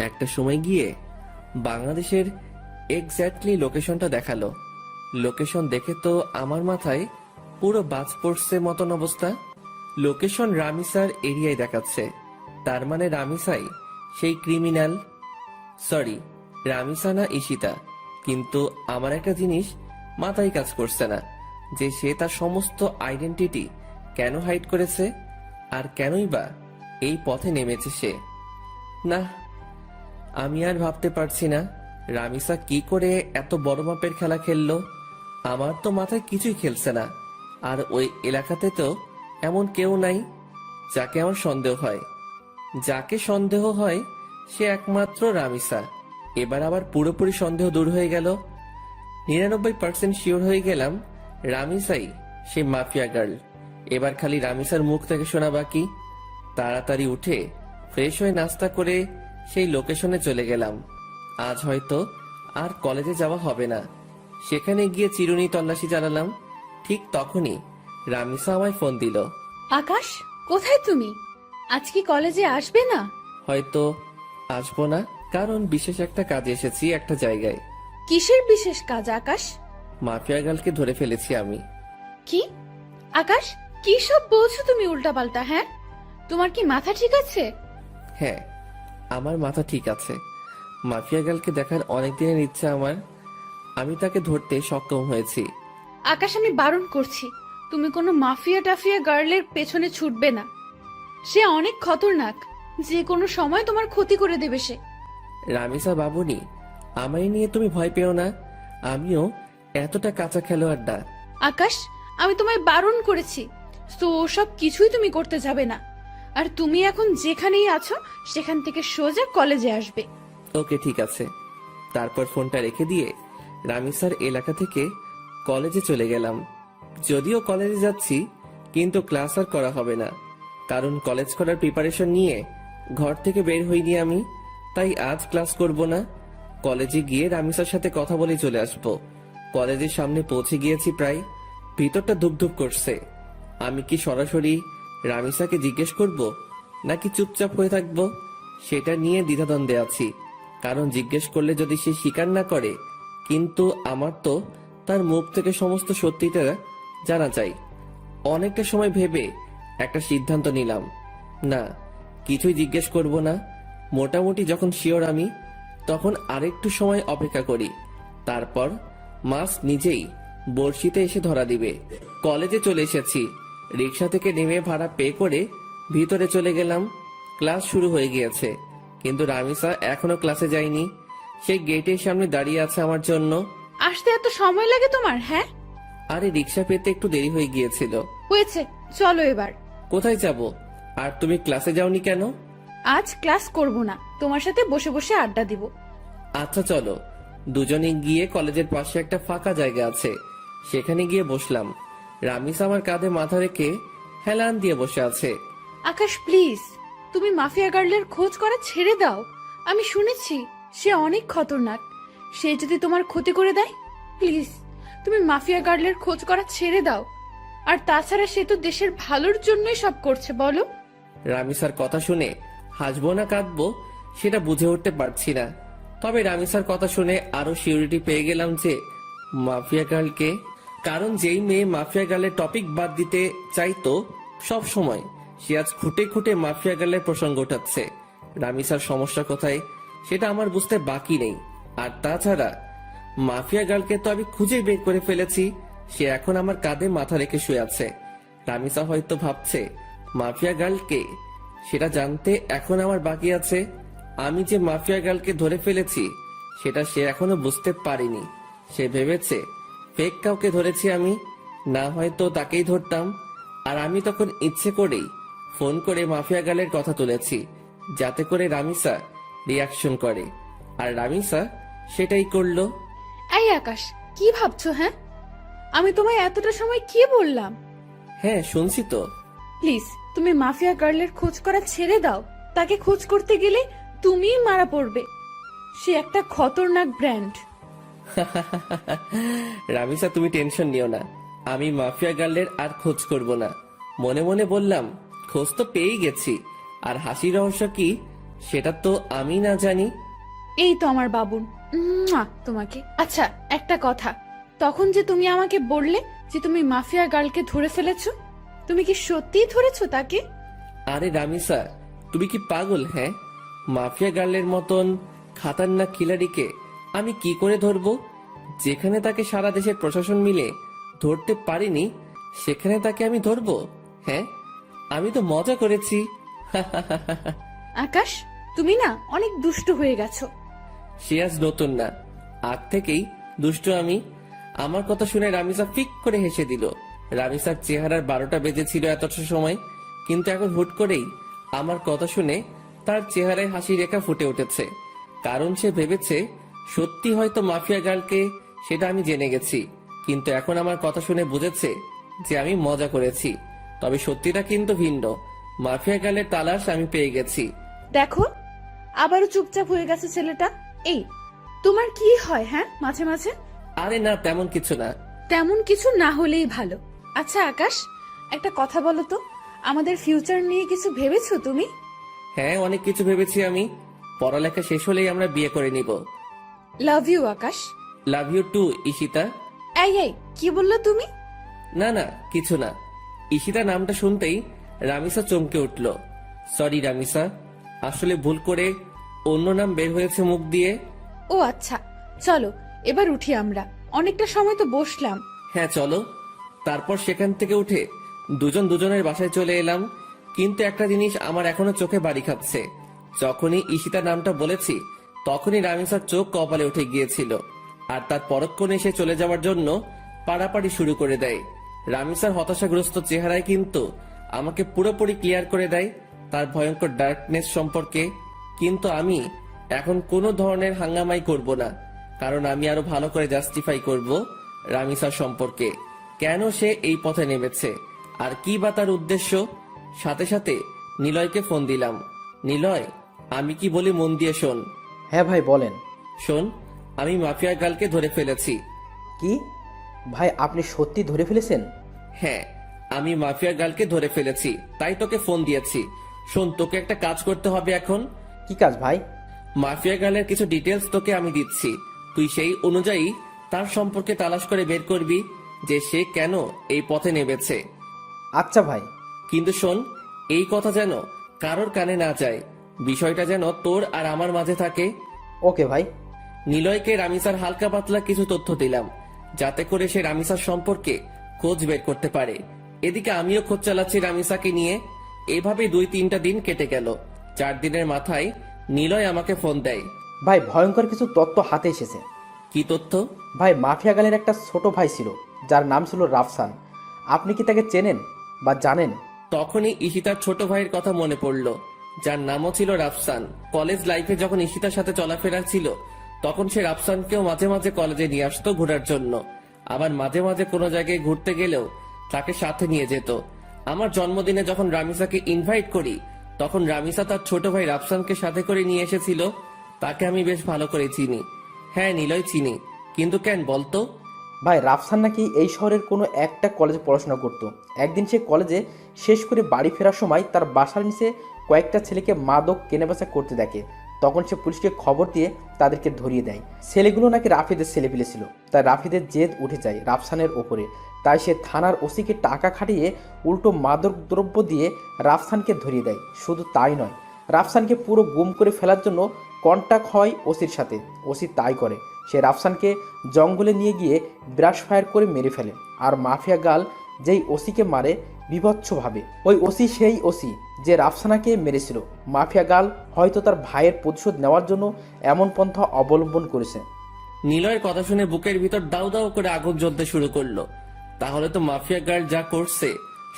একটা সময় গিয়ে বাংলাদেশের এক্স্যাক্টলি লোকেশনটা দেখালো। লোকেশন দেখে তো আমার মাথায় পুরো বাজ পড়ছে মতন অবস্থা। লোকেশন রামিসার এরিয়ায় দেখাচ্ছে, তার মানে রামিসাই সেই ক্রিমিনাল। সরি, রামিসা না ঈশিতা। কিন্তু আমার একটা জিনিস মাথায় কাজ করছে না, যে সে তার সমস্ত আইডেন্টিটি কেন হাইড করেছে, আর কেনই বা এই পথে নেমেছে সে। না, আমি আর ভাবতে পারছি না রামিসা কি করে এত বড় মাপের খেলা খেললো। আমার তো মাথায় কিছুই খেলছে না। আর ওই এলাকাতে তো এমন কেউ নাই যাকে আমার সন্দেহ হয়। যাকে সন্দেহ হয় সে একমাত্র রামিসা। এবার আবার পুরোপুরি সন্দেহ দূর হয়ে গেল। 99% শিওর হয়ে গেলাম রামিসাই সে মাফিয়া গার্ল। এবার খালি রামিসার মুখ থেকে শোনা বাকি। তাড়াতাড়ি উঠে ফ্রেশ হয়ে নাস্তা করে সেই লোকেশনে চলে গেলাম। আজ হয়তো আর কলেজে যাওয়া হবে না। সেখানে গিয়ে চিরুনি তল্লাশি চালালাম। ঠিক তখনই রামিসা আমায় ফোন দিল। আকাশ, কোথায় তুমি? আজ কি কলেজে আসবে না? হয়তো আসবো না, কারণ বিশেষ একটা কাজে এসেছি একটা জায়গায়। কিসের বিশেষ কাজ আকাশ? মাফিয়া গার্লকে ধরে ফেলেছি আমি। কি আকাশ, কি সব বলছো তুমি উল্টাপাল্টা? হ্যাঁ, তোমার কি মাথা ঠিক আছে? হ্যাঁ, আমার মাথা ঠিক আছে। মাফিয়া গার্লকে দেখার অনেক দিনের ইচ্ছা আমার। আমি তাকে ধরতে সক্ষম হয়েছি। আকাশ, আমি বারণ করছি, তুমি কোনো মাফিয়া টাফিয়া গার্লের পেছনে ছুটবে না। সে অনেক খতরনাক, যে কোনো সময় তোমার ক্ষতি করে দেবে সে। রামিসা বাবুনি, আমায় নিয়ে তুমি ভয় পেও না। আমিও এতটা কাঁচা খেলোয়াড় না। আকাশ, আমি তোমায় বারণ করেছি, তো সব কিছুই তুমি করতে যাবে না। আর তুমি এখন যেখানেই আছো সেখান থেকে সোজা কলেজে আসবে। ওকে, ঠিক আছে। তারপর ফোনটা রেখে দিয়ে রামিসার এলাকা থেকে কলেজে চলে গেলাম। যদিও কলেজে যাচ্ছি, কিন্তু ক্লাস আর করা হবে না, কারণ কলেজ করার প্রিপারেশন নিয়ে ঘর থেকে বের হইনি আমি। তাই আজ ক্লাস করব না। কলেজে গিয়ে রামিসার সাথে কথা বলে চলে আসবো। কলেজের সামনে পৌঁছে গিয়েছি প্রায়। ভিতরটা ধুপধুপ করছে। আমি কি সরাসরি রামিসাকে জিজ্ঞেস করব, নাকি চুপচাপ হয়ে থাকবো, সেটা নিয়ে দ্বিধাদ্বন্দ্বে আছি। কারণ জিজ্ঞেস করলে যদি সে স্বীকার না করে, কিন্তু আমার তো তার মুখ থেকে সমস্ত সত্যিটা জানা চাই। অনেকটা সময় ভেবে একটা সিদ্ধান্ত নিলাম, না, কিছুই জিজ্ঞেস করব না। মোটামুটি যখন শিওর আমি, তখন আরেকটু সময় অপেক্ষা করি। তারপর মাস নিজেই বড়শিতে এসে ধরা দিবে। কলেজে চলে এসেছি। রিক্সা থেকে নেমে ভাড়া পে করে ভিতরে চলে গেলাম। ক্লাস শুরু হয়ে গিয়েছে, কিন্তু রামিসা এখনো ক্লাসে যায়নি। সে গেটের সামনে দাঁড়িয়ে আছে আমার জন্য। আসতে এত সময় লাগে তোমার? হ্যাঁ, আরে রিক্সা পেতে একটু দেরি হয়ে গিয়েছিল। হয়েছে, চলো এবার। কোথায় যাব? আর তুমি ক্লাসে যাওনি কেন? আজ ক্লাস করব না, তোমার সাথে বসে বসে আড্ডা দিব। আচ্ছা চলো, দুজনে গিয়ে কলেজের পাশে একটা ফাঁকা জায়গা আছে, সেখানে গিয়ে বসলাম। রামিসা আমার কাঁধে মাথা রেখে হেলান দিয়ে বসে আছে। আকাশ প্লিজ, তুমি মাফিয়া গার্লের খোঁজ করা ছেড়ে দাও। আমি শুনেছি সে অনেক খতরনাক। সে যদি তোমার ক্ষতি করে দেয়, প্লিজ তুমি মাফিয়া গার্লের খোঁজ করা ছেড়ে দাও। আর তাছাড়া সে তো দেশের ভালোর জন্যই সব করছে, বলো। রামিসার কথা শুনে হাসবো না কাঁদবো সেটা বুঝে উঠতে পারছি না। তবে রামিসার কথা শুনে আরো সিউরিটি পেয়ে গেলাম যে মাফিয়া গার্লকে, কারণ যেই মেয়ে মাফিয়া গার্লের টপিক বাদ দিতে চাইতো সব সময়, সে আজ খুঁটে খুঁটে মাফিয়া গার্লের প্রসঙ্গ উঠাচ্ছে। রামিসার সমস্যা কোথায় সেটা আমার বুঝতে বাকি নেই। আর তাছাড়া মাফিয়া গার্লকে তো আমি খুঁজে বের করে ফেলেছি, সে এখন আমার কাঁধে মাথা রেখে শুয়ে আছে। রামিসা হয়তো ভাবছে মাফিয়া গার্লকে, সেটা জানতে এখন আমার বাকি আছে। আমি যে মাফিয়া গার্লকে ধরে ফেলেছি সেটা সে এখনো বুঝতে পারেনি। সে ভেবেছে ফেক কাউকে ধরেছি আমি, না হয়তো তাকেই ধরতাম। আর আমি তখন ইচ্ছে করেই ফোন করে মাফিয়া গার্লের কথা তুলেছি, যাতে করে রামিসা রিয়াকশন করে। আর রামিসা সেটাই করলো। এই আকাশ, কি ভাবছো? হ্যাঁ, আমি তোমায় এতটা সময় কি বললাম? হ্যাঁ শুনছি তো। প্লিজ তুমি মাফিয়া গার্লের খোঁজ করা ছেড়ে দাও। তাকে খোঁজ করতে গেলে তুমিই মারা পড়বে। সে একটা খতরনাক ব্র্যান্ড। রামিসা তুমি টেনশন নিও না, আমি মাফিয়া গার্লের আর খোঁজ করব না। মনে মনে বললাম খোঁজ তো পেয়েই গেছি, আর হাসির রহস্য কি সেটা তো আমি না জানি। এই তো আমার বাবুন, তোমাকে। আচ্ছা একটা কথা, তখন যে তুমি আমাকে বললে যে তুমি মাফিয়া গার্লকে ধরে ফেলেছো, তুমি কি সত্যিই ধরেছো তাকে? আরে রামিসা তুমি কি পাগল? হ্যাঁ, মাফিয়া গার্লের মতন খাতারনাক খিলাড়িকে আমি কি করে ধরবো? যেখানে তাকে সারা দেশের প্রশাসন মিলে ধরতে পারিনি, সেখানে তাকে আমি ধরবো? হ্যাঁ, আমি তো মজা করেছি। আকাশ, তুমি না অনেক দুষ্ট হয়ে গেছো। সে আজ নতুন না, আগ থেকেই দুষ্ট আমি। আমার কথা শুনে রামিসা ফিক করে হেসে দিল। রামিসার চেহারার 12টা বেজেছিল এতটা সময়, কিন্তু এখন হুট করেই আমার কথা শুনে তার চেহারায় হাসি রেখা ফুটে উঠেছে। কারণ সে ভেবেছে সত্যি হয়তো মাফিয়া গার্লকে, সেটা আমি জেনে গেছি। কিন্তু এখন আমার কথা শুনে বুঝেছে যে আমি মজা করেছি। তবে সত্যিটা কিন্তু ভিন্ন, মাফিয়া গার্লের তালাশ আমি পেয়ে গেছি। দেখো, আবারও চুপচাপ হয়ে গেছে ছেলেটা। এই, তোমার কি হয় হ্যাঁ মাঝে মাঝে? আরে না, তেমন কিছু না। তেমন কিছু না হলেই ভালো। আচ্ছা আকাশ, একটা কথা বলো তো, আমাদের ফিউচার নিয়ে কিছু ভেবেছো তুমি? হ্যাঁ, অনেক কিছু ভেবেছি আমি। পড়ালেখা শেষ হলেই আমরা বিয়ে করে নিব। Love you Akash. Love you too Ishita. এই কি বললো তুমি? না না, কিছু না। ঈশিতা নামটা শুনতেই রামিসা চমকে উঠল। সরি রামিসা, আসলে ভুল করে অন্য নাম বের হয়েছে মুখ দিয়ে। ও আচ্ছা, চলো এবার উঠি আমরা, অনেকটা সময় তো বসলাম। হ্যাঁ চলো। তারপর সেখান থেকে উঠে দুজন দুজনের বাসায় চলে এলাম। কিন্তু একটা জিনিস আমার এখনো চোখে বাড়ি খাচ্ছে। যখনই ঈশিতা নামটা বলেছি তখনই রামিসার চোখ কপালে উঠে গিয়েছিল, আর তার পরক্ষণে সে চলে যাওয়ার জন্য পাড়াপাড়ি শুরু করে দেয়। রামিসার হতাশাগ্রস্ত চেহারায় কিন্তু আমাকে পুরোপুরি ক্লিয়ার করে দেয় তার ভয়ঙ্কর ডার্কনেস সম্পর্কে। কিন্তু আমি এখন কোনো ধরনের হাঙ্গামাই করব না, কারণ আমি আরো ভালো করে জাস্টিফাই করব রামিসার সম্পর্কে, কেন সে এই পথে নেমেছে আর কি বা তার উদ্দেশ্য। সাথে সাথে নিলয়কে ফোন দিলাম। নিলয়, আমি কি বলি মন দিয়ে শোন। হ্যাঁ ভাই বলেন। শোন, আমি মাফিয়া গার্লকে ধরে ফেলেছি। কি ভাই, আপনি সত্যি ধরে ফেলেছেন? হ্যাঁ, আমি মাফিয়া গার্লকে ধরে ফেলেছি, তাই তোকে ফোন দিয়েছি। শোন, তোকে একটা কাজ করতে হবে এখন। কি কাজ ভাই? মাফিয়া গার্লের কিছু ডিটেলস তোকে আমি দিচ্ছি, তুই সেই অনুযায়ী তার সম্পর্কে তালাশ করে বের করবি যে সে কেন এই পথে নেমেছে। আচ্ছা ভাই। কিন্তু শোন, এই কথা যেন কারোর কানে না যায়, বিষয়টা যেন তোর আর আমার মাঝে থাকে। ওকে ভাই। নিলয়কে রামিসার হালকা পাতলা কিছু তথ্য দিলাম, যাতে করে সে রামিসার সম্পর্কে খোঁজ বের করতে পারে। এদিকে আমিও খোঁজ চালাচ্ছি রামিসাকে নিয়ে। এভাবে 2-3টা দিন কেটে গেল। 4 দিনের মাথায় নিলয় আমাকে ফোন দেয়। ভাই ভয়ঙ্কর কিছু তথ্য হাতে এসেছে। কি তথ্য? ভাই মাফিয়া গালের একটা ছোট ভাই ছিল, যার নাম ছিল রাফসান। আপনি কি তাকে চেনেন বা জানেন? তখনই ঈশিতার ছোট ভাইয়ের কথা মনে পড়ল, যার নামও ছিল রাফসান। কলেজ লাইফে যখন ঈশিতার সাথে চলাফেরা ছিল, তখন সে রাফসানকেও মাঝে মাঝে কলেজে নিয়ে আসতো ঘোরার জন্য। আবার মাঝে মাঝে কোনো জায়গায় ঘুরতে গেলেও তাকে সাথে নিয়ে যেত। আমার জন্মদিনে যখন রামিসাকে ইনভাইট করি, তখন রামিসা তার ছোট ভাই রাফসানকে সাথে করে নিয়ে এসেছিল। তাকে আমি বেশ ভালো করে চিনি। হ্যাঁ নিলয়, চিনি। কিন্তু কেন বলতো? ভাই রাফসান নাকি এই শহরের কোনো একটা কলেজে পড়াশোনা করত। একদিন সে কলেজে শেষ করে বাড়ি ফেরার সময় তার বাসার নিচে কয়েকটা ছেলেকে মাদক কেনাবেচা করতে দেখে। তখন সে পুলিশকে খবর দিয়ে তাদেরকে ধরিয়ে দেয়। ছেলেগুলো নাকি রাফিদের ছেলেপিলে ছিল। তাই রাফিদের জেদ উঠে যায় রাফসানের ওপরে। তাই সে থানার ওসিকে টাকা খাটিয়ে উল্টো মাদক দ্রব্য দিয়ে রাফসানকে ধরিয়ে দেয়। শুধু তাই নয়, রাফসানকে পুরো গুম করে ফেলার জন্য কন্ট্যাক্ট হয় ওসির সাথে। ওসি তাই করে, সে রাফসানকে জঙ্গলে নিয়ে গিয়ে ব্রাশ ফায়ার করে মেরে ফেলে। আর মাফিয়া গাল যেই ওসিকে মারে বিভৎসভাবে, ওই ওসি সেই ওসি যে রাফসানাকে মেরেছিল। মাফিয়া গাল হয়তো তার ভাইয়ের প্রতিশোধ নেওয়ার জন্য এমন পন্থা অবলম্বন করেছে। নিলয়ের কথা শুনে বুকের ভিতর দাউ দাউ করে আগুন জ্বলতে শুরু করলো। তাহলে তো মাফিয়া গার্ড যা করছে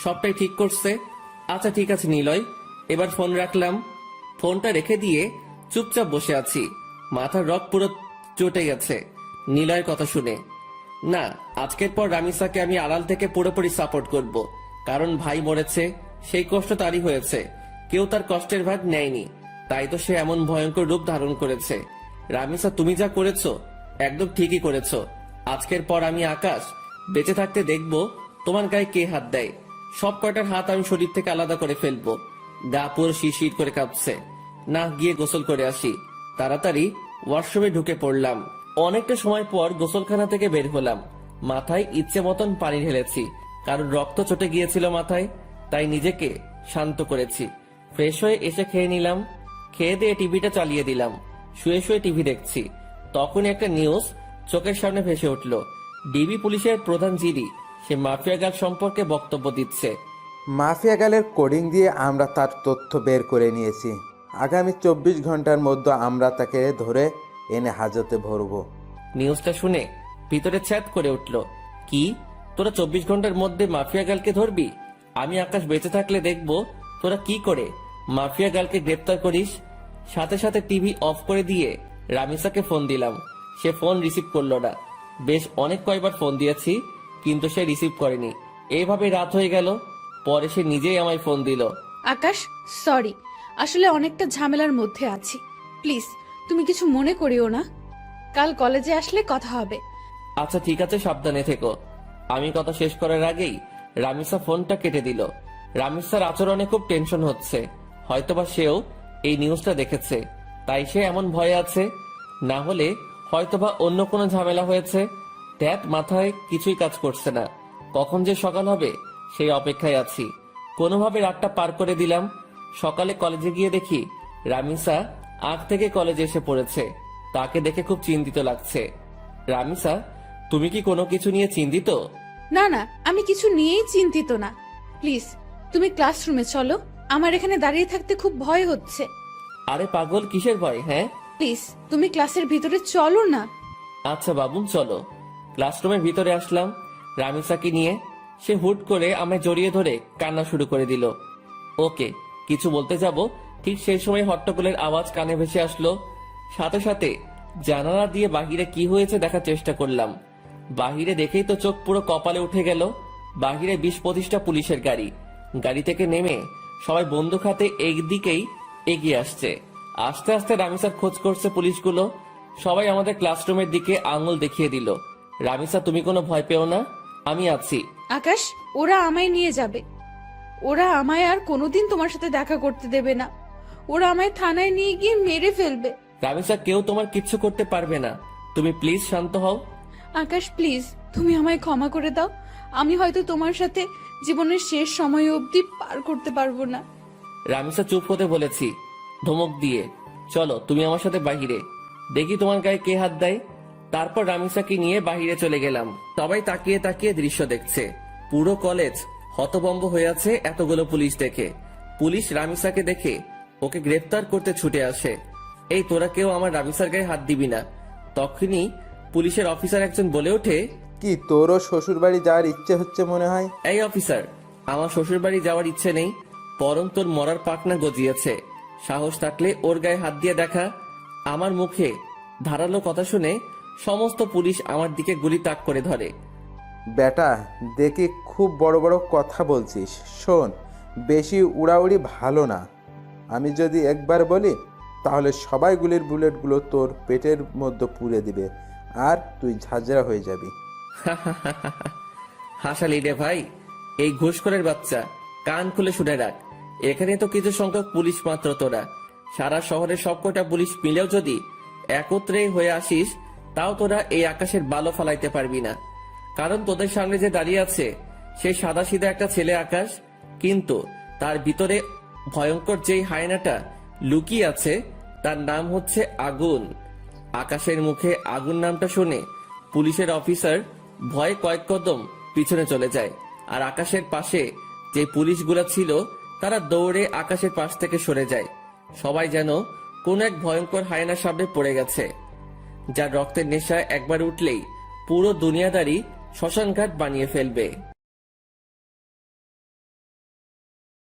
সবটাই ঠিক করছে। আচ্ছা ঠিক আছে নিলয়, এবার ফোন রাখলাম। ফোনটা রেখে দিয়ে চুপচাপ বসে আছি। মাথার রক পুরো চটে গেছে নিলয়ের কথা শুনে। না, আজকের পর রামিসাকে আমি আড়াল থেকে পুরোপুরি সাপোর্ট করব। কারণ ভাই মরেছে, সেই কষ্ট তারই হয়েছে, কেউ তার কষ্টের ভাগ নেয়নি। তাই তো সে এমন ভয়ঙ্কর রূপ ধারণ করেছে। রামিসা, তুমি যা করেছো একদম ঠিকই করেছো। আজকের পর আমি আকাশ বেঁচে থাকতে দেখব তোমার গায়ে কে হাত দেয়। সব কয়টার হাত আমি শরীর থেকে আলাদা করে ফেলবো। গা পুরো শিরশির করে কাঁপছে। না, গিয়ে গোসল করে আসি। তাড়াতাড়ি ওয়াশরুমে ঢুকে পড়লাম। অনেকটা সময় পর গোসলখানা থেকে বের হলাম। মাথায় ইচ্ছে মতন পানি ঢেলেছি, কারণ রক্ত চটে গিয়েছিল মাথায়। তাই নিজেকে শান্ত করেছি। ফ্রেশ হয়ে এসে খেয়ে নিলাম। খেয়ে দিয়ে টিভিটা চালিয়ে দিলাম। শুয়ে শুয়ে টিভি দেখছি। তখনই একটা নিউজ চোখের সামনে ভেসে উঠল। ডিবি পুলিশের প্রধান জিডি সে মাফিয়া গার্ড সম্পর্কে বক্তব্য দিচ্ছে। মাফিয়া গালের কোডিং দিয়ে আমরা তার তথ্য বের করে নিয়েছি। আগামী 24 ঘন্টার মধ্যে আমরা তাকে ধরে এনে হাজতে ভরবো। নিউজটা শুনে ভিতরে ছ্যাদ করে উঠল। কি, তোরা 24 ঘন্টার মধ্যে মাফিয়া গালকে ধরবি? আমি আকাশ বেঁচে থাকলে দেখব তোরা কি করে মাফিয়া গালকে গ্রেপ্তার করিস। সাথে সাথে টিভি অফ করে দিয়ে রামিসাকে ফোন দিলাম। সে ফোন রিসিভ করলো না। বেশ অনেক কয়বার ফোন দিয়েছি, কিন্তু সে রিসিভ করেনি। এইভাবে রাত হয়ে গেল। পরে সে নিজেই আমায় ফোন দিল। আকাশ, সরি, আসলে অনেকটা ঝামেলার মধ্যে আছি। প্লিজ তুমি কিছু মনে করিও না। কাল কলেজে আসলে কথা হবে। আচ্ছা ঠিক আছে, সাবধানে থেকো। আমি কথা শেষ করার আগেই রামিসা ফোনটা কেটে দিল। রামিসার আচরণে খুব টেনশন হচ্ছে। হয়তোবা সেও এই নিউজটা দেখেছে, তাই সে এমন ভয়ে আছে। না হলে হয়তোবা অন্য কোনো ঝামেলা হয়েছে। ট্যাট মাথায় কিছুই কাজ করছে না। কখন যে সকাল হবে সেই অপেক্ষায় আছি। কোনোভাবে রাতটা পার করে দিলাম। সকালে কলেজে গিয়ে দেখি রামিসা আগ থেকে কলেজে এসে পড়েছে। তাকে দেখে খুব চিন্তিত লাগছে। রামিসা, তুমি কি কোনো কিছু নিয়ে চিন্তিত? না না, আমি কিছু নিয়েই চিন্তিত না। প্লিজ তুমি ক্লাসরুমে চলো, আমার এখানে দাঁড়িয়ে থাকতে খুব ভয় হচ্ছে। আরে পাগল, কিসের ভয়? হ্যাঁ প্লিজ তুমি ক্লাসের ভিতরে চলো না। আচ্ছা বাবুন, চলো। ক্লাসরুমের ভিতরে আসলাম রামিসাকে নিয়ে। সে হুট করে আমায় জড়িয়ে ধরে কান্না শুরু করে দিল। ওকে কিছু বলতে যাব, ঠিক সেই সময় হট্টগোলের আওয়াজ কানে ভেসে আসলো। সাথে সাথে জানালা দিয়ে বাহিরে কি হয়েছে দেখার চেষ্টা করলাম। বাহিরে দেখেই তো চোখ পুরো কপালে উঠে গেল। বাহিরে 20-25টা পুলিশের গাড়ি। গাড়ি থেকে নেমে সবাই বন্দুক হাতে একদিকেই এগিয়ে আসছে। আস্তে আস্তে রামিসার খোঁজ করছে পুলিশগুলো। সবাই আমাদের ক্লাসরুমের দিকে আঙুল দেখিয়ে দিল। রামিসা, তুমি কোনো ভয় পেও না, আমি আছি। আকাশ, ওরা আমায় নিয়ে যাবে। ওরা আমায় আর কোনোদিন তোমার সাথে দেখা করতে দেবে না। ওরা আমায় থানায় নিয়ে গিয়ে মেরে ফেলবে। রামিসা, কেউ তোমার কিচ্ছু করতে পারবে না। তুমি প্লিজ শান্ত হও। আকাশ প্লিজ, তুমি আমায় ক্ষমা করে দাও। আমি হয়তো তোমার সাথে জীবনের শেষ সময় অবধি পার করতে পারবো না। রামিসা, চুপ হতে বলেছি ধমক দিয়ে। চলো তুমি আমার সাথে বাহিরে, দেখি তোমার গায়ে কে হাত দেয়। তারপর রামিসাকে নিয়ে বাহিরে চলে গেলাম। সবাই তাকিয়ে তাকিয়ে দৃশ্য দেখছে। পুরো কলেজ হতভম্ব হয়ে আছে এতগুলো পুলিশ দেখে। পুলিশ রামিসাকে দেখে ওকে গ্রেফতার করতে ছুটে আসে। এই তোরা কেউ আমার রামিসার গায়ে হাত দিবি না। তখনই পুলিশের অফিসার একজন বলে ওঠে, কি তোরও শ্বশুর বাড়ি যাওয়ার ইচ্ছে হচ্ছে মনে হয়? এই অফিসার, আমার শ্বশুর বাড়ি যাওয়ার ইচ্ছে নেই, বরং তোর মরার পাকনা গজিয়েছে। সাহস থাকলে ওর গায়ে হাত দিয়ে দেখা। আমার মুখে ধারালো কথা শুনে সমস্ত পুলিশ আমার দিকে গুলি তাক করে ধরে। বেটা, দেখি খুব বড় বড় কথা বলছিস। শোন, বেশি উড়াউড়ি ভালো না। আমি যদি একবার বলি তাহলে সবাই গুলির বুলেটগুলো তোর পেটের মধ্যে পুড়ে দিবে আর তুই ঝাঁঝরা হয়ে যাবি। হাসালি রে ভাই, এই ঘুষখোরের বাচ্চা, কান খুলে শুনে রাখ। এখানে তো কিছু সংখ্যক পুলিশ মাত্র, তোরা সারা শহরের সবকটা পুলিশ মিলেও যদি একত্রে হয়ে আসিস, তাও তোরা এই আকাশের বালো ফালাইতে পারবি না। কারণ তোদের সামনে যে দাঁড়িয়ে আছে সে সাদাসিধা একটা ছেলে আকাশ, কিন্তু তার ভিতরে ভয়ঙ্কর যেই হায়নাটা লুকিয়ে আছে তার নাম হচ্ছে আগুন। আকাশের মুখে আগুন নামটা শুনে পুলিশের অফিসার ভয়ে কয়েক কদম পিছনে চলে যায়, আর আকাশের পাশে যে পুলিশগুলো ছিল তারা দৌড়ে আকাশের পাশ থেকে সরে যায়। সবাই যেন কোন এক ভয়ঙ্কর হায়নার সামনে পড়ে গেছে, যার রক্তের নেশা একবার উঠলেই পুরো দুনিয়াদারি শ্মশানঘাট বানিয়ে ফেলবে।